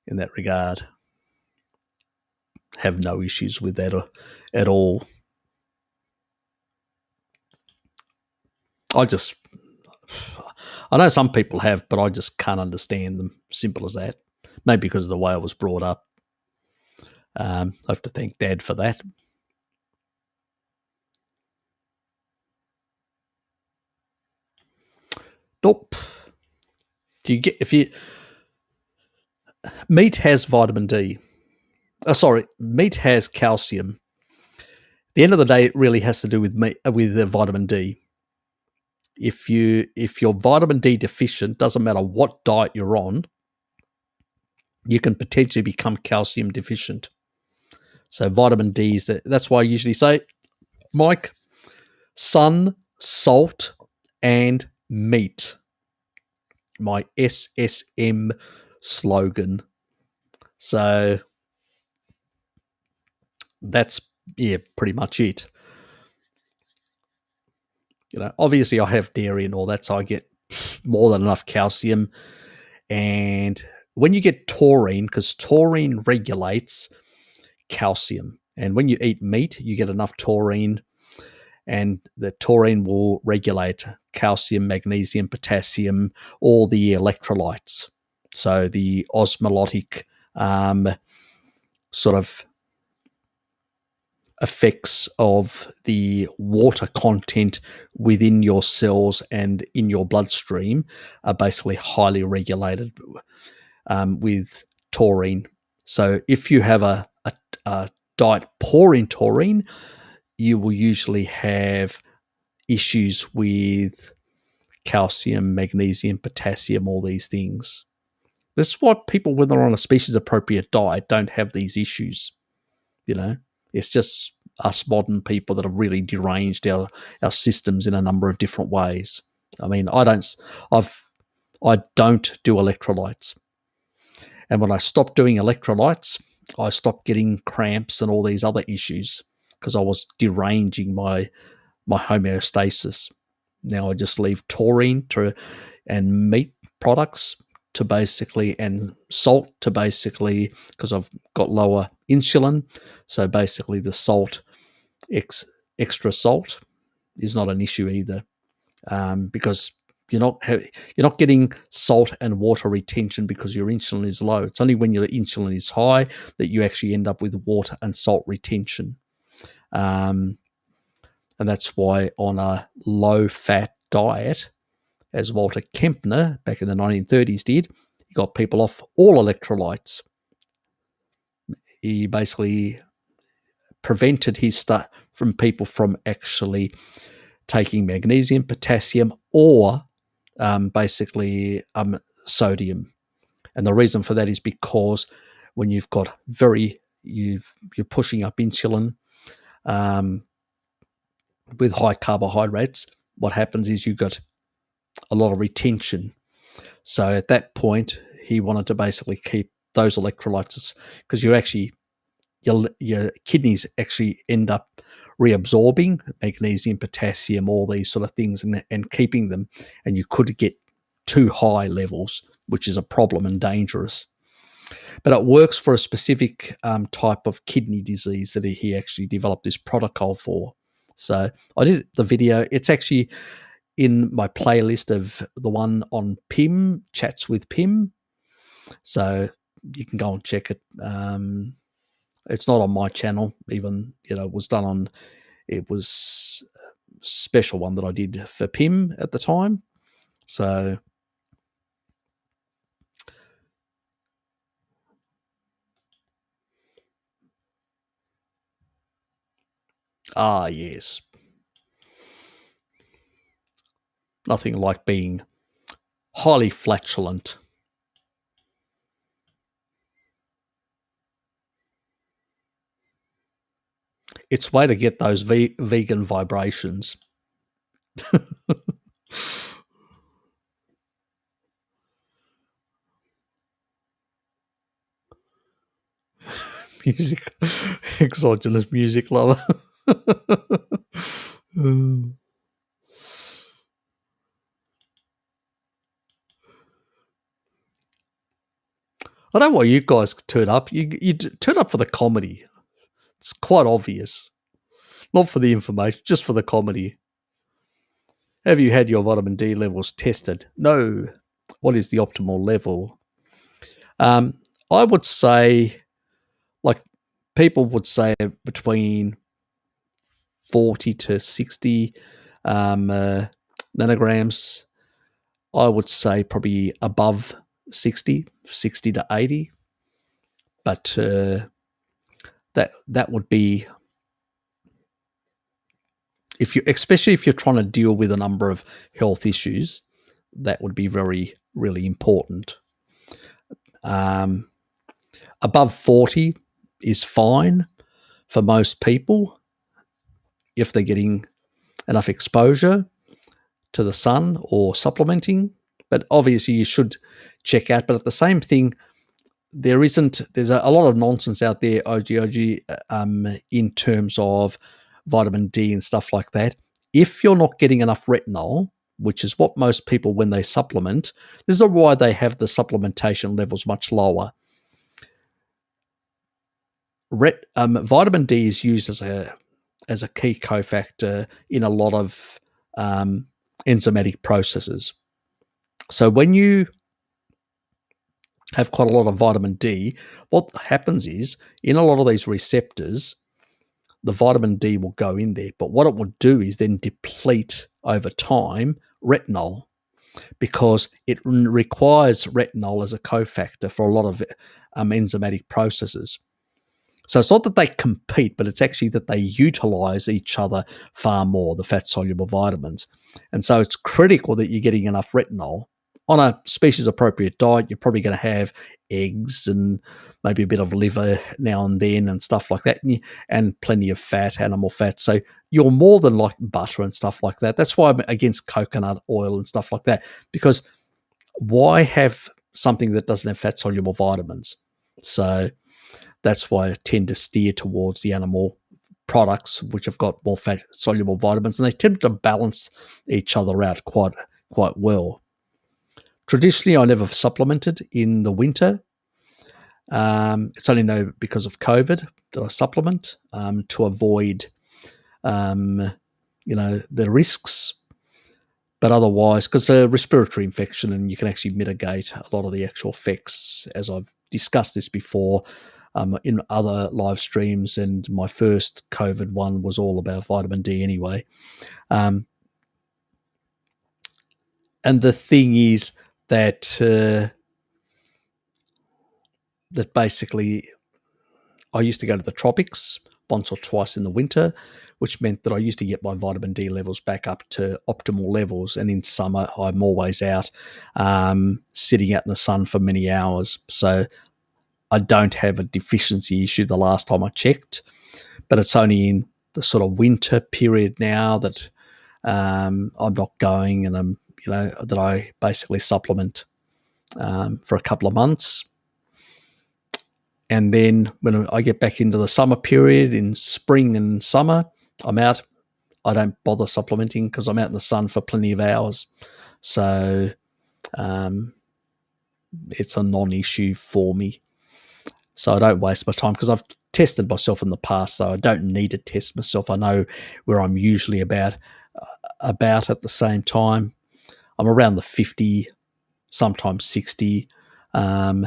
in that regard, have no issues with that at all. I know some people have, but I just can't understand them. Simple as that. Maybe because of the way I was brought up. I have to thank Dad for that. Nope. Meat has vitamin D. Meat has calcium. At the end of the day, it really has to do with the vitamin D. If you're vitamin D deficient, doesn't matter what diet you're on, you can potentially become calcium deficient. So vitamin D that's why I usually say, Mike, sun, salt, and meat. My SSM slogan. So that's pretty much it. Obviously I have dairy and all that, so I get more than enough calcium. And when you get taurine, because taurine regulates calcium, and when you eat meat, you get enough taurine, and the taurine will regulate calcium, magnesium, potassium, all the electrolytes. So the osmotic sort of effects of the water content within your cells and in your bloodstream are basically highly regulated with taurine. So if you have a diet poor in taurine, you will usually have issues with calcium, magnesium, potassium, all these things. This is why people, when they're on a species appropriate diet, don't have these issues. It's just us modern people that have really deranged our systems in a number of different ways. I mean, I don't do electrolytes. And when I stopped doing electrolytes, I stopped getting cramps and all these other issues because I was deranging my homeostasis. Now I just leave taurine and meat products to basically, and salt to basically, because I've got lower insulin. So basically the salt, extra salt is not an issue either, because you're not getting salt and water retention because your insulin is low. It's only when your insulin is high that you actually end up with water and salt retention. And that's why on a low-fat diet, as Walter Kempner back in the 1930s did, he got people off all electrolytes. He basically prevented his stuff from people from actually taking magnesium, potassium, or sodium. And the reason for that is because when you've got you're pushing up insulin with high carbohydrates, what happens is you've got a lot of retention. So at that point, he wanted to basically keep those electrolytes, because your kidneys actually end up reabsorbing magnesium, potassium, all these sort of things, and keeping them, and you could get too high levels, which is a problem and dangerous. But it works for a specific type of kidney disease that he actually developed this protocol for. So I did the video. It's actually in my playlist of the one on PIM, Chats with PIM. So you can go and check it. It's not on my channel, even, it was done on, it was a special one that I did for PIM at the time. So yes. Nothing like being highly flatulent. It's way to get those vegan vibrations. Music, exogenous music lover. I don't know why you guys turn up. You turn up for the comedy. It's quite obvious. Not for the information, just for the comedy. Have you had your vitamin D levels tested? No. What is the optimal level? I would say, like, people would say between 40 to 60 nanograms. I would say probably above 60 to 80. But that would be, especially if you're trying to deal with a number of health issues, that would be very, really important. Above 40 is fine for most people if they're getting enough exposure to the sun or supplementing. But obviously you should check out. But at the same thing, there's a lot of nonsense out there, in terms of vitamin D and stuff like that. If you're not getting enough retinol, which is what most people, when they supplement, this is why they have the supplementation levels much lower. Vitamin D is used as a key cofactor in a lot of enzymatic processes. So when you have quite a lot of vitamin D, what happens is, in a lot of these receptors, the vitamin D will go in there. But what it will do is then deplete over time retinol. because it requires retinol as a cofactor for a lot of enzymatic processes. So it's not that they compete, but it's actually that they utilize each other far more, the fat-soluble vitamins. And so it's critical that you're getting enough retinol. On a species-appropriate diet, you're probably going to have eggs and maybe a bit of liver now and then and stuff like that, and plenty of fat, animal fat. So you're more than like butter and stuff like that. That's why I'm against coconut oil and stuff like that, because why have something that doesn't have fat-soluble vitamins? So that's why I tend to steer towards the animal products, which have got more fat-soluble vitamins, and they tend to balance each other out quite well. Traditionally, I never supplemented in the winter. It's only because of COVID that I supplement to avoid, the risks. But otherwise, because a respiratory infection, and you can actually mitigate a lot of the actual effects, as I've discussed this before in other live streams, and my first COVID one was all about vitamin D anyway. And the thing is that that basically I used to go to the tropics once or twice in the winter, which meant that I used to get my vitamin D levels back up to optimal levels. And in summer, I'm always out sitting out in the sun for many hours. So I don't have a deficiency issue the last time I checked, but it's only in the sort of winter period now that I'm not going, and that I basically supplement for a couple of months. And then when I get back into the summer period, in spring and summer, I'm out. I don't bother supplementing because I'm out in the sun for plenty of hours. So it's a non-issue for me. So I don't waste my time, because I've tested myself in the past, so I don't need to test myself. I know where I'm usually about at the same time. I'm around the 50, sometimes 60 nanograms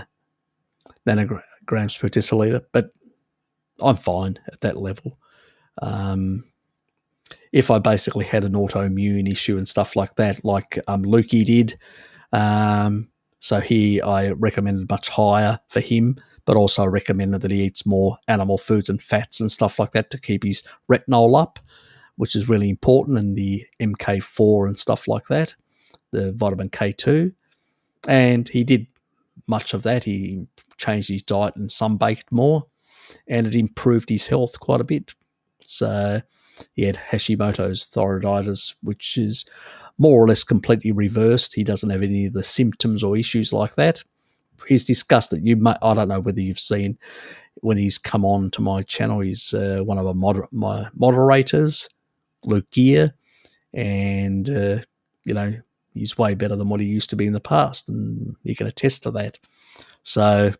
per deciliter, but I'm fine at that level. If I basically had an autoimmune issue and stuff like that, like Lukey did, so I recommended much higher for him, but also recommended that he eats more animal foods and fats and stuff like that to keep his retinol up, which is really important, and the MK4 and stuff like that, the vitamin K2. And he did much of that. He changed his diet and sunbaked more, and it improved his health quite a bit. So he had Hashimoto's thyroiditis, which is more or less completely reversed. He doesn't have any of the symptoms or issues like that. He's discussed it. I don't know whether you've seen when he's come on to my channel. He's one of my moderators, Luke Gear, and he's way better than what he used to be in the past, and he can attest to that. So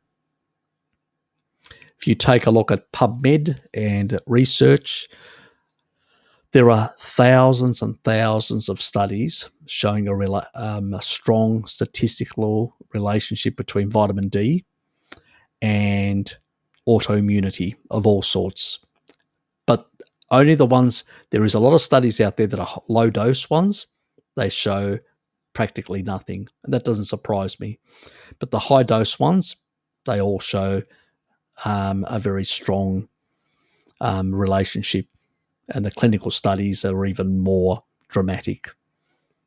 if you take a look at PubMed and research, there are thousands and thousands of studies showing a strong statistical relationship between vitamin D and autoimmunity of all sorts. But only there is a lot of studies out there that are low dose ones. They show practically nothing, and that doesn't surprise me. But the high dose ones, they all show a very strong relationship. And the clinical studies are even more dramatic,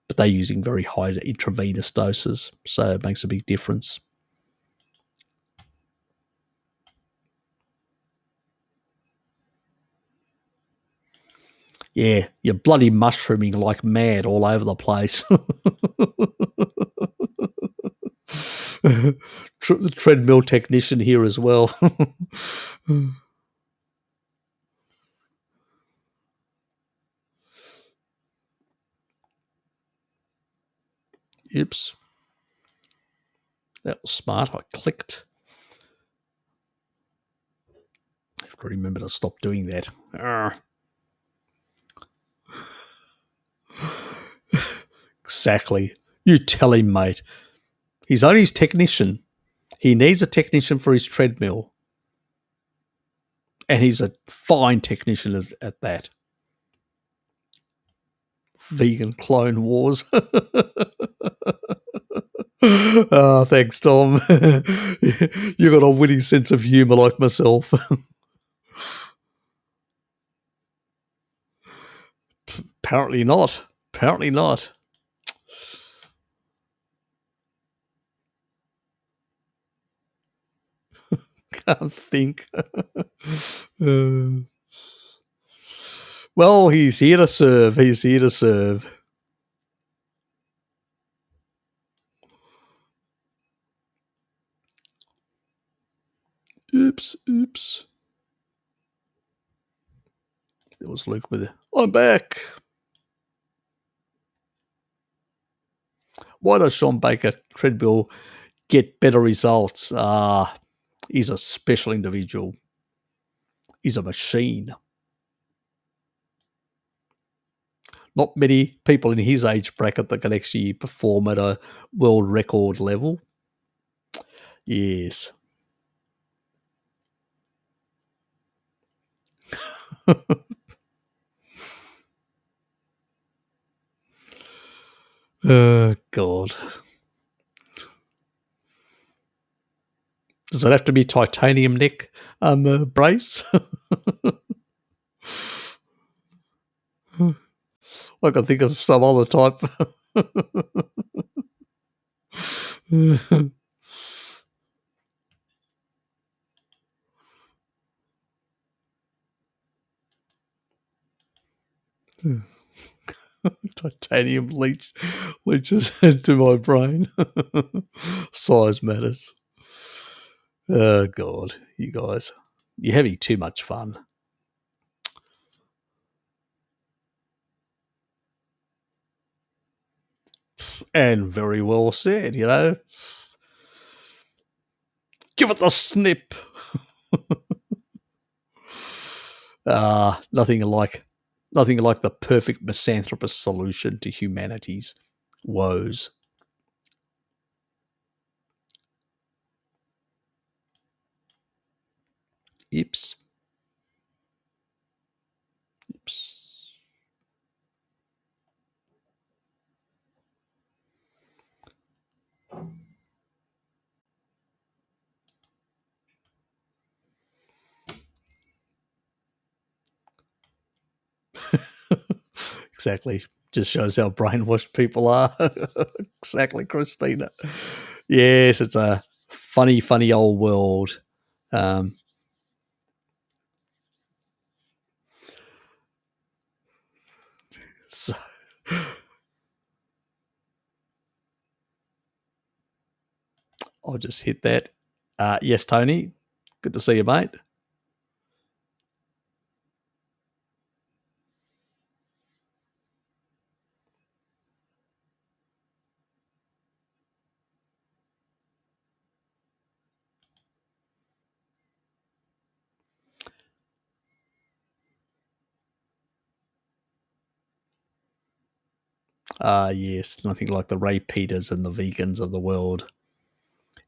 but they're using very high intravenous doses, so it makes a big difference. Yeah, you're bloody mushrooming like mad all over the place. The treadmill technician here as well. Oops. That was smart. I clicked. I have to remember to stop doing that. Exactly. You tell him, mate. He's only his technician. He needs a technician for his treadmill. And he's a fine technician at that. Vegan clone wars. Oh, thanks, Tom. You got a witty sense of humour like myself. Apparently not. Apparently not. Can't think. Uh, well, he's here to serve. He's here to serve. Oops, oops. It was Luke with it. I'm back. Why does Sean Baker treadmill get better results? He's a special individual. He's a machine. Not many people in his age bracket that can actually perform at a world record level. Yes. God. Does it have to be titanium neck brace? I can think of some other type. Titanium leaches into my brain. Size matters. Oh, God, you guys. You're having too much fun. And very well said, you know. Give it the snip. Nothing like the perfect misanthropist solution to humanity's woes. Ips. Ips. Exactly. Just shows how brainwashed people are. Exactly, Christina. Yes, it's a funny, funny old world. So I'll just hit that. Yes, Tony. Good to see you, mate. Yes, nothing like the Ray Peters and the vegans of the world.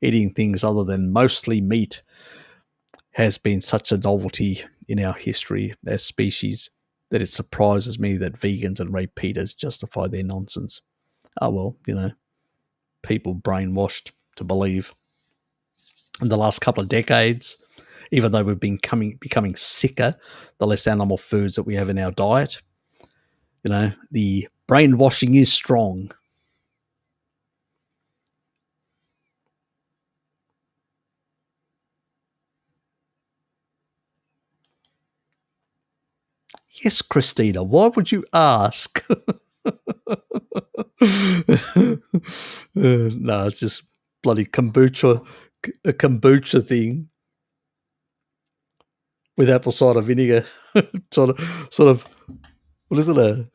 Eating things other than mostly meat has been such a novelty in our history as species that it surprises me that vegans and Ray Peters justify their nonsense. Oh, well, you know, people brainwashed to believe in the last couple of decades, even though we've been becoming sicker, the less animal foods that we have in our diet. You know, the brainwashing is strong. Yes, Christina, why would you ask? No, it's just bloody kombucha, a kombucha thing with apple cider vinegar. sort of. What is it?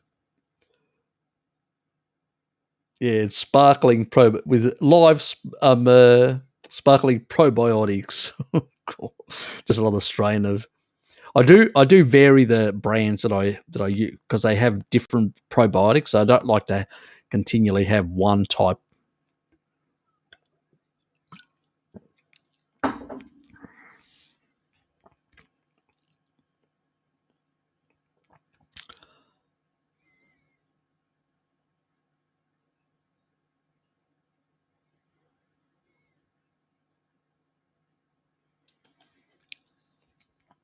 It's sparkling with live sparkling probiotics. Just another strain of. I do vary the brands that I use because they have different probiotics. So I don't like to continually have one type.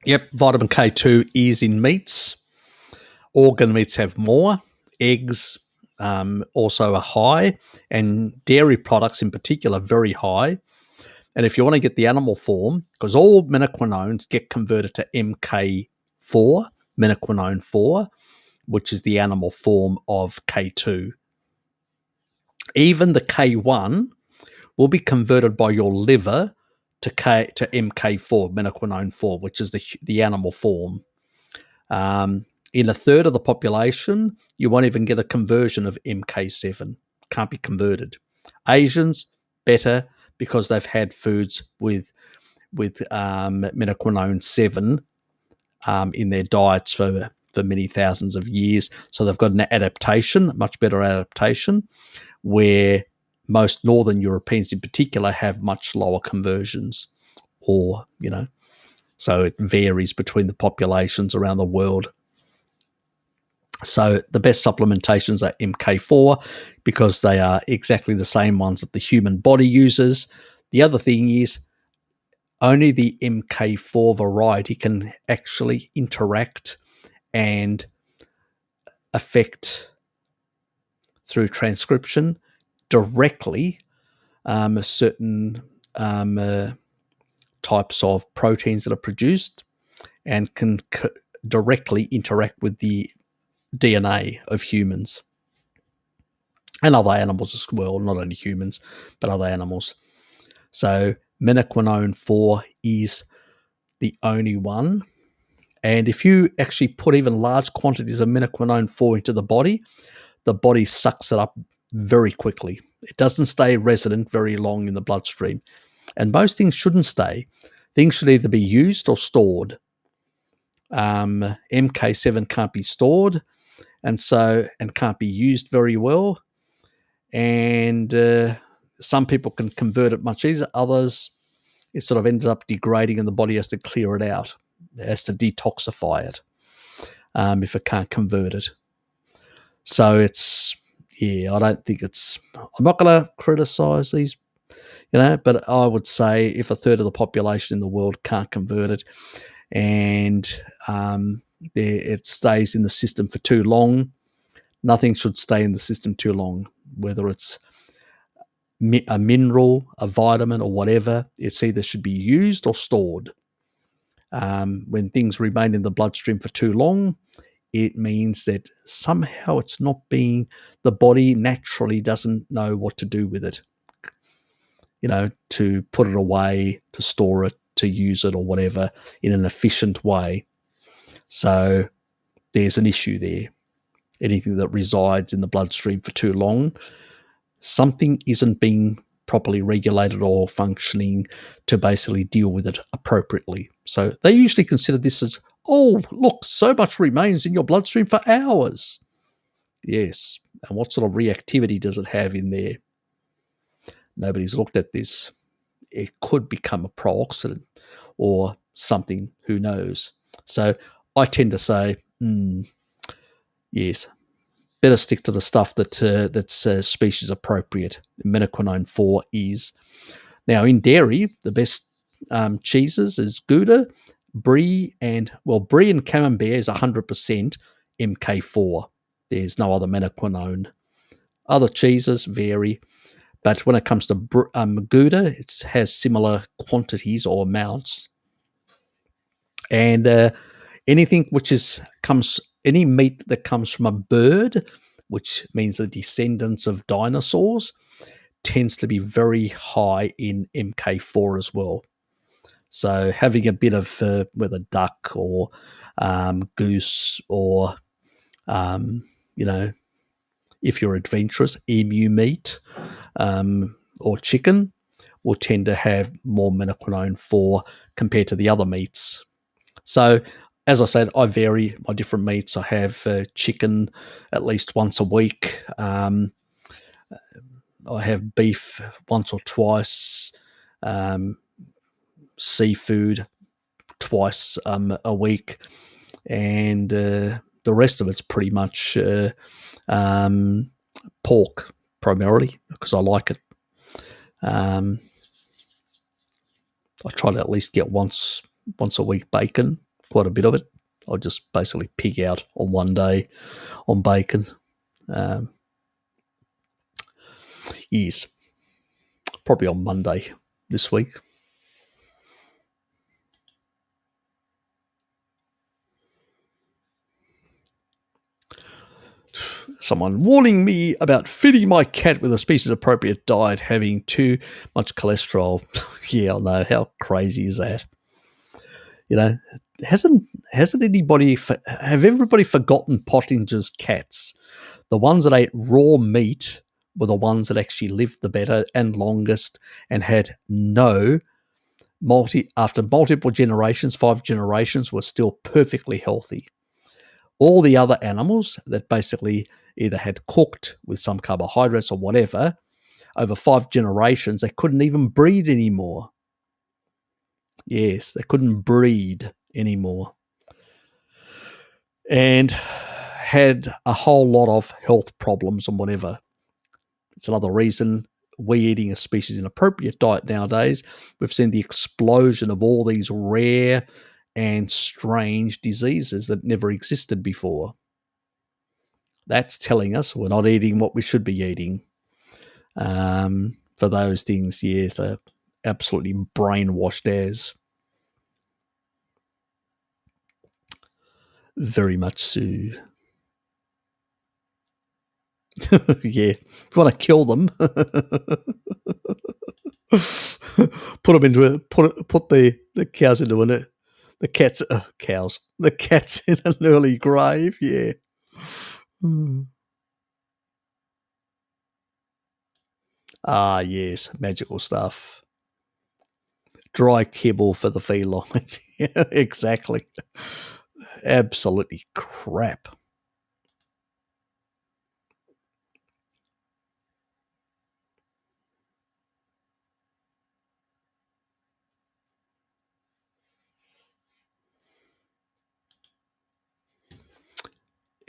Yep, vitamin K2 is in meats. Organ meats have more. Eggs also are high, and dairy products in particular very high. And if you want to get the animal form, because all menaquinones get converted to MK4, menaquinone 4, which is the animal form of K2. Even the K1 will be converted by your liver to MK4, menaquinone 4, which is the animal form. In a third of the population, you won't even get a conversion of MK7. Can't be converted. Asians, better, because they've had foods with menaquinone 7 in their diets for many thousands of years. So they've got an adaptation, much better adaptation, where most Northern Europeans in particular have much lower conversions, or, so it varies between the populations around the world. So the best supplementations are MK4 because they are exactly the same ones that the human body uses. The other thing is only the MK4 variety can actually interact and affect through transcription directly certain types of proteins that are produced, and can directly interact with the DNA of humans and other animals as well, not only humans, but other animals. So menaquinone 4 is the only one. And if you actually put even large quantities of menaquinone 4 into the body sucks it up very quickly. It doesn't stay resident very long in the bloodstream. And most things shouldn't stay. Things should either be used or stored. MK7 can't be stored, and can't be used very well. And some people can convert it much easier. Others, it sort of ends up degrading, and the body has to clear it out. It has to detoxify it if it can't convert it. So I don't think I'm not going to criticize these, but I would say if a third of the population in the world can't convert it, and it stays in the system for too long, nothing should stay in the system too long, whether it's a mineral, a vitamin, or whatever. It's either should be used or stored. When things remain in the bloodstream for too long, it means that somehow the body naturally doesn't know what to do with it, to put it away, to store it, to use it, or whatever in an efficient way. So there's an issue there. Anything that resides in the bloodstream for too long, something isn't being properly regulated or functioning to basically deal with it appropriately. So they usually consider this as, oh, look, so much remains in your bloodstream for hours. Yes. And what sort of reactivity does it have in there? Nobody's looked at this. It could become a pro-oxidant or something, who knows? So I tend to say, yes, better stick to the stuff that's species appropriate. Menaquinone 4 is. Now, in dairy, the best cheeses is Gouda, Brie, and Camembert is 100% MK4. There's no other menaquinone. Other cheeses vary, but when it comes to Gouda, it has similar quantities or amounts. And any meat that comes from a bird, which means the descendants of dinosaurs, tends to be very high in MK4 as well. So having a bit of whether duck or goose, or if you're adventurous, emu meat or chicken will tend to have more menaquinone 4 compared to the other meats. So, as I said, I vary my different meats. I have chicken at least once a week. I have beef once or twice, seafood twice a week, and the rest of it's pretty much pork primarily because I like it. I try to at least get once a week bacon quite a bit of it. I'll just basically pig out on one day on bacon. Yes, probably on Monday this week. Someone warning me about feeding my cat with a species-appropriate diet having too much cholesterol. Yeah, I know. How crazy is that? You know, hasn't anybody, have everybody forgotten Pottinger's cats? The ones that ate raw meat were the ones that actually lived the better and longest and had no after multiple generations, 5 generations, were still perfectly healthy. All the other animals that basically either had cooked with some carbohydrates or whatever, over 5 generations, they couldn't even breed anymore. Yes, they couldn't breed anymore. And had a whole lot of health problems and whatever. It's another reason we eating a species inappropriate diet nowadays, we've seen the explosion of all these rare and strange diseases that never existed before. That's telling us we're not eating what we should be eating. For those things, yes, they're absolutely brainwashed as. Very much so. Yeah, if you want to kill them, put them into put the cows into the cats in an early grave. Yeah. Ah, yes, magical stuff. Dry kibble for the felines. Yeah, exactly. Absolutely crap.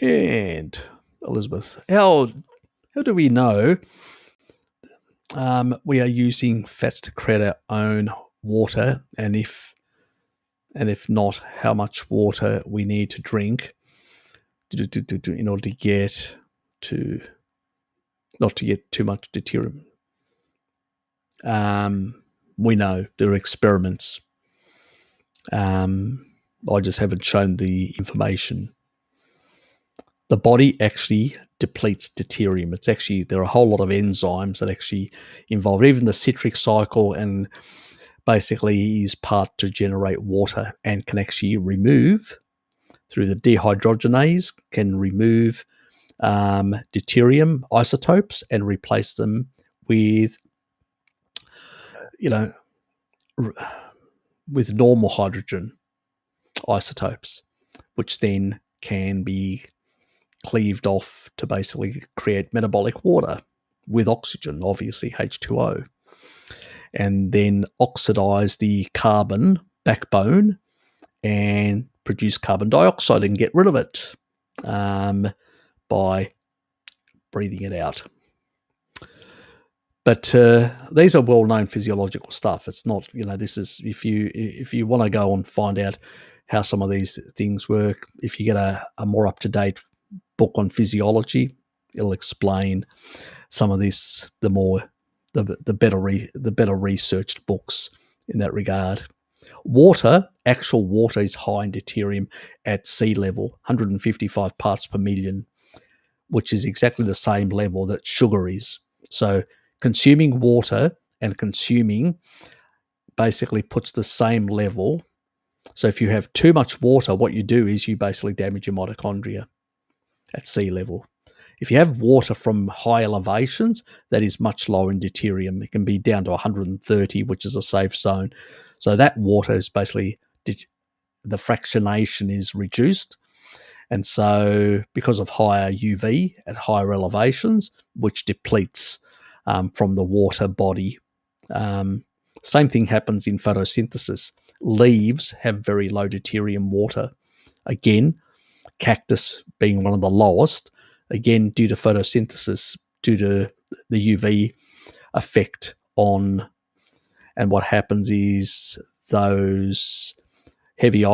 And Elizabeth, how do we know we are using fats to create our own water, and if not, how much water we need to drink in order to get to not to get too much deuterium? We know there are experiments. I just haven't shown the information. The body actually depletes deuterium. It's actually, there are a whole lot of enzymes that actually involve even the citric cycle, and basically is part to generate water and can actually remove through the dehydrogenase, can remove deuterium isotopes and replace them with, with normal hydrogen isotopes, which then can be cleaved off to basically create metabolic water with oxygen, obviously H2O, and then oxidize the carbon backbone and produce carbon dioxide and get rid of it by breathing it out. But these are well-known physiological stuff. It's not, this is, if you want to go and find out how some of these things work, if you get a more up-to-date book on physiology, it'll explain some of this, the better researched books in that regard. Actual water is high in deuterium at sea level, 155 parts per million, which is exactly the same level that sugar is. So consuming water and consuming basically puts the same level. So if you have too much water, what you do is you basically damage your mitochondria at sea level. If you have water from high elevations, that is much lower in deuterium. It can be down to 130, which is a safe zone. So that water is basically, the fractionation is reduced. And so because of higher UV at higher elevations, which depletes from the water body. Same thing happens in photosynthesis. Leaves have very low deuterium water. Again, cactus being one of the lowest, again, due to photosynthesis, due to the UV effect on, and what happens is those heavy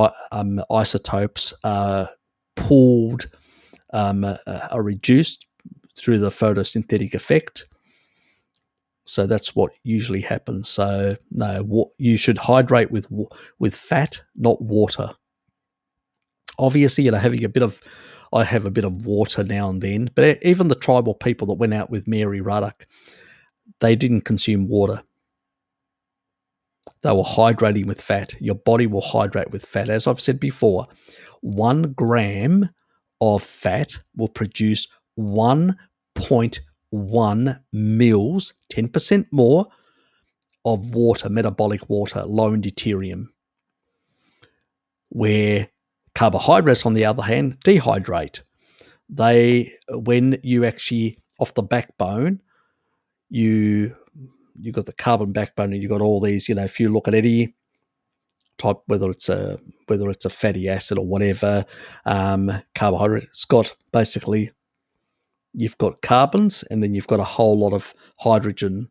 isotopes are pulled, are reduced through the photosynthetic effect. So that's what usually happens. So no, you should hydrate with fat, not water. Obviously, having I have a bit of water now and then, but even the tribal people that went out with Mary Ruddock, they didn't consume water. They were hydrating with fat. Your body will hydrate with fat. As I've said before, 1 gram of fat will produce 1.1 mils, 10% more of water, metabolic water, low in deuterium. Where carbohydrates, on the other hand, dehydrate. When you actually, off the backbone, you got the carbon backbone, and you got all these, if you look at any type, whether it's a fatty acid or whatever, carbohydrate, it's got basically, you've got carbons and then you've got a whole lot of hydrogen.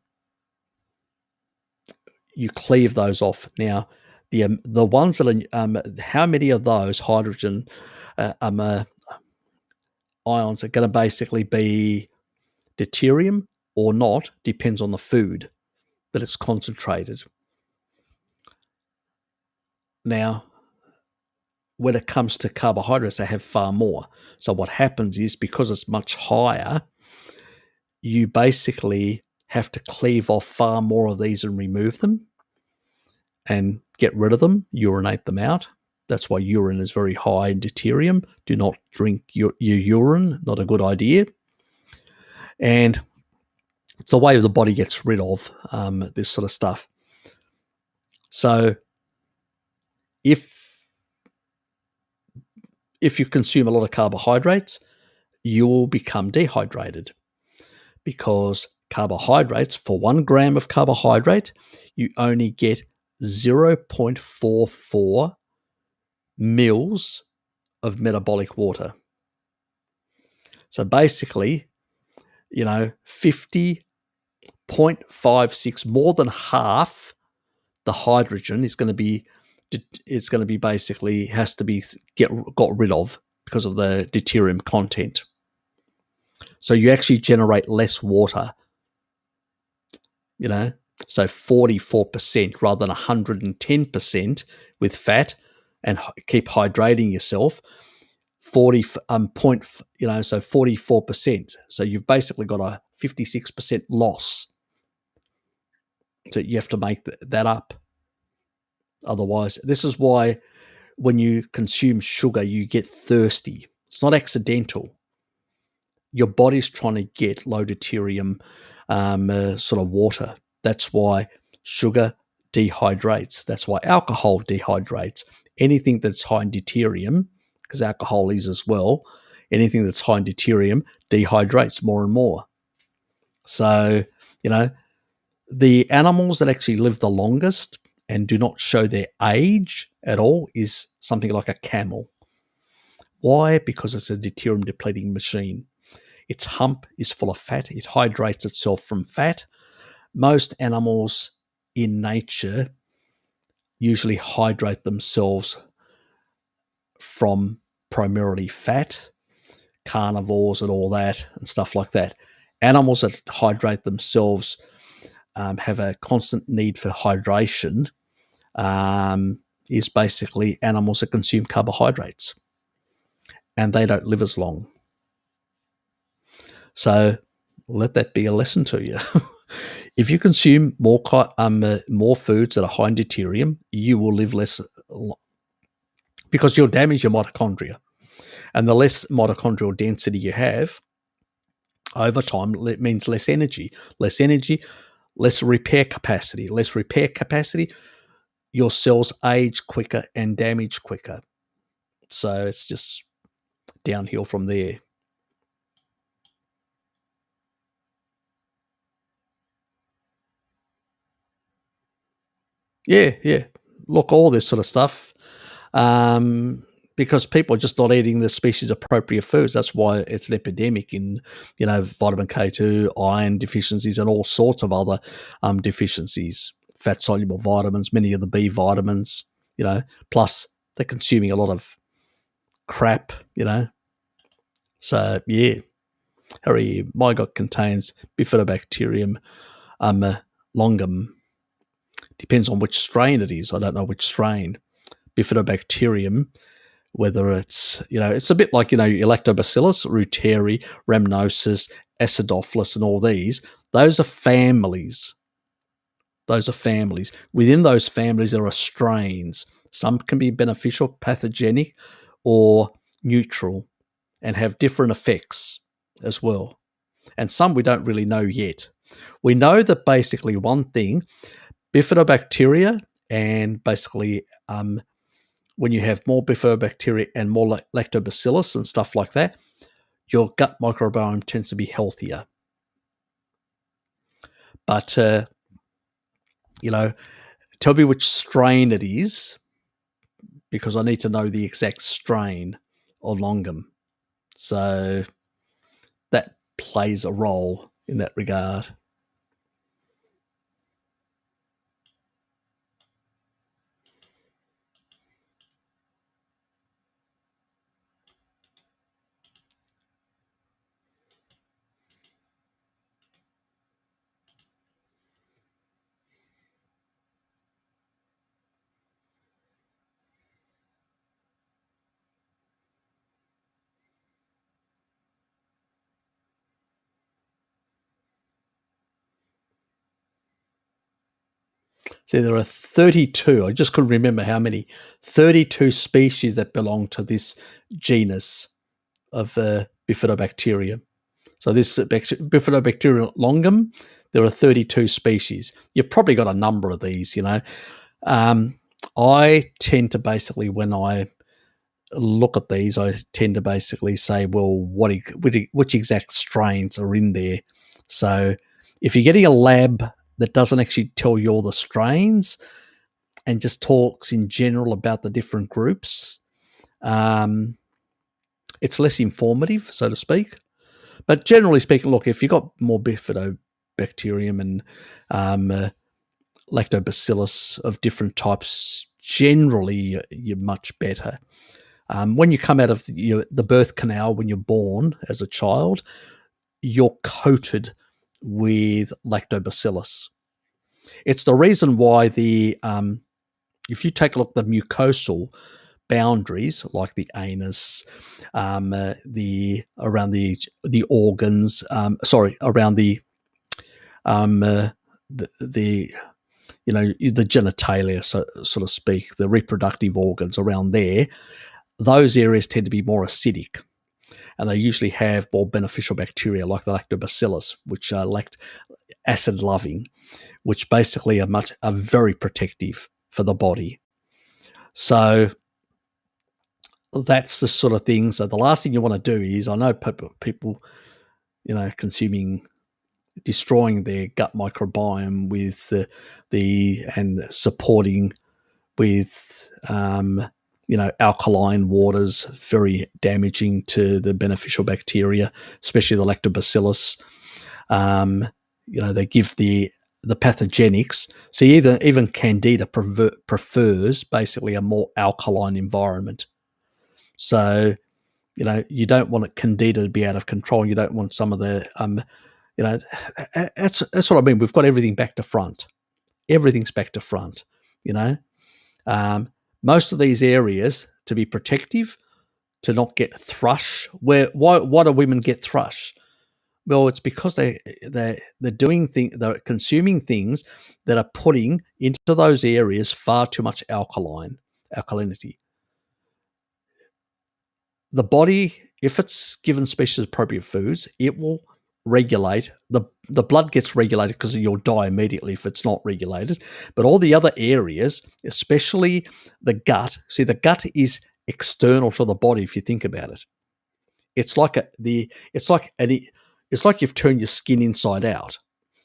You cleave those off. Now, the ones that are, how many of those hydrogen ions are going to basically be deuterium or not depends on the food that it's concentrated. Now, when it comes to carbohydrates, they have far more. So what happens is, because it's much higher, you basically have to cleave off far more of these and remove them and get rid of them, urinate them out. That's why urine is very high in deuterium. Do not drink your urine, not a good idea. And it's the way the body gets rid of this sort of stuff. So if you consume a lot of carbohydrates, you will become dehydrated, because carbohydrates, for 1 gram of carbohydrate, you only get 0.44 mils of metabolic water. So basically, 50.56, more than half the hydrogen is going to be basically, has to be got rid of because of the deuterium content. So you actually generate less water, so 44% rather than 110% with fat, and keep hydrating yourself. 44%. So you've basically got a 56% loss. So you have to make that up. Otherwise, this is why when you consume sugar, you get thirsty. It's not accidental. Your body's trying to get low deuterium sort of water. That's why sugar dehydrates. That's why alcohol dehydrates. Anything that's high in deuterium, because alcohol is as well, anything that's high in deuterium dehydrates more and more. So, the animals that actually live the longest and do not show their age at all is something like a camel. Why? Because it's a deuterium depleting machine. Its hump is full of fat. It hydrates itself from fat. Most animals in nature usually hydrate themselves from primarily fat, carnivores and all that and stuff like that. Animals that hydrate themselves have a constant need for hydration, is basically animals that consume carbohydrates, and they don't live as long. So let that be a lesson to you. If you consume more foods that are high in deuterium, you will live less, because you'll damage your mitochondria. And the less mitochondrial density you have over time, it means less energy. Less energy, less repair capacity. Less repair capacity, your cells age quicker and damage quicker. So it's just downhill from there. Yeah. Look, all this sort of stuff. Because people are just not eating the species appropriate foods. That's why it's an epidemic in, vitamin K2, iron deficiencies, and all sorts of other deficiencies. Fat soluble vitamins, many of the B vitamins, plus they're consuming a lot of crap, So, yeah, Harry, my gut contains Bifidobacterium longum. Depends on which strain it is. I don't know which strain. Bifidobacterium, whether it's, it's a bit like, your Lactobacillus, reuteri, rhamnosus, acidophilus, and all these. Those are families. Within those families, there are strains. Some can be beneficial, pathogenic, or neutral, and have different effects as well. And some we don't really know yet. We know that basically one thing, bifidobacteria, and basically when you have more bifidobacteria and more lactobacillus and stuff like that, your gut microbiome tends to be healthier. But, tell me which strain it is, because I need to know the exact strain of longum. So that plays a role in that regard. See, there are 32, I just couldn't remember how many, 32 species that belong to this genus of Bifidobacterium. So this Bifidobacterium longum, there are 32 species. You've probably got a number of these, I tend to basically, when I look at these, I tend to basically say, well, which exact strains are in there? So if you're getting a lab that doesn't actually tell you all the strains and just talks in general about the different groups, it's less informative, so to speak. But generally speaking, look, if you've got more bifidobacterium and lactobacillus of different types, generally you're much better. When you come out of the birth canal, when you're born as a child, you're coated with lactobacillus. It's the reason why if you take a look at the mucosal boundaries, like the anus, around the organs, around the genitalia, so to speak, the reproductive organs around there, those areas tend to be more acidic. And they usually have more beneficial bacteria like the lactobacillus, which are acid loving, which basically are very protective for the body. So that's the sort of thing. So the last thing you want to do is, I know people, destroying their gut microbiome with and supporting with alkaline waters, very damaging to the beneficial bacteria, especially the lactobacillus. They give the pathogenics. See, even Candida prefers basically a more alkaline environment. So, you don't want Candida to be out of control. You don't want some of the, that's what I mean. We've got everything back to front. Everything's back to front, most of these areas to be protective, to not get thrush. Why do women get thrush? Well, it's because they're consuming things that are putting into those areas far too much alkalinity. The body, if it's given species appropriate foods, it will regulate. The blood gets regulated because you'll die immediately if it's not regulated. But all the other areas, especially the gut, see, the gut is external to the body if you think about it. It's like you've turned your skin inside out,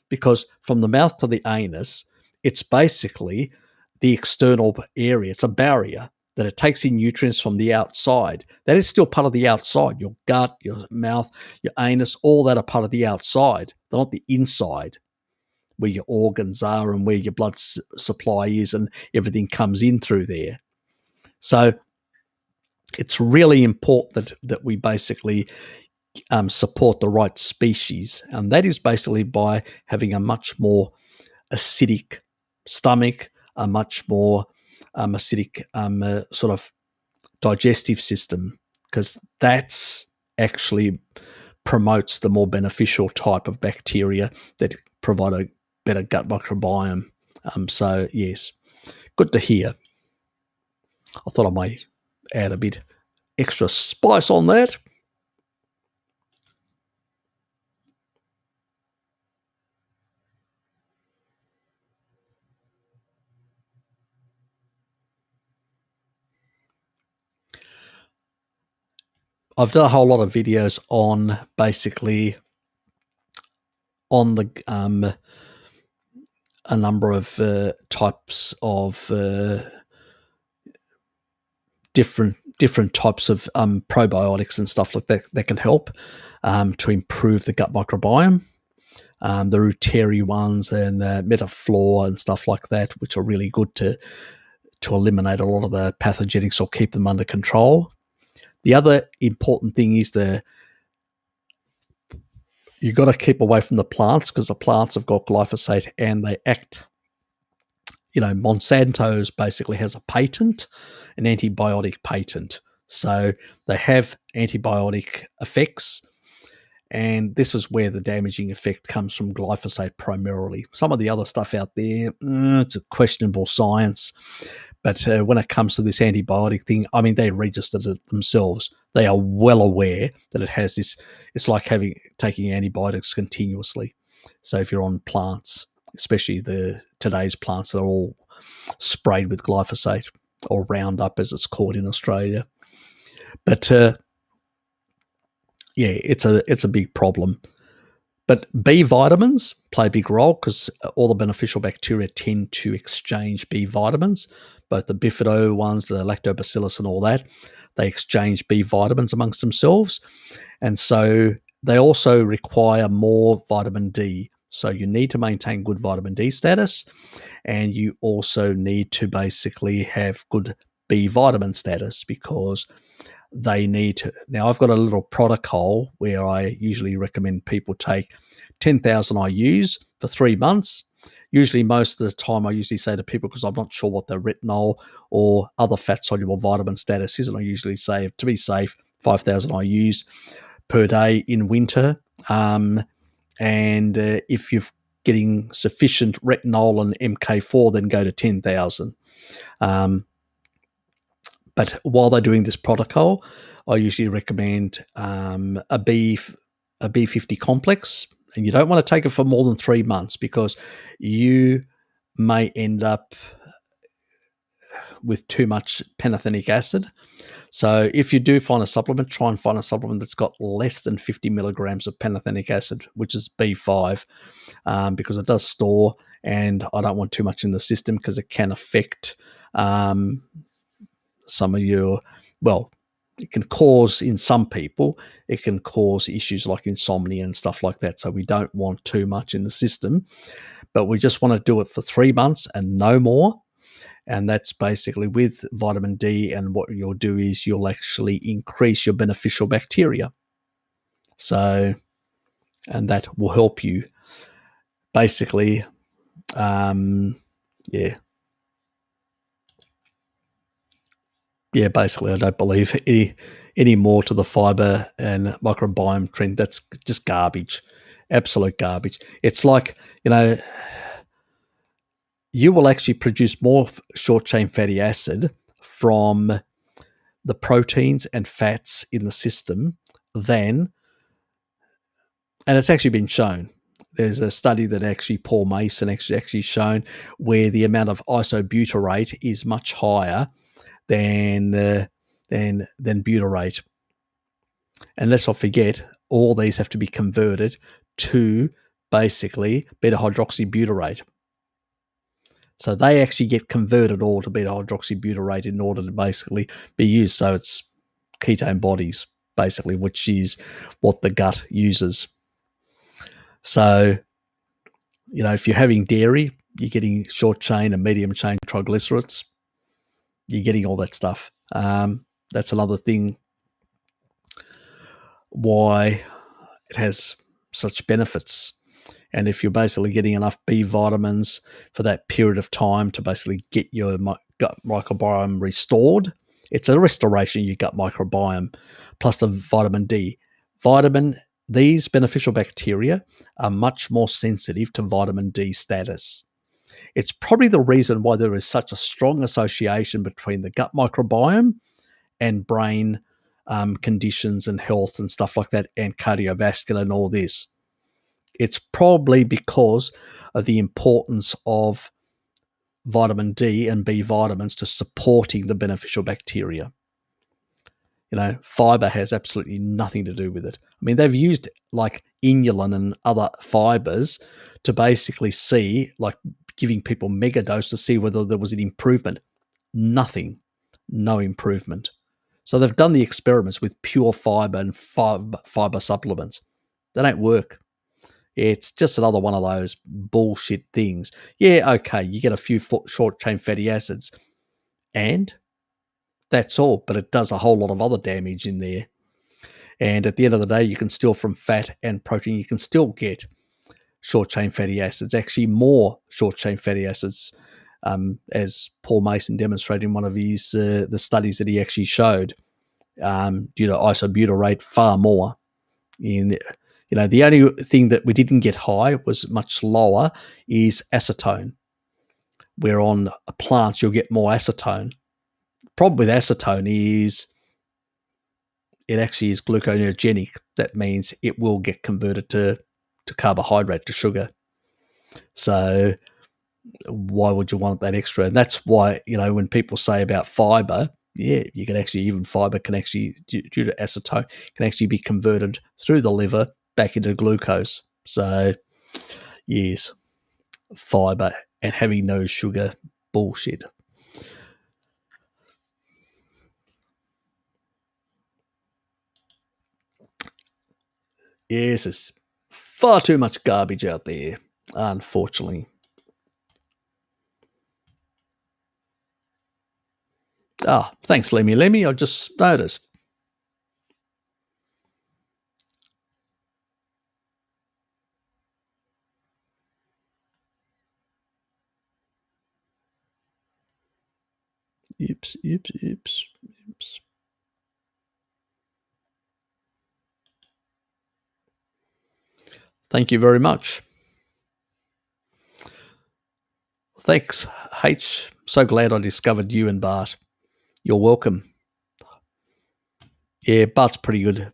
because from the mouth to the anus, it's basically the external area. It's a barrier that it takes in nutrients from the outside. That is still part of the outside. Your gut, your mouth, your anus, all that are part of the outside. They're not the inside, where your organs are and where your blood supply is and everything comes in through there. So it's really important that we basically support the right species, and that is basically by having a much more acidic stomach, a much more acidic sort of digestive system, because that's actually promotes the more beneficial type of bacteria that provide a better gut microbiome. So yes, good to hear. I thought I might add a bit extra spice on that. I've done a whole lot of videos on basically on the a number of types of different types of probiotics and stuff like that that can help to improve the gut microbiome. The Dietary ones and Metaflora and stuff like that, which are really good to eliminate a lot of the pathogenics or keep them under control. The other important thing is you got to keep away from the plants, because the plants have got glyphosate and they act. Monsanto's basically has a patent, an antibiotic patent. So they have antibiotic effects, and this is where the damaging effect comes from glyphosate primarily. Some of the other stuff out there, it's a questionable science. But when it comes to this antibiotic thing, I mean, they registered it themselves. They are well aware that it has this. It's like taking antibiotics continuously. So if you're on plants, especially today's plants that are all sprayed with glyphosate, or Roundup as it's called in Australia. But yeah, it's a big problem. But B vitamins play a big role, because all the beneficial bacteria tend to exchange B vitamins, both the bifido ones, the lactobacillus and all that. They exchange B vitamins amongst themselves. And so they also require more vitamin D. So you need to maintain good vitamin D status, and you also need to basically have good B vitamin status, because they need to. Now, I've got a little protocol where I usually recommend people take 10,000 IUs for 3 months. Usually, most of the time, I usually say to people, because I'm not sure what their retinol or other fat-soluble vitamin status is, and I usually say, to be safe, 5,000 IUs per day in winter. And if you're getting sufficient retinol and MK4, then go to 10,000. But while they're doing this protocol, I usually recommend a B50 complex, and you don't want to take it for more than 3 months, because you may end up with too much pantothenic acid. So if you do find a supplement, try and find a supplement that's got less than 50 milligrams of pantothenic acid, which is B5, because it does store, and I don't want too much in the system, because it can affect some of your, well, it can cause, in some people, it can cause issues like insomnia and stuff like that. So we don't want too much in the system, but we just want to do it for 3 months and no more. And that's basically with vitamin D. And what you'll do is you'll actually increase your beneficial bacteria. So, and that will help you basically, basically, I don't believe any more to the fiber and microbiome trend. That's just garbage, absolute garbage. It's like, you will actually produce more short-chain fatty acid from the proteins and fats in the system than, and it's actually been shown. There's a study that actually Paul Mason actually shown, where the amount of isobutyrate is much higher than butyrate. And let's not forget, all these have to be converted to basically beta-hydroxybutyrate. So they actually get converted all to beta-hydroxybutyrate in order to basically be used. So it's ketone bodies, basically, which is what the gut uses. So, if you're having dairy, you're getting short-chain and medium-chain triglycerides. you're getting all that stuff. That's another thing why it has such benefits. And if you're basically getting enough B vitamins for that period of time to basically get your gut microbiome restored, it's a restoration of your gut microbiome, plus the vitamin D. These beneficial bacteria are much more sensitive to vitamin D status. It's probably the reason why there is such a strong association between the gut microbiome and brain conditions and health and stuff like that, and cardiovascular and all this. It's probably because of the importance of vitamin D and B vitamins to supporting the beneficial bacteria. Fiber has absolutely nothing to do with it. I mean, they've used like inulin and other fibers to basically see, like giving people mega dose to see whether there was an improvement. Nothing, no improvement. So they've done the experiments with pure fiber and fiber supplements. They don't work. It's just another one of those bullshit things. Yeah, okay, you get a few short-chain fatty acids, and that's all, but it does a whole lot of other damage in there. And at the end of the day, you can still, from fat and protein, you can still get short-chain fatty acids, actually more short-chain fatty acids, as Paul Mason demonstrated in one of his the studies that he actually showed, due to isobutyrate, far more. The only thing that we didn't get high, was much lower, is acetone, where on plants you'll get more acetone. Problem with acetone is it actually is gluconeogenic. That means it will get converted to carbohydrate, to sugar. So why would you want that extra? And that's why, when people say about fiber, yeah, you can actually, even fiber can actually, due to acetone, can actually be converted through the liver back into glucose. So yes, fiber and having no sugar, bullshit. Yes, there's far too much garbage out there, unfortunately. Thanks, Lemmy. I just noticed. Oops. Thank you very much. Thanks, H. So glad I discovered you and Bart. You're welcome. Yeah, Bart's pretty good,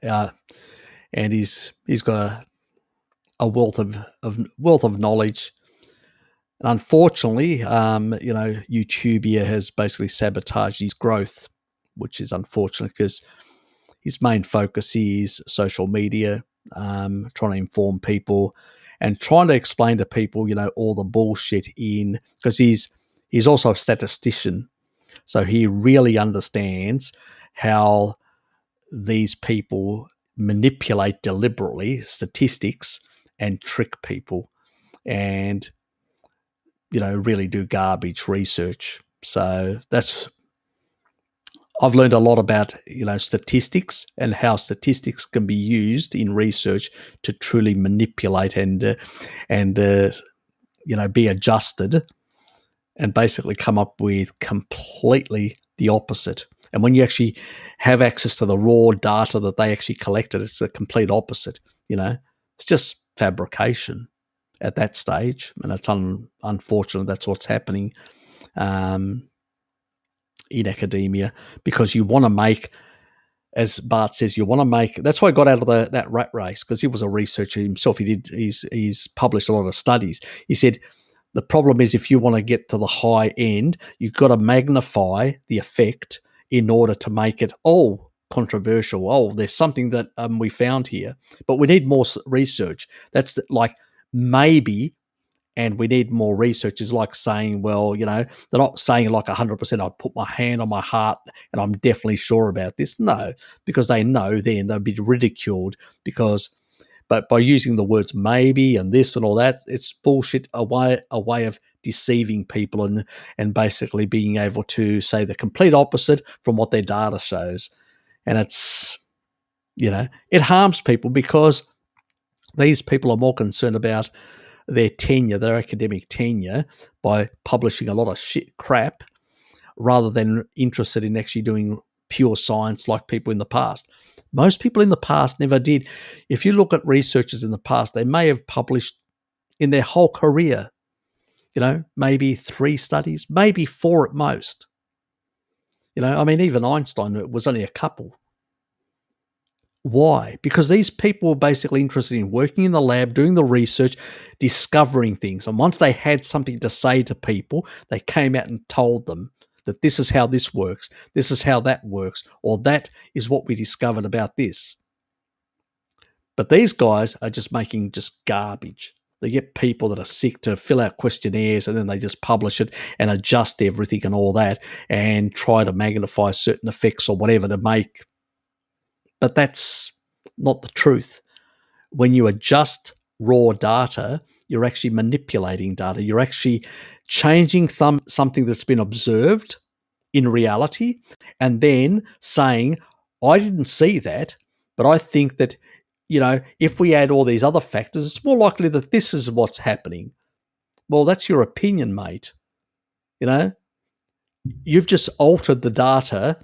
and he's got a wealth of knowledge. And unfortunately, YouTube has basically sabotaged his growth, which is unfortunate because his main focus is social media, trying to inform people and trying to explain to people, all the bullshit because he's also a statistician. So he really understands how these people manipulate deliberately statistics and trick people and, really do garbage research. So I've learned a lot about, statistics and how statistics can be used in research to truly manipulate and be adjusted and basically come up with completely the opposite. And when you actually have access to the raw data that they actually collected, it's the complete opposite. It's just fabrication at that stage, and it's unfortunate that's what's happening in academia, because you want to make, as Bart says, that's why I got out of that rat race, because he was a researcher himself. He's published a lot of studies. He said the problem is, if you want to get to the high end, you've got to magnify the effect in order to make it controversial. There's something that we found here, but we need more research. That's maybe. And we need more research. Is like saying, they're not saying like 100%, I put my hand on my heart and I'm definitely sure about this. No, because they know then they'll be ridiculed, because But by using the words maybe and this and all that, it's bullshit, a way of deceiving people and basically being able to say the complete opposite from what their data shows. And it's, it harms people because these people are more concerned about their tenure, their academic tenure, by publishing a lot of shit crap rather than interested in actually doing pure science like people in the past. Most people in the past never did. If you look at researchers in the past, they may have published in their whole career, maybe 3 studies, maybe 4 at most. Even Einstein was only a couple. Why? Because these people were basically interested in working in the lab, doing the research, discovering things. And once they had something to say to people, they came out and told them that this is how this works, this is how that works, or that is what we discovered about this. But these guys are just making just garbage. They get people that are sick to fill out questionnaires and then they just publish it and adjust everything and all that and try to magnify certain effects or whatever to make. But that's not the truth. When you adjust raw data, you're actually manipulating data. You're actually changing something that's been observed in reality and then saying, I didn't see that, but I think that, if we add all these other factors, it's more likely that this is what's happening. Well, that's your opinion, mate. You've just altered the data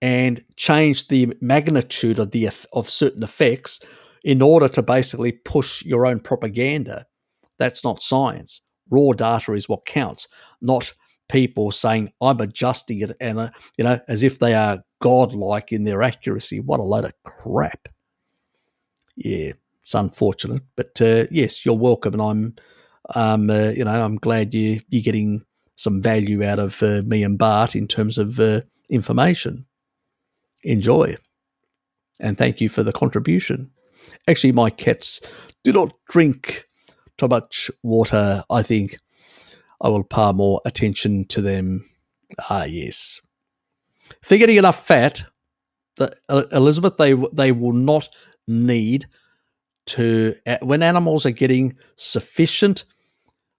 and changed the magnitude of certain effects in order to basically push your own propaganda. That's not science. Raw data is what counts, not people saying, I'm adjusting it, and as if they are godlike in their accuracy. What a load of crap. Yeah, it's unfortunate, but yes, you're welcome, and I'm glad you're getting some value out of me and Bart in terms of information. Enjoy, and thank you for the contribution. Actually, my cats do not drink too much water. I think I will pay more attention to them. Yes. If they're getting enough fat, Elizabeth, they will not need to. When animals are getting sufficient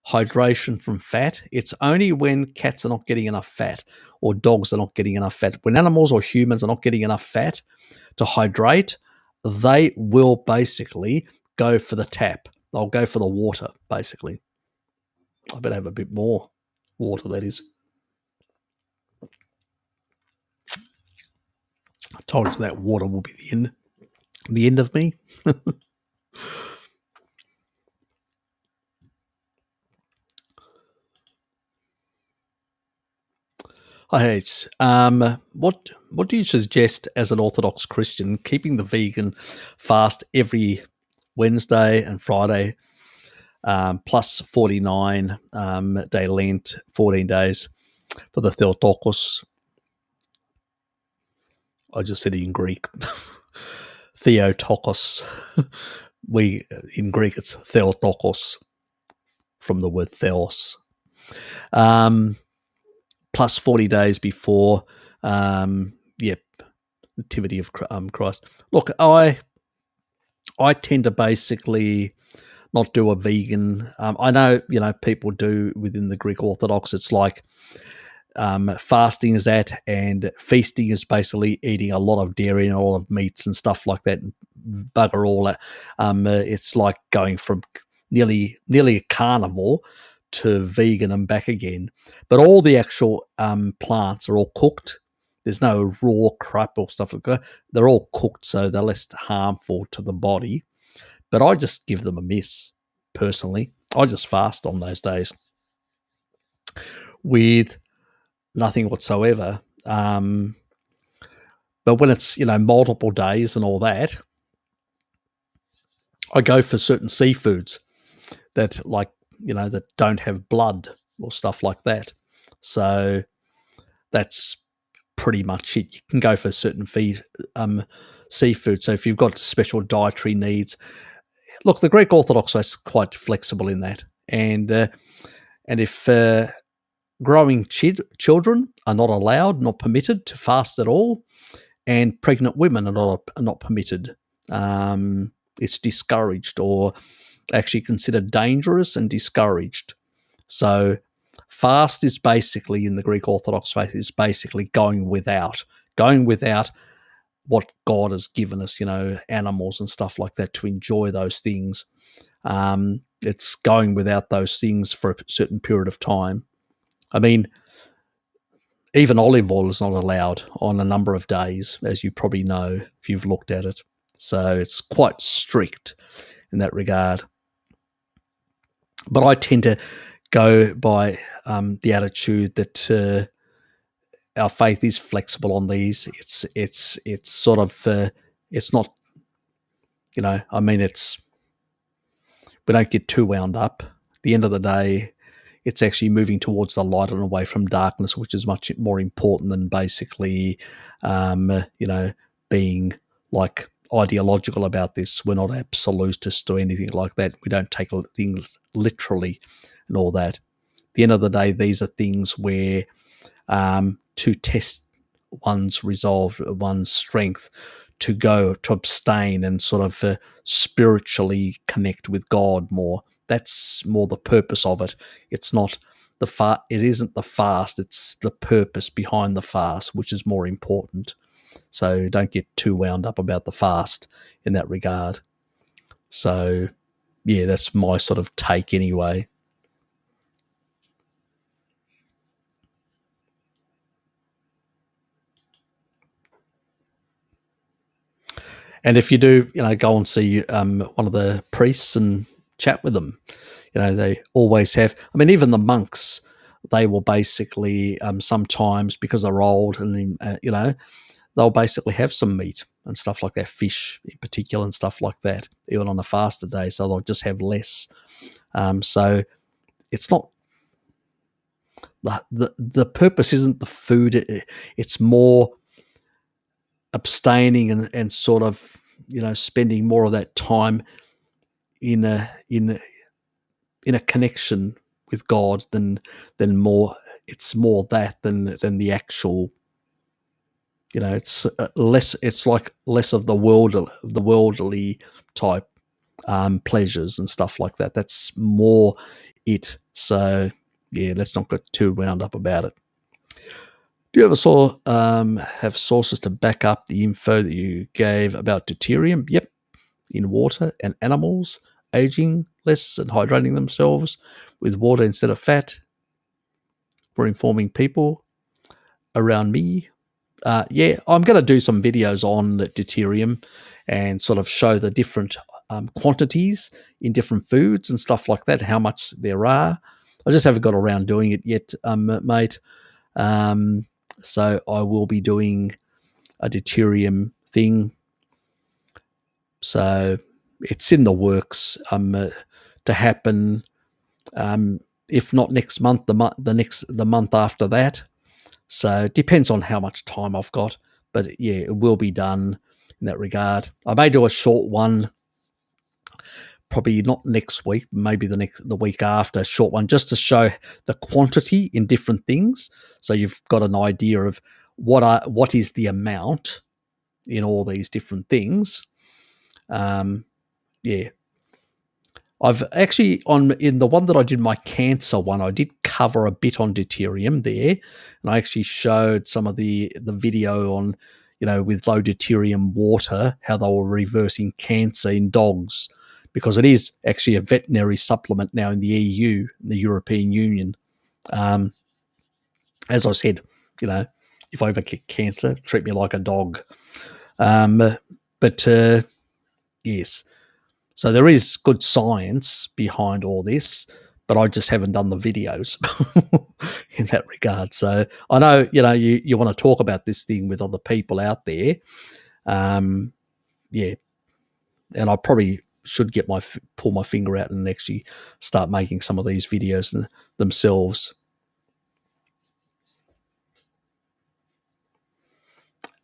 hydration from fat, it's only when cats are not getting enough fat or dogs are not getting enough fat. When animals or humans are not getting enough fat to hydrate, they will basically go for the tap. They'll go for the water, basically. I better have a bit more water, that is. I told you that water will be the end of me. Hi H. What do you suggest as an Orthodox Christian, keeping the vegan fast every Wednesday and Friday, plus 49 day Lent, 14 days for the Theotokos? I just said it in Greek. Theotokos. In Greek it's Theotokos, from the word theos. Plus 40 days before, nativity of Christ. Look, I tend to basically not do a vegan. I know, people do within the Greek Orthodox. It's like fasting is that, and feasting is basically eating a lot of dairy and a lot of meats and stuff like that, and bugger all that. It's like going from nearly a carnivore to vegan and back again. But all the actual plants are all cooked. There's no raw crap or stuff like that. They're all cooked, so they're less harmful to the body. But I just give them a miss, personally. I just fast on those days with nothing whatsoever. But when it's, multiple days and all that, I go for certain seafoods that, like, that don't have blood or stuff like that. So that's pretty much it. You can go for certain seafood. So if you've got special dietary needs, look, the Greek Orthodox is quite flexible in that. And if growing children are not allowed, not permitted to fast at all, and pregnant women are not permitted. it's discouraged, or actually considered dangerous and discouraged. So fast is basically, in the Greek Orthodox faith, is basically going without what God has given us, animals and stuff like that, to enjoy those things. It's going without those things for a certain period of time. I mean, even olive oil is not allowed on a number of days, as you probably know if you've looked at it. So it's quite strict in that regard. But I tend to go by the attitude that our faith is flexible on these. It's sort of it's not, I mean, we don't get too wound up. At the end of the day, it's actually moving towards the light and away from darkness, which is much more important than basically, being like ideological about this. We're not absolutist or anything like that. We don't take things literally and all that. At the end of the day, these are things where to test one's resolve, one's strength, to go to abstain and sort of spiritually connect with God more. That's more the purpose of it. It's not it isn't the fast, it's the purpose behind the fast, which is more important. So don't get too wound up about the fast in that regard. So yeah, that's my sort of take anyway. And if you do, go and see one of the priests and chat with them. They always have. I mean, even the monks, they will basically sometimes, because they're old, and they'll basically have some meat and stuff like that, fish in particular and stuff like that, even on a fasted day. So they'll just have less. So it's not the purpose isn't the food. It's more abstaining and sort of spending more of that time in a connection with God than more. It's more that than the actual. It's less. It's like less of the worldly type pleasures and stuff like that. That's more it. So yeah, let's not get too wound up about it. Do you ever have sources to back up the info that you gave about deuterium? Yep, in water and animals aging less and hydrating themselves with water instead of fat for informing people around me. Yeah, I'm going to do some videos on deuterium and sort of show the different quantities in different foods and stuff like that, how much there are. I just haven't got around doing it yet, mate. So I will be doing a deuterium thing. So it's in the works to happen. If not next month, the month after that. So it depends on how much time I've got. But yeah, it will be done in that regard. I may do a short one, probably not next week, maybe the week after, a short one, just to show the quantity in different things. So you've got an idea of what is the amount in all these different things. Yeah. I've actually, in the one that I did, my cancer one, I did cover a bit on deuterium there, and I actually showed some of the video on, with low deuterium water, how they were reversing cancer in dogs, because it is actually a veterinary supplement now in the EU, the European Union. As I said, if I ever get cancer, treat me like a dog. But yes. So there is good science behind all this, but I just haven't done the videos in that regard. So I know, you want to talk about this thing with other people out there. Yeah. And I probably should pull my finger out and actually start making some of these videos themselves.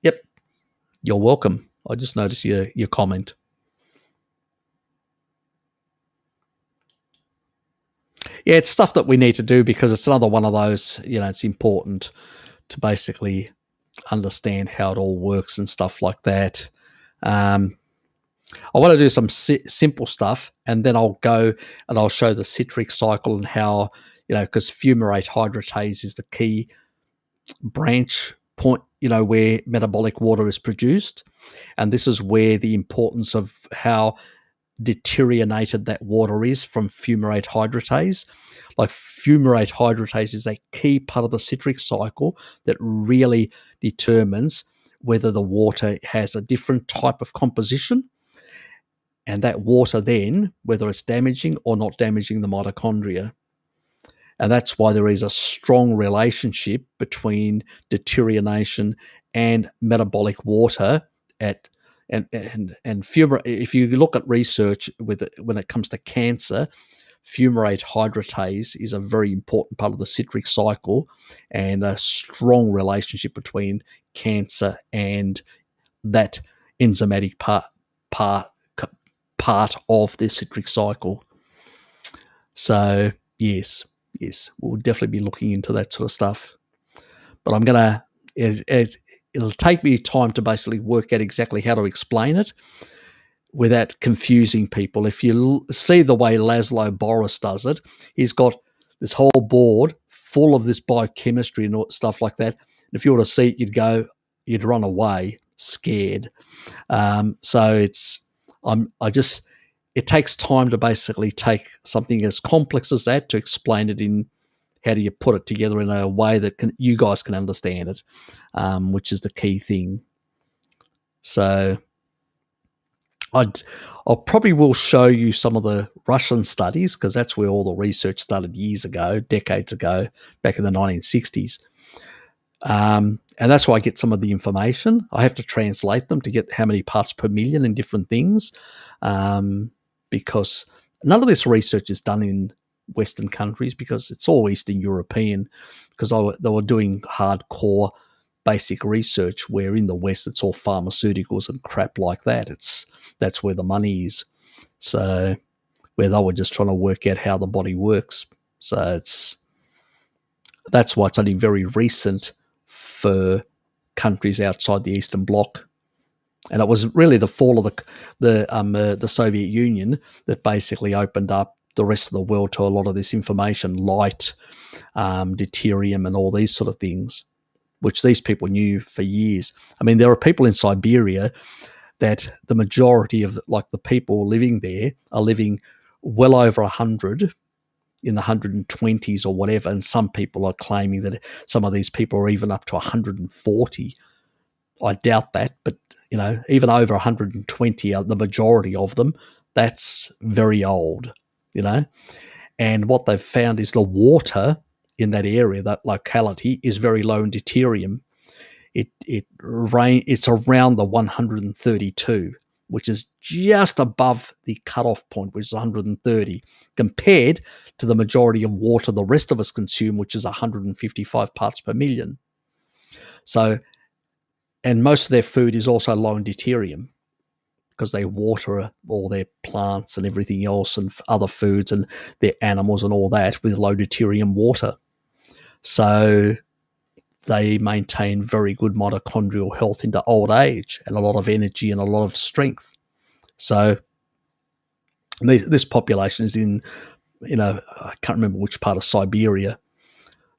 Yep. You're welcome. I just noticed your comment. Yeah, it's stuff that we need to do because it's another one of those, it's important to basically understand how it all works and stuff like that. I want to do some simple stuff, and then I'll go and I'll show the citric cycle and how, because fumarate hydratase is the key branch point, where metabolic water is produced. And this is where the importance of how deteriorated that water is from fumarate hydratase. Like fumarate hydratase is a key part of the citric cycle that really determines whether the water has a different type of composition, and that water then, whether it's damaging or not damaging the mitochondria. And that's why there is a strong relationship between deterioration and metabolic water and fumarate. If you look at research when it comes to cancer, fumarate hydratase is a very important part of the citric cycle, and a strong relationship between cancer and that enzymatic part of the citric cycle. So yes, we'll definitely be looking into that sort of stuff. But I'm gonna, it'll take me time to basically work out exactly how to explain it without confusing people. If you see the way Laszlo Boris does it, he's got this whole board full of this biochemistry and stuff like that. And if you were to see it, you'd run away scared. So it takes time to basically take something as complex as that to explain it in how do you put it together in a way that you guys can understand it, which is the key thing. So I probably will show you some of the Russian studies, because that's where all the research started decades ago, back in the 1960s. And that's why I get some of the information. I have to translate them to get how many parts per million in different things, because none of this research is done in Western countries, because it's all Eastern European, because they were doing hardcore basic research, where in the West it's all pharmaceuticals and crap like that. That's where the money is. So where they were just trying to work out how the body works. So that's why it's only very recent for countries outside the Eastern Bloc. And it was really the fall of the Soviet Union that basically opened up the rest of the world to a lot of this information, light, deuterium, and all these sort of things, which these people knew for years. I mean, there are people in Siberia that the majority of the people living there are living well over 100, in the 120s or whatever, and some people are claiming that some of these people are even up to 140. I doubt that, but even over 120 are the majority of them. That's very old, and what they've found is the water in that area, that locality, is very low in deuterium. It's around the 132, which is just above the cutoff point, which is 130, compared to the majority of water the rest of us consume, which is 155 parts per million. So, and most of their food is also low in deuterium, because they water all their plants and everything else and other foods and their animals and all that with low deuterium water. So they maintain very good mitochondrial health into old age, and a lot of energy and a lot of strength. So this population is in, I can't remember which part of Siberia.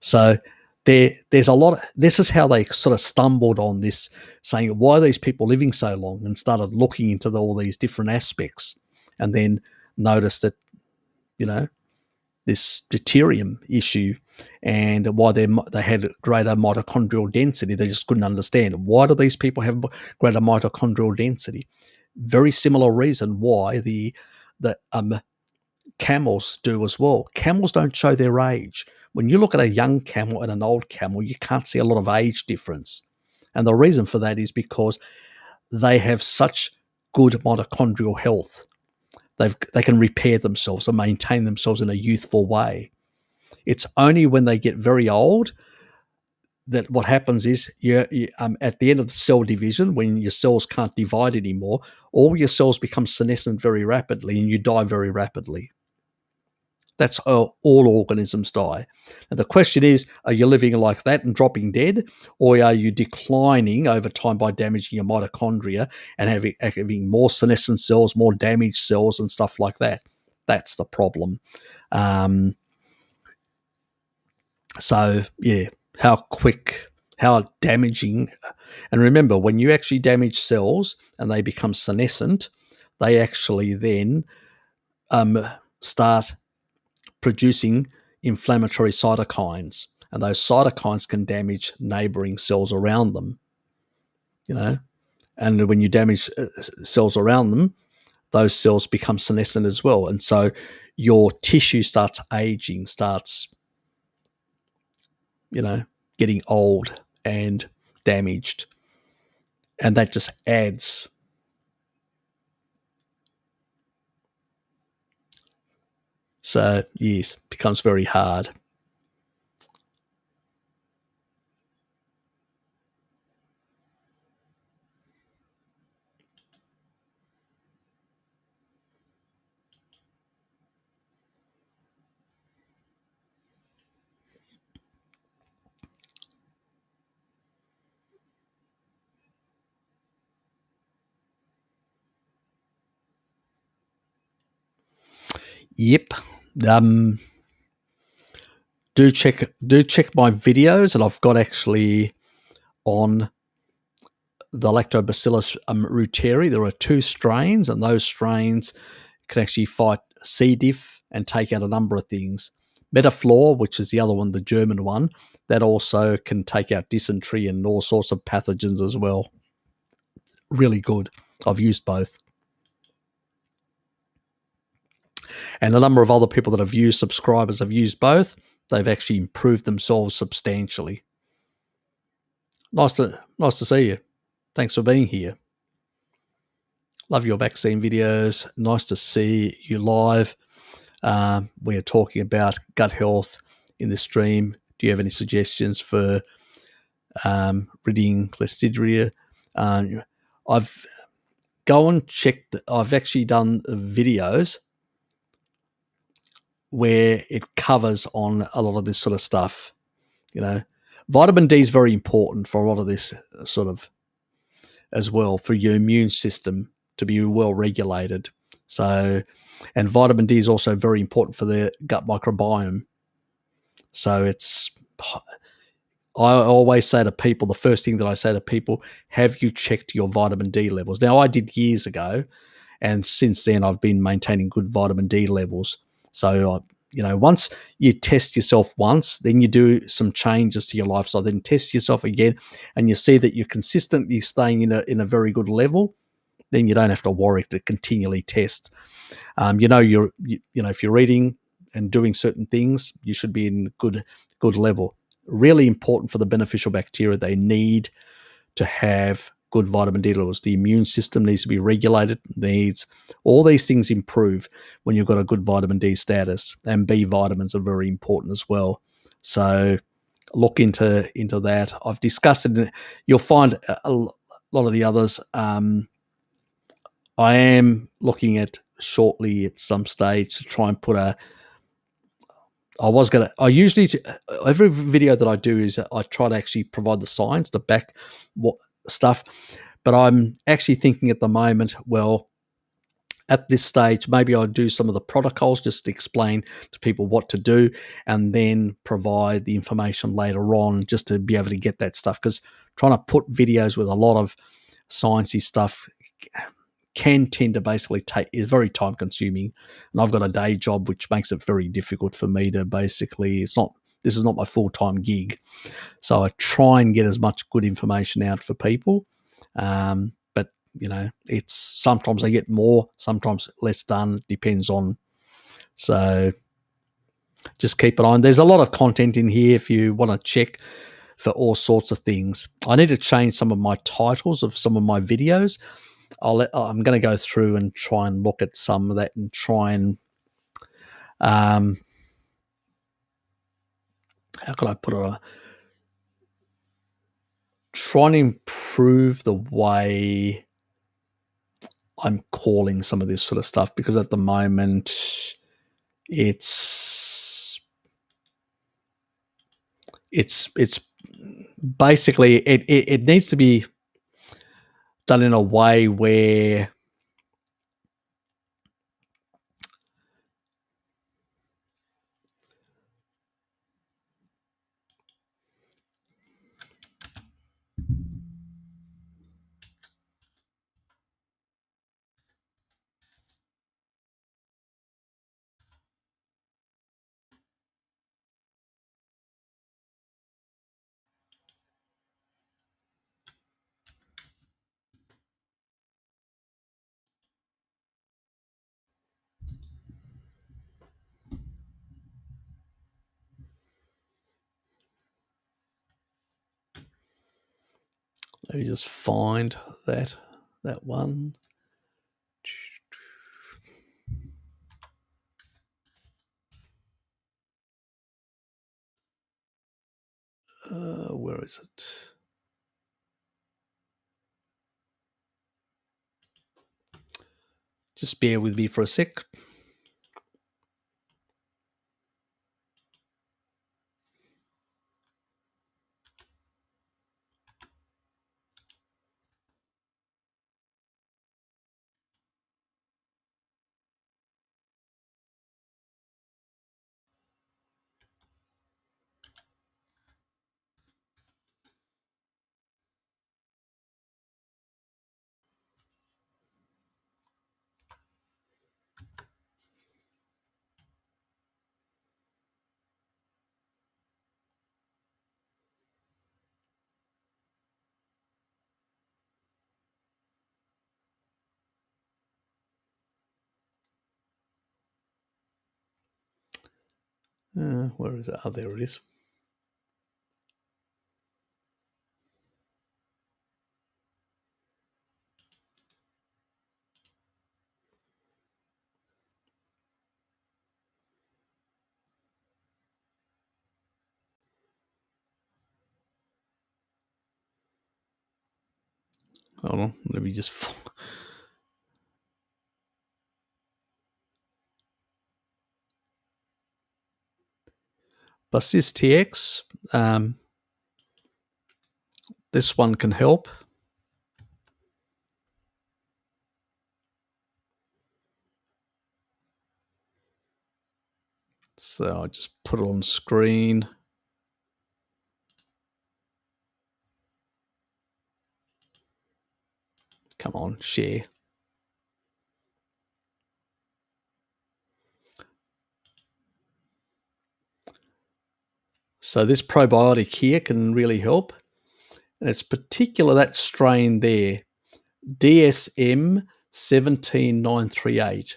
So there's a lot. This is how they sort of stumbled on this, saying, why are these people living so long, and started looking into all these different aspects, and then noticed that, this deuterium issue, and why they had greater mitochondrial density. They just couldn't understand, why do these people have greater mitochondrial density? Very similar reason why the camels do as well. Camels don't show their age. When you look at a young camel and an old camel, you can't see a lot of age difference. And the reason for that is because they have such good mitochondrial health. They can repair themselves and maintain themselves in a youthful way. It's only when they get very old that what happens is at the end of the cell division, when your cells can't divide anymore, all your cells become senescent very rapidly and you die very rapidly. That's how all organisms die. And the question is, are you living like that and dropping dead, or are you declining over time by damaging your mitochondria and having more senescent cells, more damaged cells and stuff like that? That's the problem. So, yeah, how damaging. And remember, when you actually damage cells and they become senescent, they actually then start producing inflammatory cytokines, and those cytokines can damage neighboring cells around them, and when you damage cells around them, those cells become senescent as well, and so your tissue starts aging, starts getting old and damaged, and that just adds. So yes, becomes very hard. Yep. Do check my videos, and I've got actually on the Lactobacillus reuteri. There are 2 strains, and those strains can actually fight C. diff and take out a number of things. Metaflor, which is the other one, the German one, that also can take out dysentery and all sorts of pathogens as well. Really good. I've used both. And a number of other people that have used, subscribers have used both. They've actually improved themselves substantially. Nice to see you. Thanks for being here. Love your vaccine videos. Nice to see you live. We are talking about gut health in the stream. Do you have any suggestions for ridding Listeria? I've checked. I've actually done videos where it covers on a lot of this sort of stuff. Vitamin D is very important for a lot of this sort of as well, for your immune system to be well regulated. So, and vitamin D is also very important for the gut microbiome. So I always say to people, the first thing that I say to people, have you checked your vitamin D levels? Now, I did years ago, and since then I've been maintaining good vitamin D levels. So, once you test yourself once, then you do some changes to your lifestyle, then test yourself again, and you see that you're consistently staying in a very good level, then you don't have to worry to continually test. If you're eating and doing certain things, you should be in good level. Really important for the beneficial bacteria. They need to have good vitamin D levels. The immune system needs to be regulated. All these things improve when you've got a good vitamin D status, and B vitamins are very important as well. So look into that. I've discussed it. You'll find a lot of the others. I am looking at shortly at some stage to try and put every video that I do is I try to actually provide the science to back what stuff, but I'm actually thinking at the moment, well, at this stage, maybe I'll do some of the protocols just to explain to people what to do, and then provide the information later on just to be able to get that stuff, because trying to put videos with a lot of sciencey stuff can tend to basically is very time consuming, and I've got a day job which makes it very difficult for me to basically, this is not my full-time gig, so I try and get as much good information out for people, but it's sometimes I get more, sometimes less done, depends on. So just keep an eye on. There's a lot of content in here if you want to check for all sorts of things. I need to change some of my titles of some of my videos. I'm going to go through and try and look at some of that and try and how can I put it? Try and improve the way I'm calling some of this sort of stuff, because at the moment It's basically it needs to be done in a way where let me just find that one. Where is it? Just bear with me for a sec. Where is it? Oh, there it is. Hold on, let me just. Basis TX. This one can help. So I'll just put it on screen. Come on, share. So this probiotic here can really help. And it's particular that strain there, DSM 17938.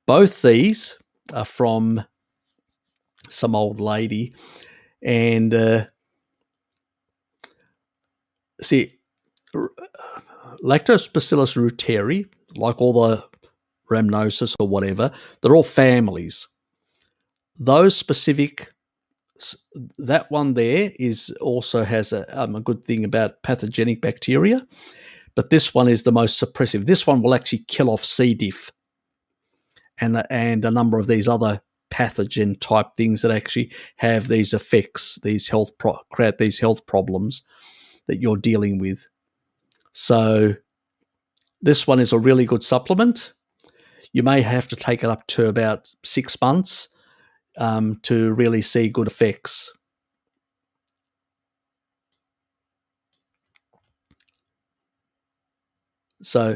Both these are from some old lady. And see, Lactobacillus reuteri, like all the rhamnosus or whatever, they're all families. Those specific, that one there is also has a good thing about pathogenic bacteria, but this one is the most suppressive. This one will actually kill off C. diff and a number of these other pathogen type things that actually have these effects, create these health problems that you're dealing with. So this one is a really good supplement. You may have to take it up to about 6 months to really see good effects. So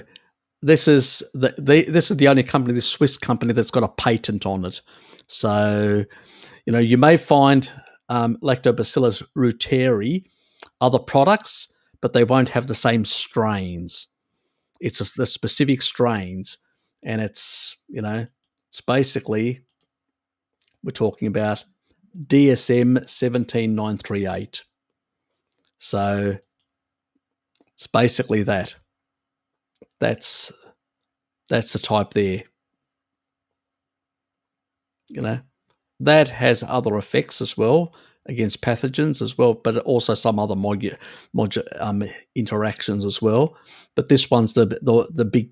this is the only company, this Swiss company, that's got a patent on it. So, you may find Lactobacillus reuteri other products, but they won't have the same strains. It's just the specific strains, and it's basically, we're talking about DSM 17938. So it's basically that. That's the type there. That has other effects as well against pathogens as well, but also some other interactions as well. But this one's the big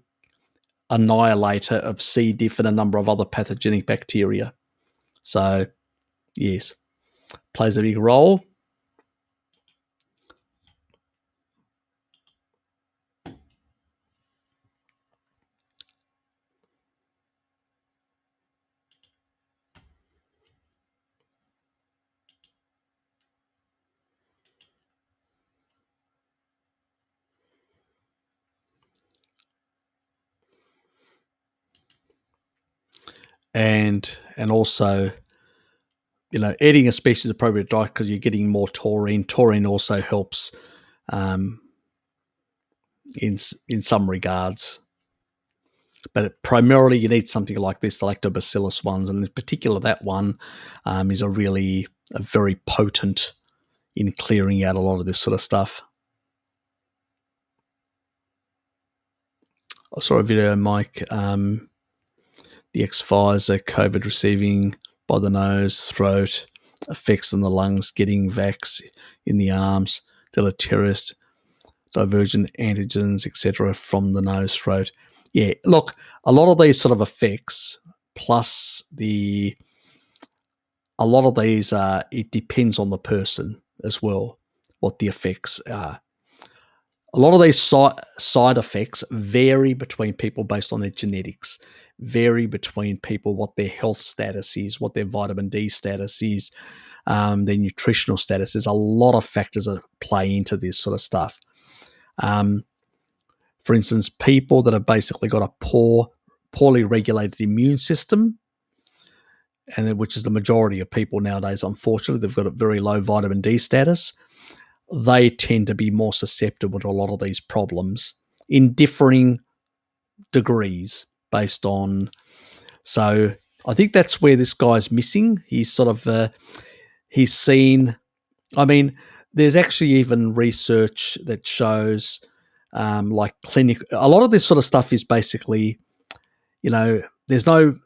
annihilator of C. diff and a number of other pathogenic bacteria. So, yes, plays a big role. And also, eating a species appropriate diet because you're getting more taurine. Taurine also helps in some regards. But primarily you need something like this, the lactobacillus ones, and in particular that one is a very potent in clearing out a lot of this sort of stuff. I saw a video, Mike, the X-Pfizer COVID receiving by the nose, throat, effects on the lungs, getting vax in the arms, deleterious divergent antigens, etc., from the nose, throat. Yeah, look, a lot of these sort of effects, plus a lot of these it depends on the person as well, what the effects are. A lot of these side effects vary between people based on their genetics, vary between people what their health status is, what their vitamin D status is, their nutritional status. There's a lot of factors that play into this sort of stuff. For instance, people that have basically got a poorly regulated immune system, and which is the majority of people nowadays, unfortunately, they've got a very low vitamin D status. They tend to be more susceptible to a lot of these problems in differing degrees based on. So I think that's where this guy's missing. He's sort of he's seen. I mean, there's actually even research that shows like clinic. A lot of this sort of stuff is basically, there's no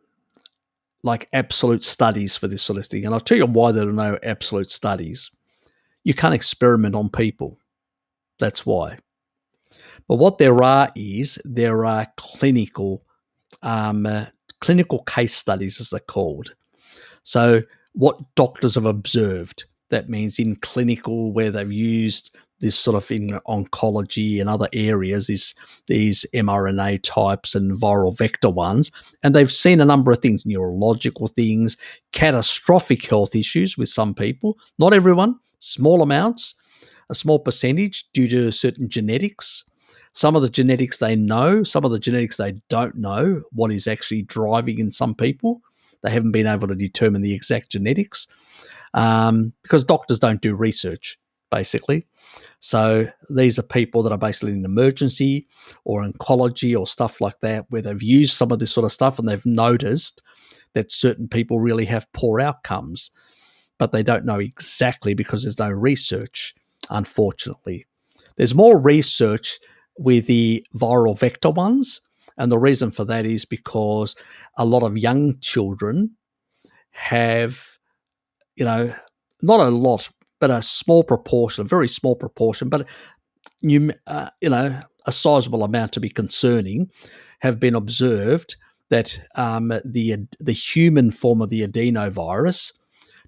like absolute studies for this sort of thing. And I'll tell you why there are no absolute studies. You can't experiment on people. That's why. But what there are clinical case studies, as they're called. So what doctors have observed, that means in clinical where they've used this sort of in oncology and other areas, these mRNA types and viral vector ones, and they've seen a number of things, neurological things, catastrophic health issues with some people, not everyone, small amounts, a small percentage due to certain genetics. Some of the genetics they know, some of the genetics they don't know what is actually driving in some people. They haven't been able to determine the exact genetics because doctors don't do research, basically. So these are people that are basically in emergency or oncology or stuff like that, where they've used some of this sort of stuff and they've noticed that certain people really have poor outcomes, but they don't know exactly because there's no research, unfortunately. There's more research with the viral vector ones, and the reason for that is because a lot of young children have, not a lot, but a small proportion, a very small proportion, but a sizable amount to be concerning, have been observed that the human form of the adenovirus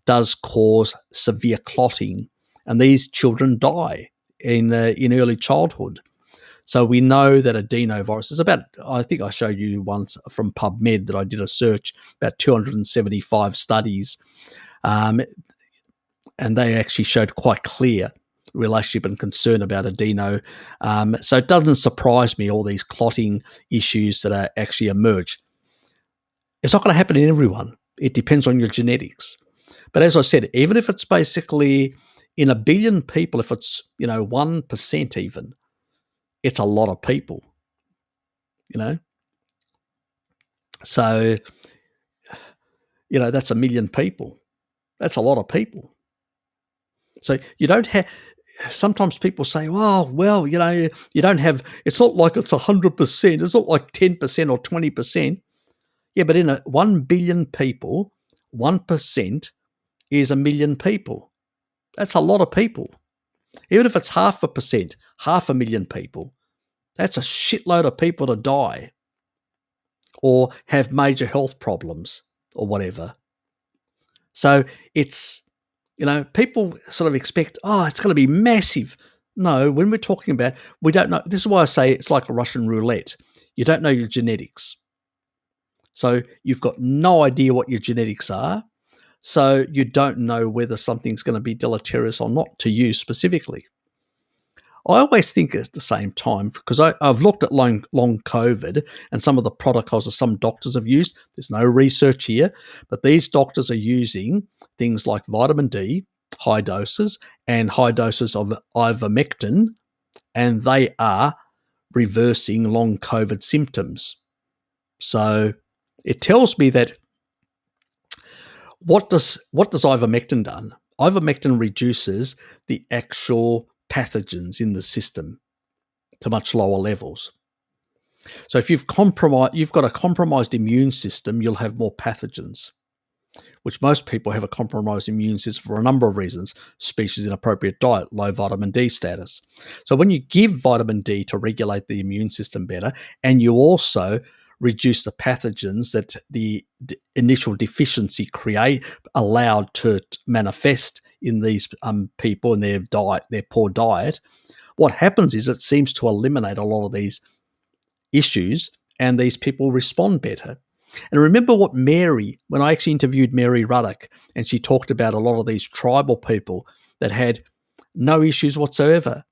does cause severe clotting, and these children die in early childhood. So we know that adenovirus is about, I think I showed you once from PubMed that I did a search, about 275 studies, and they actually showed quite clear relationship and concern about adeno. So it doesn't surprise me, all these clotting issues that are actually emerge. It's not going to happen in everyone. It depends on your genetics. But as I said, even if it's basically in a billion people, if it's 1% even, it's a lot of people, So, that's a million people. That's a lot of people. So you don't have. Sometimes people say, well, you don't have. It's not like it's 100%. It's not like 10% or 20%. Yeah, but in 1 billion people, 1% is a million people. That's a lot of people. Even if it's 0.5%, 500,000 people, that's a shitload of people to die or have major health problems or whatever. So it's, people sort of expect, oh, it's going to be massive. No, when we're talking about, we don't know. This is why I say it's like a Russian roulette. You don't know your genetics. So you've got no idea what your genetics are. So you don't know whether something's going to be deleterious or not to you specifically. I always think at the same time, because I've looked at long COVID and some of the protocols that some doctors have used. There's no research here, but these doctors are using things like vitamin D, high doses, and high doses of ivermectin, and they are reversing long COVID symptoms. So it tells me that what does ivermectin done? Ivermectin reduces the actual pathogens in the system to much lower levels. So if you've got a compromised immune system, you'll have more pathogens, which most people have a compromised immune system for a number of reasons: species inappropriate diet, low vitamin D status. So when you give vitamin D to regulate the immune system better, and you also reduce the pathogens that the initial deficiency allowed to manifest in these people and their diet, their poor diet, what happens is it seems to eliminate a lot of these issues, and these people respond better. And remember what when I actually interviewed Mary Ruddock, and she talked about a lot of these tribal people that had no issues whatsoever.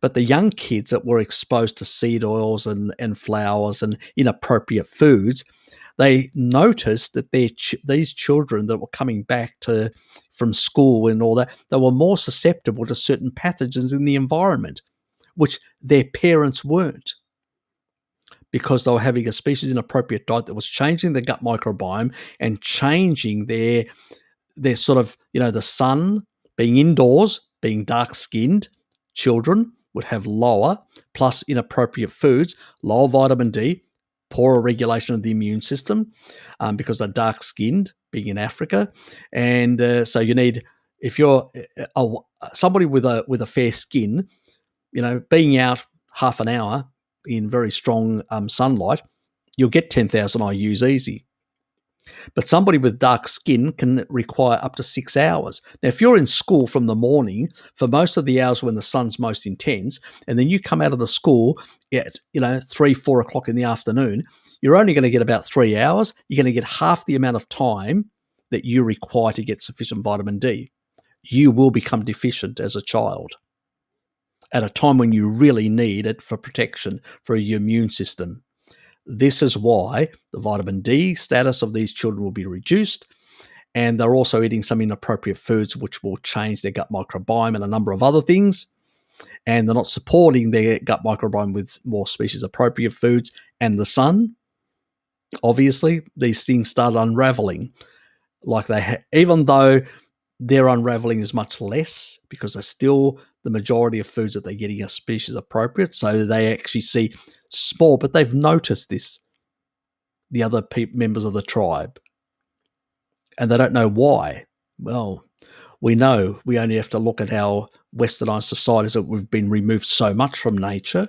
But the young kids that were exposed to seed oils and flours and inappropriate foods, they noticed that these children that were coming back from school and all that, they were more susceptible to certain pathogens in the environment, which their parents weren't, because they were having a species inappropriate diet that was changing the gut microbiome and changing their sort of, the sun, being indoors, being dark-skinned children would have lower, plus inappropriate foods, lower vitamin D, poorer regulation of the immune system, because they're dark-skinned, being in Africa. And so you need, if you're somebody with a fair skin, being out half an hour in very strong sunlight, you'll get 10,000 IUs easy. But somebody with dark skin can require up to 6 hours. Now, if you're in school from the morning for most of the hours when the sun's most intense, and then you come out of the school at 3, 4 o'clock in the afternoon, you're only going to get about 3 hours. You're going to get half the amount of time that you require to get sufficient vitamin D. You will become deficient as a child at a time when you really need it for protection for your immune system. This is why the vitamin D status of these children will be reduced, and they're also eating some inappropriate foods which will change their gut microbiome and a number of other things, and they're not supporting their gut microbiome with more species appropriate foods and the sun. Obviously, these things start unraveling, like even though their unraveling is much less, because they're still, the majority of foods that they're getting are species appropriate, so they actually see small, but they've noticed this, the other members of the tribe, and they don't know why. Well, we know we only have to look at our westernized societies, that we've been removed so much from nature,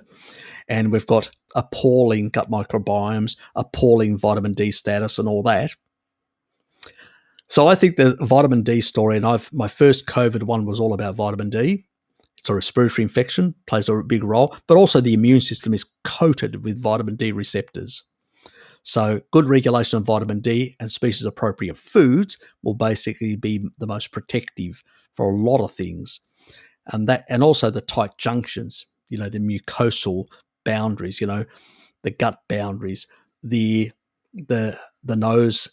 and we've got appalling gut microbiomes, appalling vitamin D status and all that. So I think the vitamin D story, and my first COVID one was all about vitamin D. It's a respiratory infection, plays a big role, but also the immune system is coated with vitamin D receptors. So good regulation of vitamin D and species appropriate foods will basically be the most protective for a lot of things. And also the tight junctions, the mucosal boundaries, the gut boundaries, the nose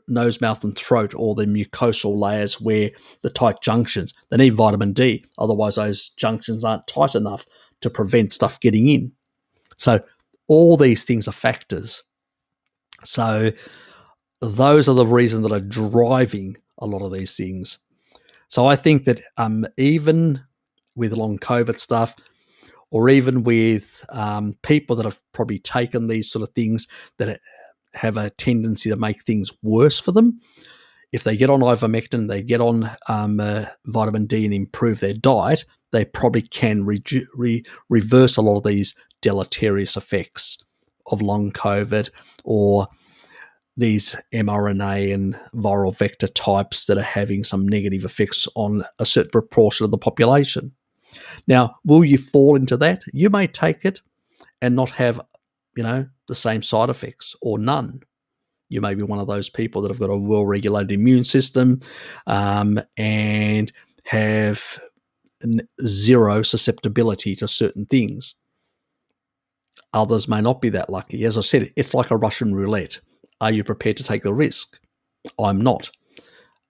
nose, mouth, and throat, or the mucosal layers where the tight junctions, they need vitamin D. Otherwise, those junctions aren't tight enough to prevent stuff getting in. So all these things are factors. So those are the reasons that are driving a lot of these things. So I think that even with long COVID stuff, or even with people that have probably taken these sort of things that have a tendency to make things worse for them, if they get on ivermectin, they get on vitamin D and improve their diet, they probably can reverse a lot of these deleterious effects of long COVID, or these mRNA and viral vector types that are having some negative effects on a certain proportion of the population. Now, will you fall into that? You may take it and not have, the same side effects or none. You may be one of those people that have got a well-regulated immune system and have zero susceptibility to certain things. Others may not be that lucky. As I said, it's like a Russian roulette. Are you prepared to take the risk? I'm not.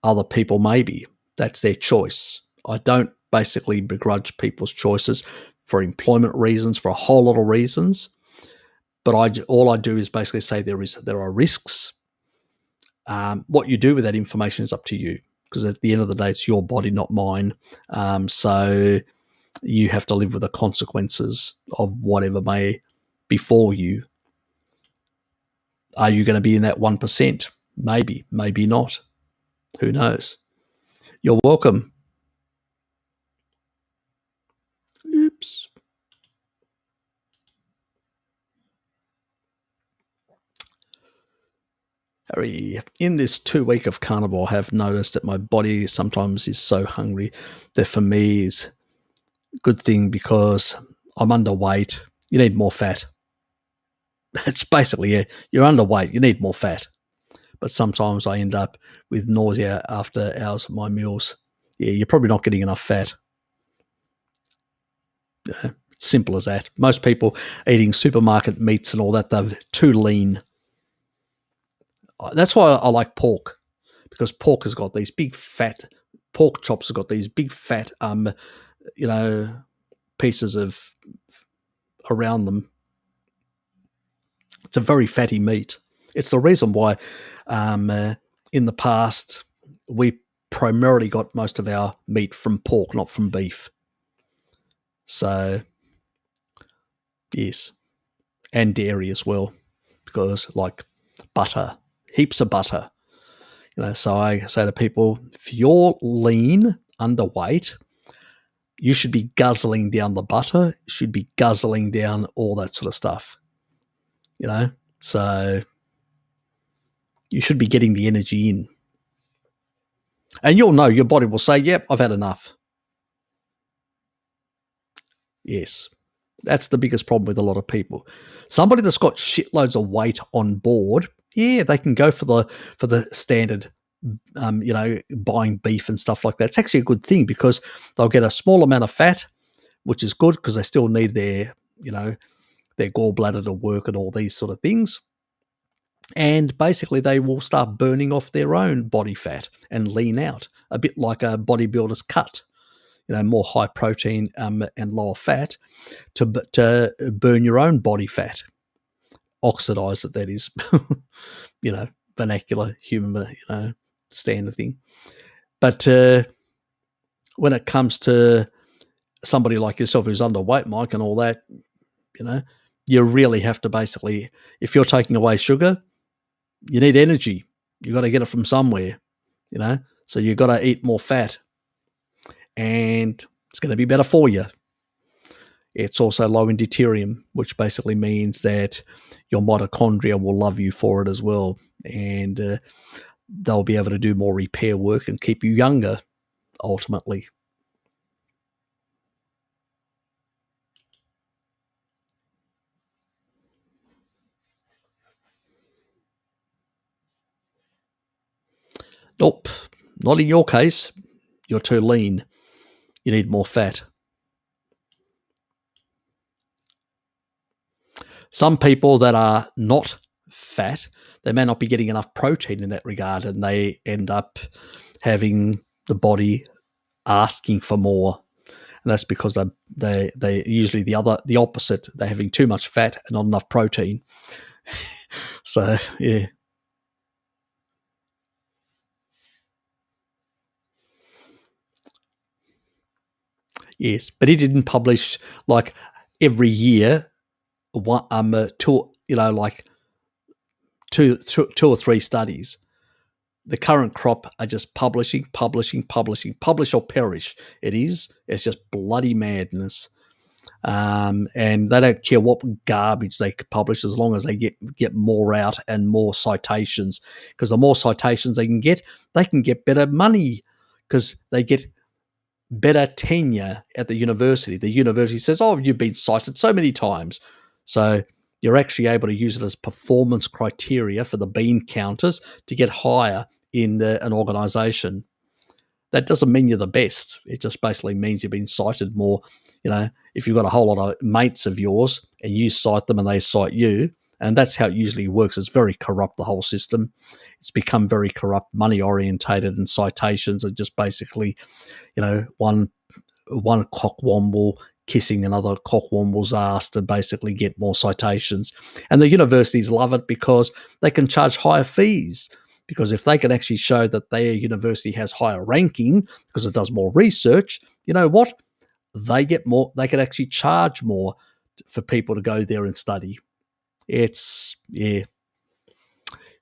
Other people may be. That's their choice. I don't basically begrudge people's choices for employment reasons, for a whole lot of reasons. But all I do is basically say there are risks. What you do with that information is up to you, because at the end of the day, it's your body, not mine. So you have to live with the consequences of whatever may befall you. Are you going to be in that 1%? Maybe, maybe not. Who knows? You're welcome. Oops. Harry, in this 2 week of carnivore, I have noticed that my body sometimes is so hungry that for me is a good thing because I'm underweight. You need more fat. It's basically it. You're underweight. You need more fat. But sometimes I end up with nausea after hours of my meals. Yeah, you're probably not getting enough fat. Yeah, simple as that. Most people eating supermarket meats and all that, they're too lean. That's why I like pork, because pork has got these big fat, pork chops have got these big fat, pieces of around them. It's a very fatty meat. It's the reason why in the past we primarily got most of our meat from pork, not from beef. So, yes, and dairy as well, because like butter, heaps of butter. So I say to people, if you're lean, underweight, you should be guzzling down the butter, should be guzzling down all that sort of stuff. So you should be getting the energy in. And you'll know, your body will say, yep, I've had enough. Yes. That's the biggest problem with a lot of people. Somebody that's got shitloads of weight on board, yeah, they can go for the standard, buying beef and stuff like that. It's actually a good thing because they'll get a small amount of fat, which is good because they still need their gallbladder to work and all these sort of things. And basically they will start burning off their own body fat and lean out, a bit like a bodybuilder's cut. More high protein and lower fat to burn your own body fat, oxidize it. That is, vernacular human, standard thing. But when it comes to somebody like yourself who's underweight, Mike, and all that, you really have to basically, if you're taking away sugar, you need energy. You got to get it from somewhere, So you got to eat more fat. And it's going to be better for you. It's also low in deuterium, which basically means that your mitochondria will love you for it as well. And they'll be able to do more repair work and keep you younger, ultimately. Nope, not in your case. You're too lean. You need more fat. Some people that are not fat, they may not be getting enough protein in that regard, and they end up having the body asking for more. And that's because they usually the opposite. They're having too much fat and not enough protein. So, yeah. Yes, but he didn't publish like every year two or three studies. The current crop are just publishing, publish or perish. It's just bloody madness. And they don't care what garbage they publish as long as they get more out and more citations. Because the more citations they can get better money because they get better tenure at the university. The university says, oh, you've been cited so many times. So you're actually able to use it as performance criteria for the bean counters to get higher in an organisation. That doesn't mean you're the best. It just basically means you've been cited more. If you've got a whole lot of mates of yours and you cite them and they cite you, and that's how it usually works. It's very corrupt, the whole system. It's become very corrupt, money-orientated, and citations are just basically, one cockwomble kissing another cockwomble's ass to basically get more citations. And the universities love it because they can charge higher fees. Because if they can actually show that their university has higher ranking because it does more research, you know what? They get more. They can actually charge more for people to go there and study. It's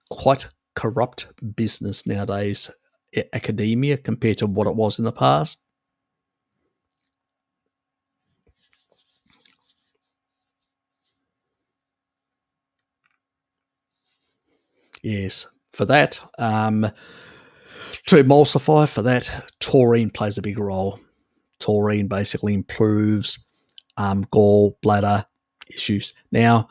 quite corrupt business nowadays, academia, compared to what it was in the past. Yes, for that, to emulsify, for that, taurine plays a big role. Taurine basically improves gallbladder issues. Now,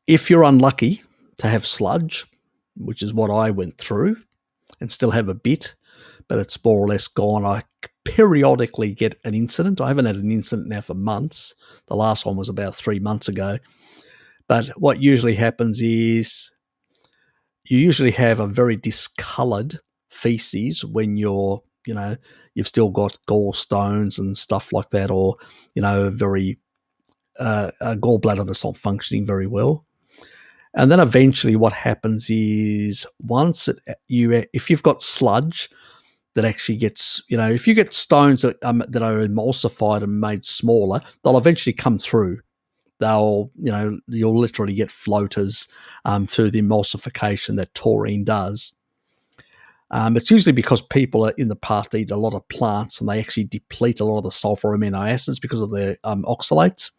if you're unlucky to have sludge, which is what I went through, and still have a bit, but it's more or less gone. I periodically get an incident. I haven't had an incident now for months. The last one was about 3 months ago. But what usually happens is you usually have a very discoloured feces when you've still got gallstones and stuff like that, or, very a gallbladder that's not functioning very well. And then eventually what happens is if you've got sludge that actually gets, if you get stones that are emulsified and made smaller, they'll eventually come through. You'll literally get floaters through the emulsification that taurine does. It's usually because people in the past eat a lot of plants and they actually deplete a lot of the sulfur amino acids because of their oxalates.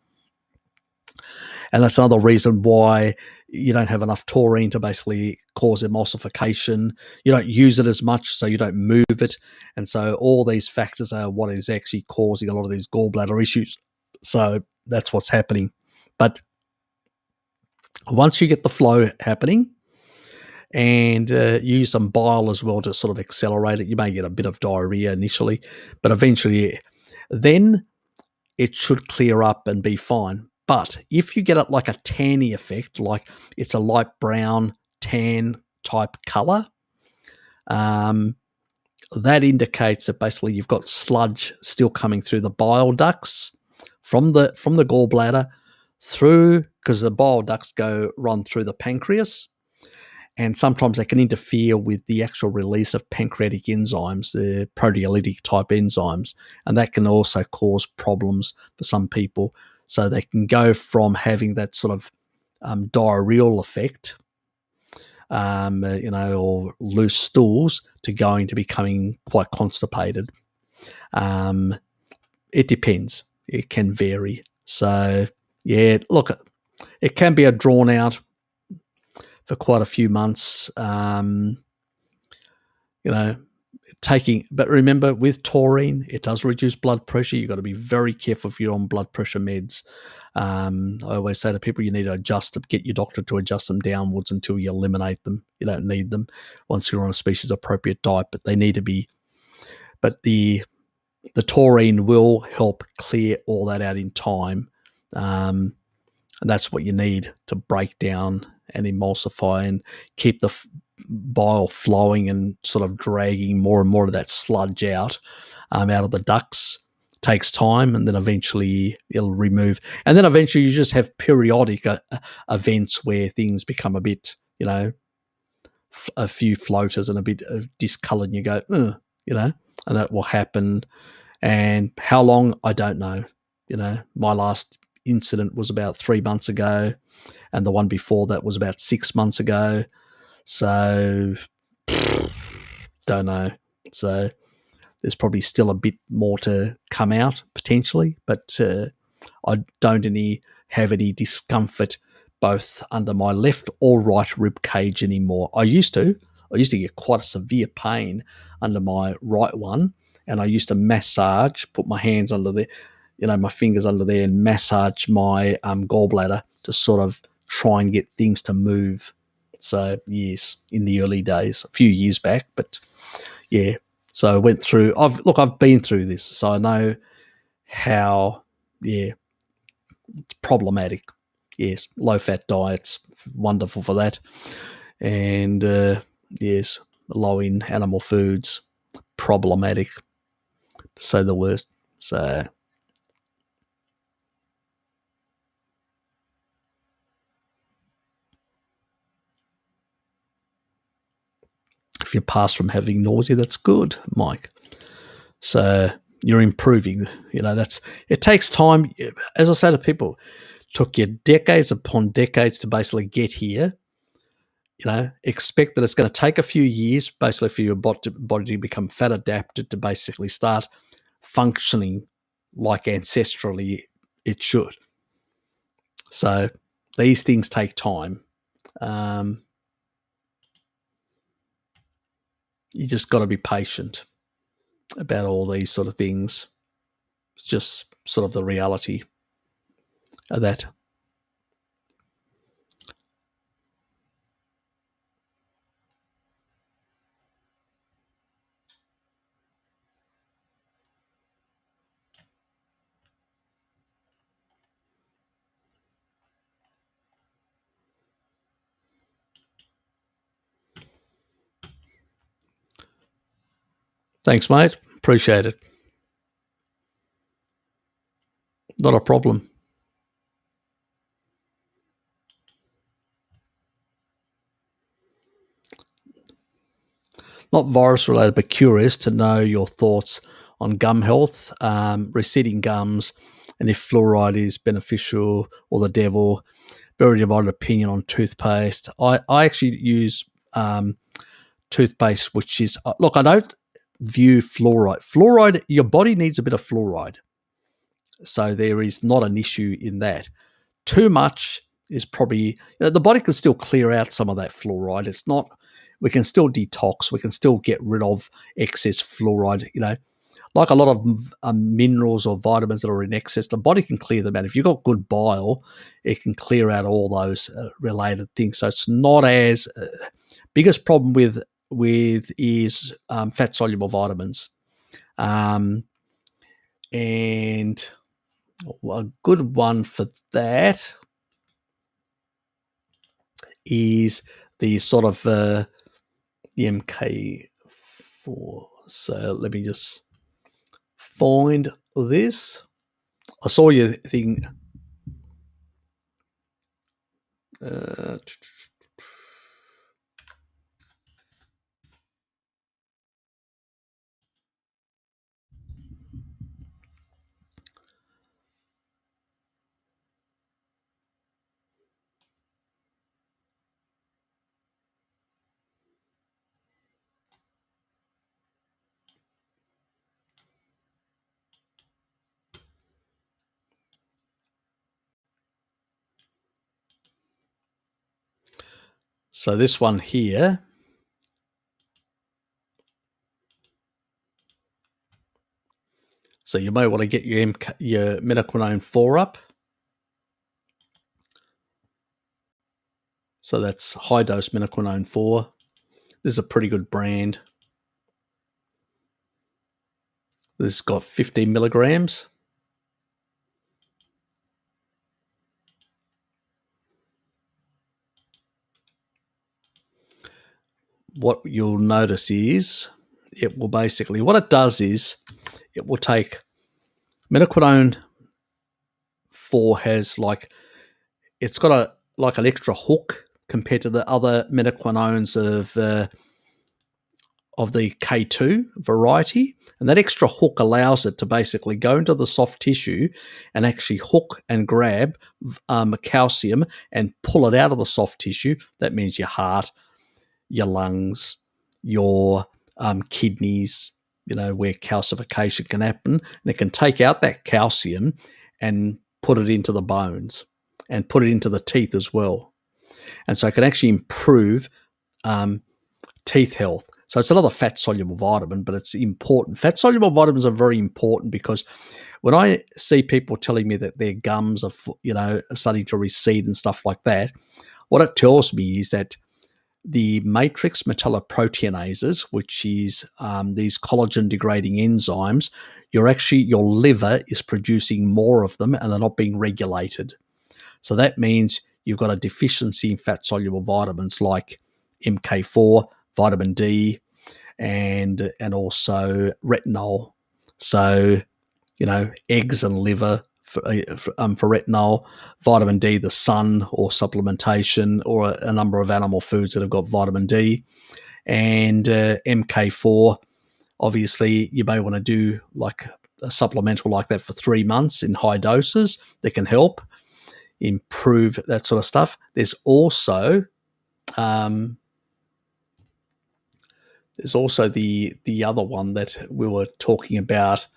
And that's another reason why you don't have enough taurine to basically cause emulsification. You don't use it as much, so you don't move it. And so all these factors are what is actually causing a lot of these gallbladder issues. So that's what's happening. But once you get the flow happening and use some bile as well to sort of accelerate it, you may get a bit of diarrhea initially, but eventually then it should clear up and be fine. But if you get it like a tanny effect, like it's a light brown tan type color, that indicates that basically you've got sludge still coming through the bile ducts from the gallbladder through, because the bile ducts run through the pancreas, and sometimes they can interfere with the actual release of pancreatic enzymes, the proteolytic type enzymes, and that can also cause problems for some people. So they can go from having that sort of diarrheal effect, or loose stools, to becoming quite constipated. It depends. It can vary. So, yeah, look, it can be a drawn out for quite a few months. But remember, with taurine, it does reduce blood pressure. You've got to be very careful if you're on blood pressure meds. I always say to people, you need to get your doctor to adjust them downwards until you eliminate them. You don't need them once you're on a species appropriate diet, but they need to be. But the taurine will help clear all that out in time. And that's what you need to break down and emulsify and keep the bile flowing and sort of dragging more and more of that sludge out of the ducts. It takes time, and then eventually it'll remove. And then eventually you just have periodic events where things become a bit, a few floaters and a bit discolored, and you go, and that will happen. And how long, I don't know. My last incident was about 3 months ago, and the one before that was about 6 months ago. So, don't know. So, there's probably still a bit more to come out potentially, but I don't have any discomfort both under my left or right rib cage anymore. I used to get quite a severe pain under my right one, and I used to massage, put my hands under there, my fingers under there, and massage my gallbladder to sort of try and get things to move. So yes, in the early days, a few years back, but yeah. So I went through. I've been through this, so I know how. Yeah, it's problematic. Yes, low-fat diets, wonderful for that. And yes, low in animal foods, problematic, to say the worst. So if you pass from having nausea, that's good, Mike. So you're improving. It takes time. As I say to people, took you decades upon decades to basically get here. Expect that it's going to take a few years basically for your body to become fat adapted to basically start functioning like ancestrally it should. So these things take time. You just got to be patient about all these sort of things. It's just sort of the reality of that. Thanks, mate. Appreciate it. Not a problem. Not virus related, but curious to know your thoughts on gum health, receding gums, and if fluoride is beneficial or the devil. Very divided opinion on toothpaste. I actually use toothpaste, which is, look, I don't view fluoride. Fluoride, your body needs a bit of fluoride. So there is not an issue in that. Too much is probably, the body can still clear out some of that fluoride. It's not, we can still detox. We can still get rid of excess fluoride, like a lot of minerals or vitamins that are in excess, the body can clear them out. If you've got good bile, it can clear out all those related things. So it's not as biggest problem with is fat soluble vitamins, and a good one for that is the sort of the MK4. So let me just find this. I saw your thing. So this one here, so you may want to get your metaquinone 4 up. So that's high dose metaquinone 4. This is a pretty good brand. This has got 15 milligrams. What you'll notice is it will basically, what it does is it will take metaquinone 4 has it's got an extra hook compared to the other metaquinones of the K2 variety, and that extra hook allows it to basically go into the soft tissue and actually hook and grab calcium and pull it out of the soft tissue. That means your heart, your lungs, your kidneys, where calcification can happen, and it can take out that calcium and put it into the bones and put it into the teeth as well. And so it can actually improve teeth health. So it's another fat-soluble vitamin, but it's important. Fat-soluble vitamins are very important because when I see people telling me that their gums are, starting to recede and stuff like that, what it tells me is that the matrix metalloproteinases, which is these collagen-degrading enzymes, your liver is producing more of them and they're not being regulated. So that means you've got a deficiency in fat-soluble vitamins like MK4, vitamin D, and also retinol. So, eggs and liver for retinol, vitamin D, the sun or supplementation, or a number of animal foods that have got vitamin D, and MK4. Obviously, you may want to do like a supplemental like that for 3 months in high doses that can help improve that sort of stuff. There's also the other one that we were talking about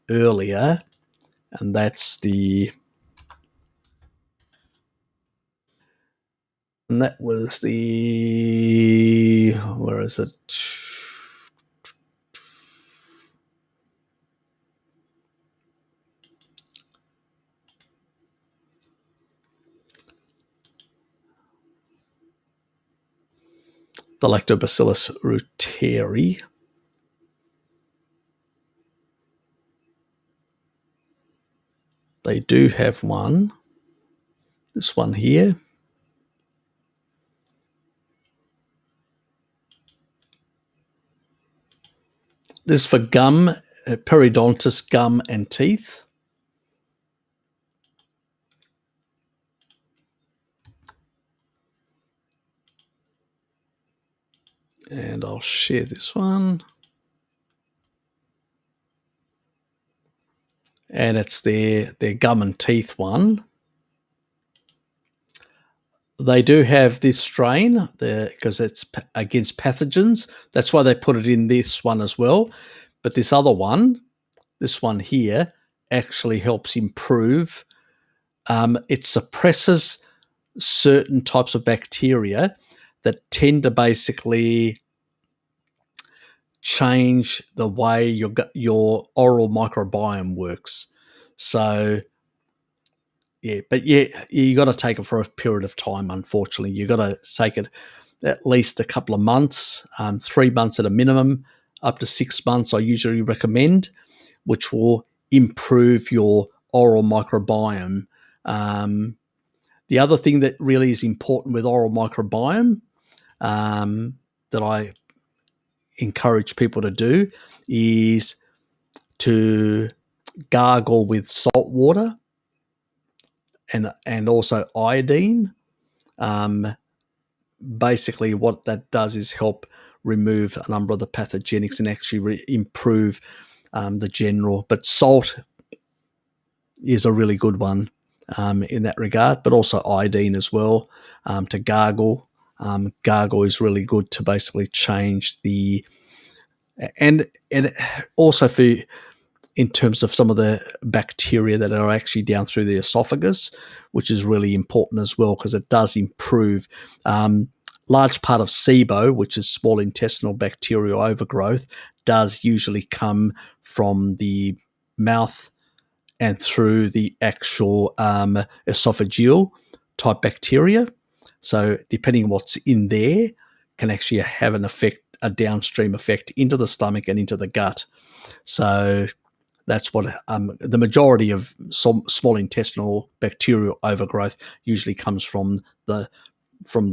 earlier, and that was the, where is it? The Lactobacillus reuteri. They do have one. This one here. This is for gum, periodontist, gum, and teeth. And I'll share this one. And it's their gum and teeth one. They do have this strain because it's against pathogens. That's why they put it in this one as well. But this other one, this one here, actually helps improve. It suppresses certain types of bacteria that tend to basically change the way your oral microbiome works. So, you got to take it for a period of time, unfortunately. You got to take it at least a couple of months, 3 months at a minimum, up to 6 months I usually recommend, which will improve your oral microbiome. The other thing that really is important with oral microbiome that I encourage people to do is to gargle with salt water and also iodine. Basically what that does is help remove a number of the pathogenics and actually improve the general. But salt is a really good one in that regard, but also iodine as well to gargle. Gargle is really good to basically change the, and also for in terms of some of the bacteria that are actually down through the esophagus, which is really important as well because it does improve. Large part of SIBO, which is small intestinal bacterial overgrowth, does usually come from the mouth and through the actual esophageal type bacteria. So depending on what's in there can actually have an effect, a downstream effect into the stomach and into the gut. So that's what the majority of small intestinal bacterial overgrowth usually comes from the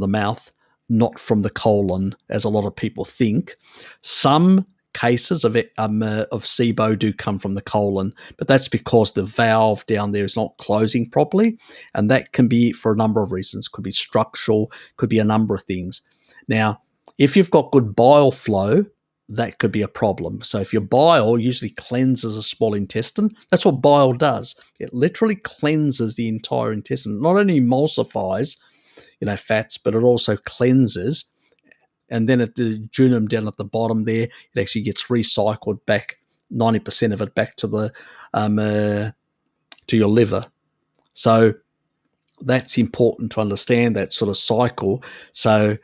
mouth, not from the colon, as a lot of people think. Some cases of SIBO do come from the colon, but that's because the valve down there is not closing properly, and that can be for a number of reasons. Could be structural, could be a number of things. Now, if you've got good bile flow, that could be a problem. So if your bile usually cleanses a small intestine, that's what bile does. It literally cleanses the entire intestine. Not only emulsifies, fats, but it also cleanses and then at the durum down at the bottom there, it actually gets recycled back, 90% of it back to the to your liver. So that's important to understand, that sort of cycle. So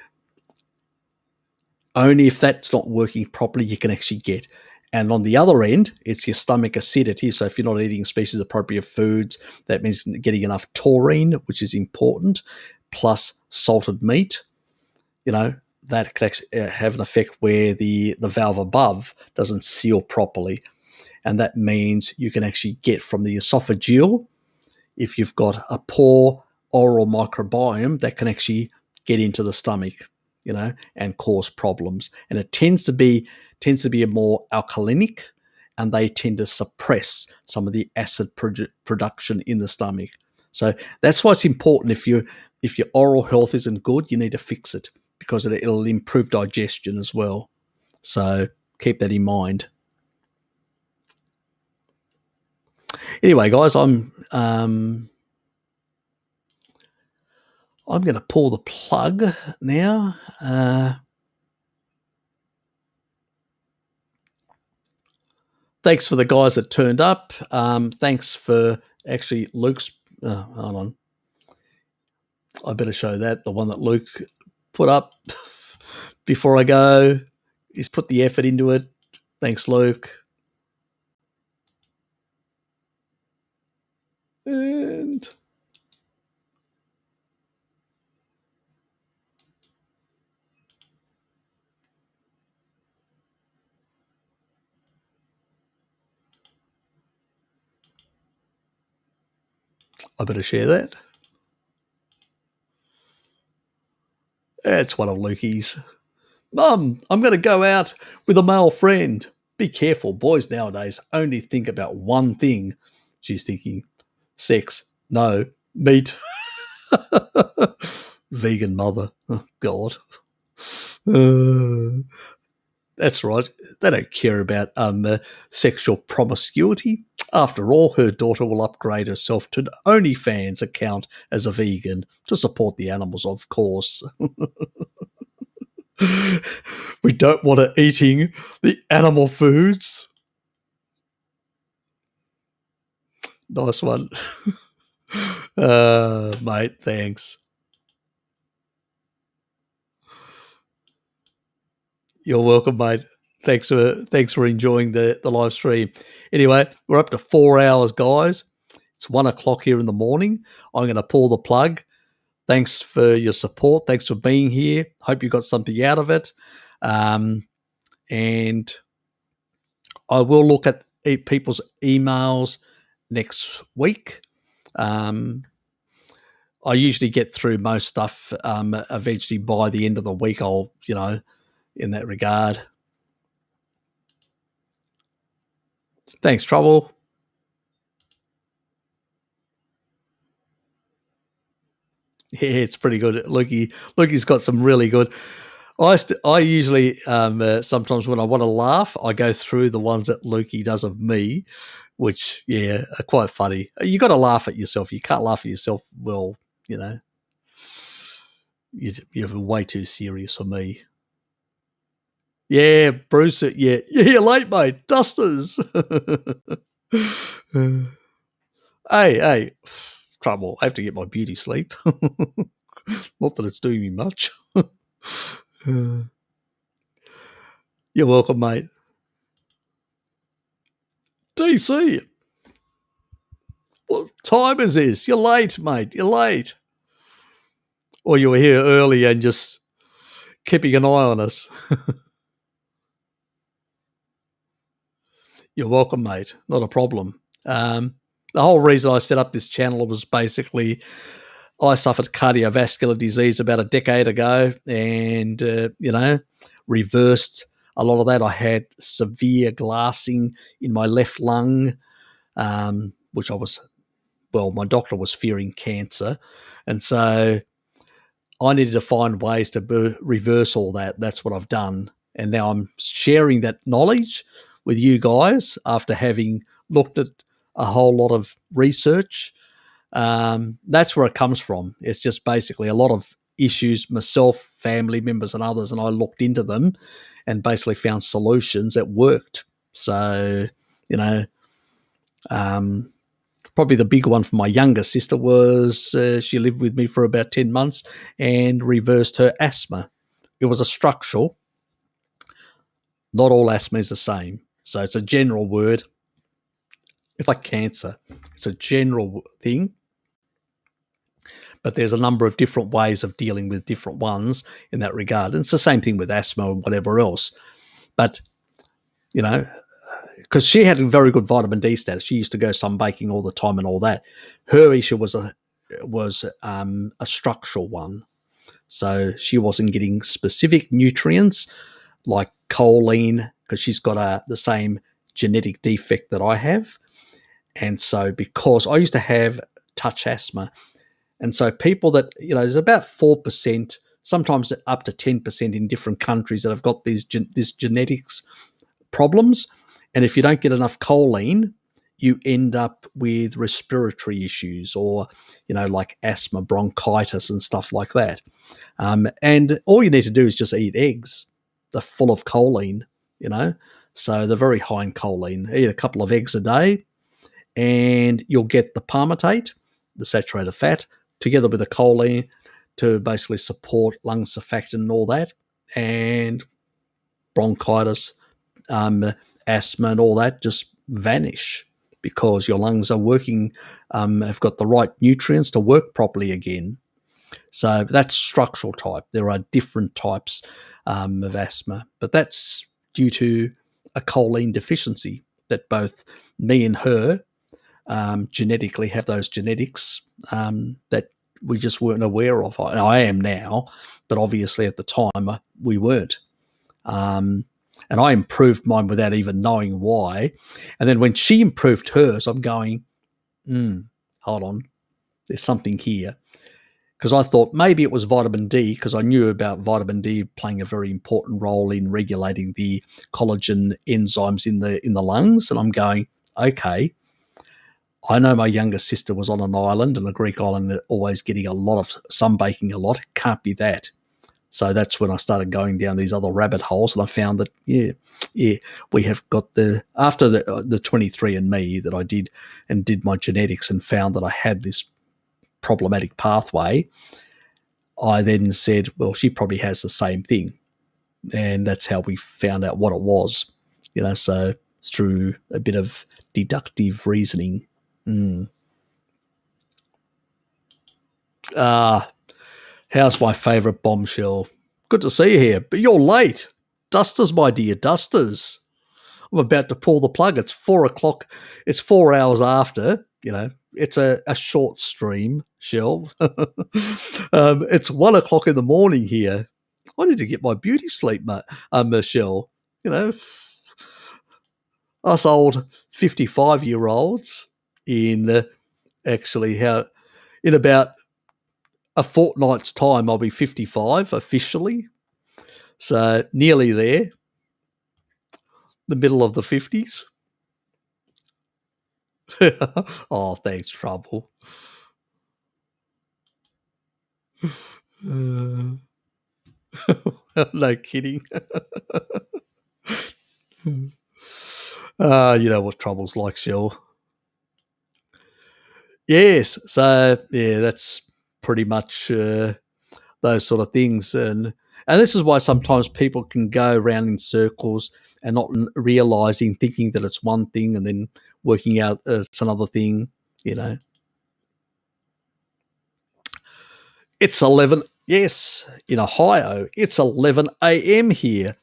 only if that's not working properly, you can actually get. And on the other end, it's your stomach acidity. So if you're not eating species appropriate foods, that means getting enough taurine, which is important, plus salted meat. That can actually have an effect where the valve above doesn't seal properly. And that means you can actually get from the esophageal, if you've got a poor oral microbiome, that can actually get into the stomach, and cause problems. And it tends to be a more alkalinic, and they tend to suppress some of the acid production in the stomach. So that's why it's important, if your oral health isn't good, you need to fix it, because it'll improve digestion as well. So keep that in mind. Anyway, guys, I'm going to pull the plug now. Thanks for the guys that turned up. Thanks for actually Luke's. Hold on. I better show that. The one that Luke put up before I go. He's put the effort into it. Thanks, Luke. And I better share that. It's one of Lukey's. Mum, I'm going to go out with a male friend. Be careful. Boys nowadays only think about one thing. She's thinking, sex, no, meat. Vegan mother. Oh, God. That's right. They don't care about sexual promiscuity. After all, her daughter will upgrade herself to an OnlyFans account as a vegan to support the animals, of course. We don't want her eating the animal foods. Nice one. Mate, thanks. You're welcome, mate. Thanks for enjoying the live stream. Anyway, we're up to 4 hours, guys. It's 1 o'clock here in the morning. I'm going to pull the plug. Thanks for your support. Thanks for being here. Hope you got something out of it. And I will look at people's emails next week. I usually get through most stuff eventually by the end of the week. I'll, in that regard. Thanks, Trouble. Yeah, it's pretty good. Lukey's got some really good. I usually sometimes when I want to laugh, I go through the ones that Lukey does of me, which are quite funny. You got to laugh at yourself. You can't laugh at yourself. Well, you're way too serious for me. Yeah, Bruce. Yeah, you're late, mate. Dusters. Hey, Trouble. I have to get my beauty sleep. Not that it's doing me much. You're welcome, mate. DC. What time is this? You're late, mate. You're late. Or you were here early and just keeping an eye on us. You're welcome, mate. Not a problem. The whole reason I set up this channel was basically I suffered cardiovascular disease about a decade ago and, reversed a lot of that. I had severe glassing in my left lung, which my doctor was fearing cancer. And so I needed to find ways to reverse all that. That's what I've done. And now I'm sharing that knowledge with you guys after having looked at a whole lot of research. That's where it comes from. It's just basically a lot of issues myself, family members, and others, and I looked into them and basically found solutions that worked. So, you know, probably the big one for my younger sister was she lived with me for about 10 months and reversed her asthma. It was a structural. Not all asthma is the same. So it's a general word. It's like cancer. It's a general thing. But there's a number of different ways of dealing with different ones in that regard. And it's the same thing with asthma and whatever else. But, you know, because she had a very good vitamin D status. She used to go sunbaking all the time and all that. Her issue was a structural one. So she wasn't getting specific nutrients like choline, because she's got the same genetic defect that I have. And so because I used to have touch asthma, and so people that, you know, there's about 4%, sometimes up to 10% in different countries that have got this genetics problems. And if you don't get enough choline, you end up with respiratory issues or, you know, like asthma, bronchitis and stuff like that. And all you need to do is just eat eggs. They're full of choline, you know. So they're very high in choline. Eat a couple of eggs a day and you'll get the palmitate, the saturated fat, together with the choline to basically support lung surfactant and all that. And bronchitis, asthma and all that just vanish because your lungs are working, have got the right nutrients to work properly again. So that's structural type. There are different types of asthma, but that's due to a choline deficiency that both me and her genetically have those genetics that we just weren't aware of. I am now, but obviously at the time we weren't. And I improved mine without even knowing why. And then when she improved hers, I'm going, hold on, there's something here. Because I thought maybe it was vitamin D, because I knew about vitamin D playing a very important role in regulating the collagen enzymes in the lungs. And I'm going, okay, I know my younger sister was on an island, and a Greek island, always getting a lot of sunbaking a lot. It can't be that. So that's when I started going down these other rabbit holes, and I found that, we have got after the 23andMe that I did and did my genetics and found that I had this problematic pathway. I then said, well, she probably has the same thing. And that's how we found out what it was, you know, so it's through a bit of deductive reasoning. How's my favourite bombshell? Good to see you here, but you're late. Dusters, my dear, dusters. I'm about to pull the plug. It's 4 o'clock. It's 4 hours after, you know. It's a short stream, Shell. It's 1 o'clock in the morning here. I need to get my beauty sleep, Shell. You know, us old 55-year-olds in about a fortnight's time, I'll be 55 officially. So nearly there, the middle of the 50s. Oh, thanks, Trouble. No kidding. You know what Trouble's like, Shell. Yes, so yeah, that's pretty much those sort of things, and this is why sometimes people can go around in circles and not realizing, thinking that it's one thing, and then working out it's another thing. You know, it's 11. Yes, in Ohio, it's 11 a.m. here.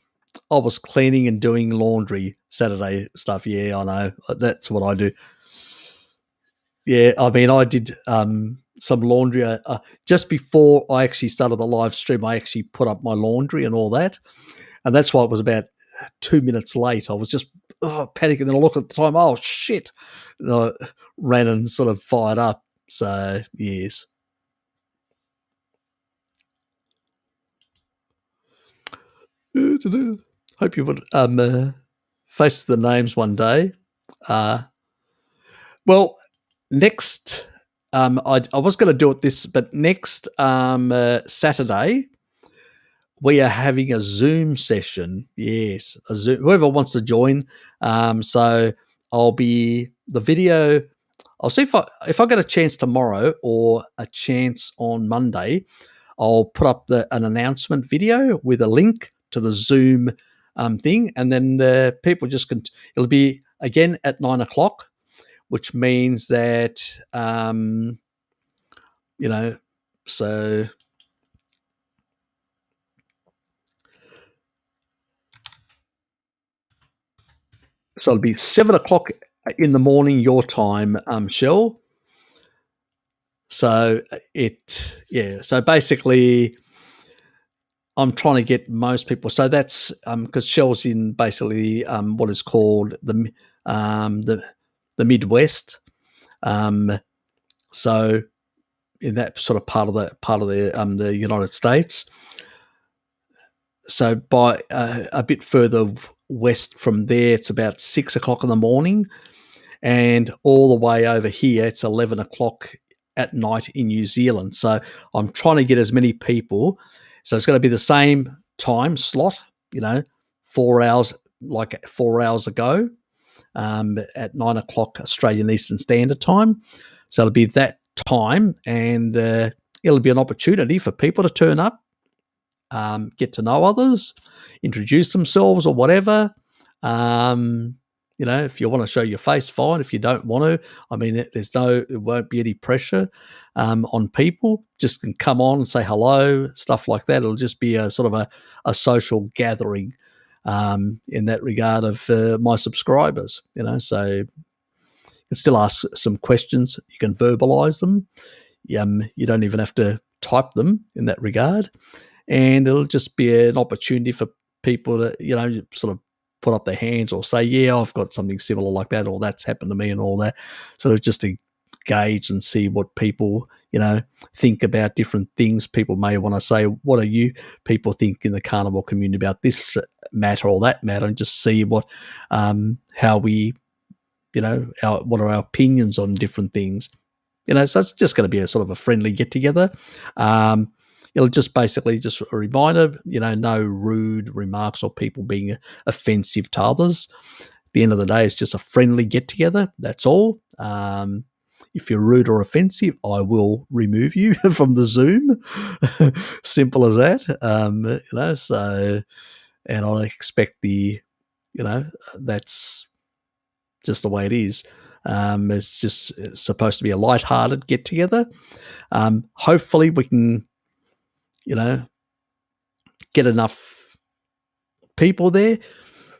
I was cleaning and doing laundry Saturday stuff. Yeah, I know. That's what I do. Yeah, I mean, I did some laundry just before I actually started the live stream. I actually put up my laundry and all that, and that's why it was about 2 minutes late. I was just panicking, and I looked at the time. Oh shit! And I ran and sort of fired up. So yes. Hope you would face the names one day. Well, next I was going to do it but next Saturday we are having a Zoom session. Yes, a Zoom. Whoever wants to join. So I'll be the video. I'll see if I get a chance tomorrow or a chance on Monday. I'll put up an announcement video with a link to the Zoom thing, and then people just can. It'll be again at 9:00, which means that so. So it'll be 7:00 in the morning your time, Shell. So So basically, I'm trying to get most people. So that's because Shell's in basically what is called the Midwest. So in that sort of part of the United States. So by a bit further west from there, it's about 6:00 in the morning, and all the way over here, it's 11:00 at night in New Zealand. So I'm trying to get as many people. So it's going to be the same time slot, 4 hours, like 4 hours ago, at 9:00 Australian Eastern Standard Time. So it'll be that time, and it'll be an opportunity for people to turn up, get to know others, introduce themselves or whatever. If you want to show your face, fine. If you don't want to, I mean, it won't be any pressure on people. Just can come on and say hello, stuff like that. It'll just be a sort of a social gathering in that regard of my subscribers. So you can still ask some questions. You can verbalize them. You don't even have to type them in that regard. And it'll just be an opportunity for people to, sort of put up their hands or say, yeah, I've got something similar like that, or that's happened to me and all that. Sort of just to gauge and see what people, think about different things. People may want to say, what do you people think in the carnivore community about this matter or that matter, and just see how we, what are our opinions on different things. So it's just going to be a sort of a friendly get together. It'll just basically just a reminder, no rude remarks or people being offensive to others. At the end of the day, it's just a friendly get together. That's all. If you're rude or offensive, I will remove you from the Zoom. Simple as that. So, and I expect that's just the way it is. It's just supposed to be a light-hearted get together. Hopefully we can, get enough people there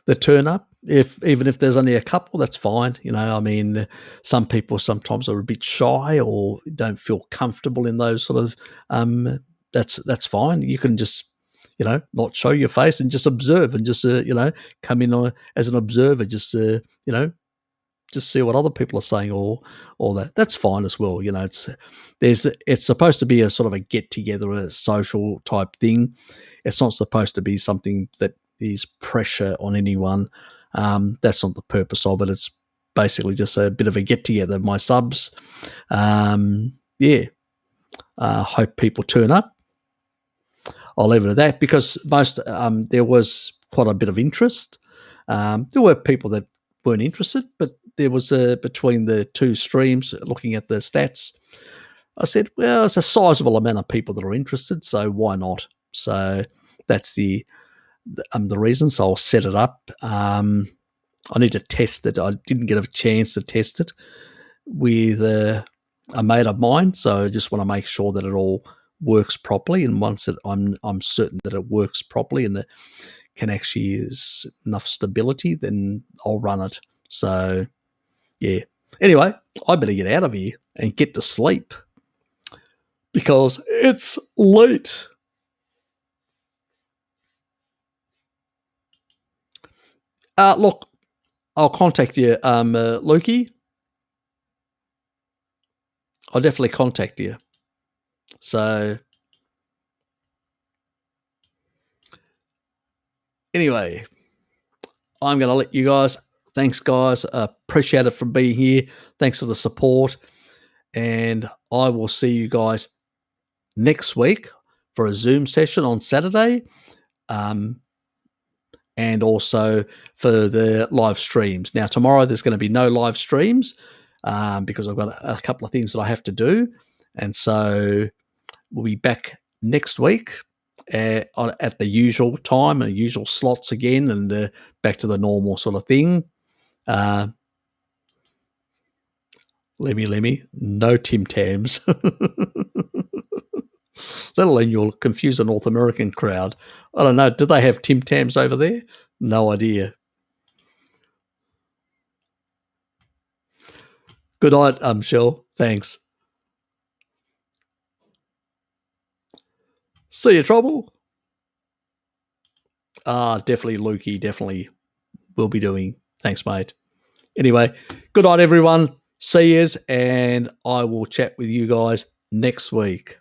that turn up. Even if there's only a couple, that's fine. I mean, some people sometimes are a bit shy or don't feel comfortable in those sort of. That's fine. You can just, not show your face and just observe and just come in as an observer. Just just see what other people are saying or that. That's fine as well. It's supposed to be a sort of a get together, a social type thing. It's not supposed to be something that is pressure on anyone. That's not the purpose of it. It's basically just a bit of a get together. My subs, hope people turn up. I'll leave it at that because there was quite a bit of interest. There were people that weren't interested, but there was between the two streams, looking at the stats, I said, well, it's a sizable amount of people that are interested, so why not? So that's the reason. So I'll set it up. I need to test it. I didn't get a chance to test it with a mate of mine, so I just want to make sure that it all works properly. And once I'm certain that it works properly and it can actually use enough stability, then I'll run it. So, yeah. Anyway, I better get out of here and get to sleep because it's late. Look, I'll contact you, Lukey. I'll definitely contact you. So, anyway, I'm going to let you guys. Thanks, guys. Appreciate it for being here. Thanks for the support. and I will see you guys next week for a Zoom session on Saturday, and also for the live streams. Now, tomorrow there's going to be no live streams because I've got a couple of things that I have to do, and so we'll be back next week at the usual time, usual slots again, and back to the normal sort of thing. Lemmy, no Tim Tams. Let alone you'll confuse the North American crowd. I don't know. Do they have Tim Tams over there? No idea. Good night, Shell. Thanks. See you, Trouble. Definitely Lukey. Definitely will be doing. Thanks, mate. Anyway, good night, everyone. See yous, and I will chat with you guys next week.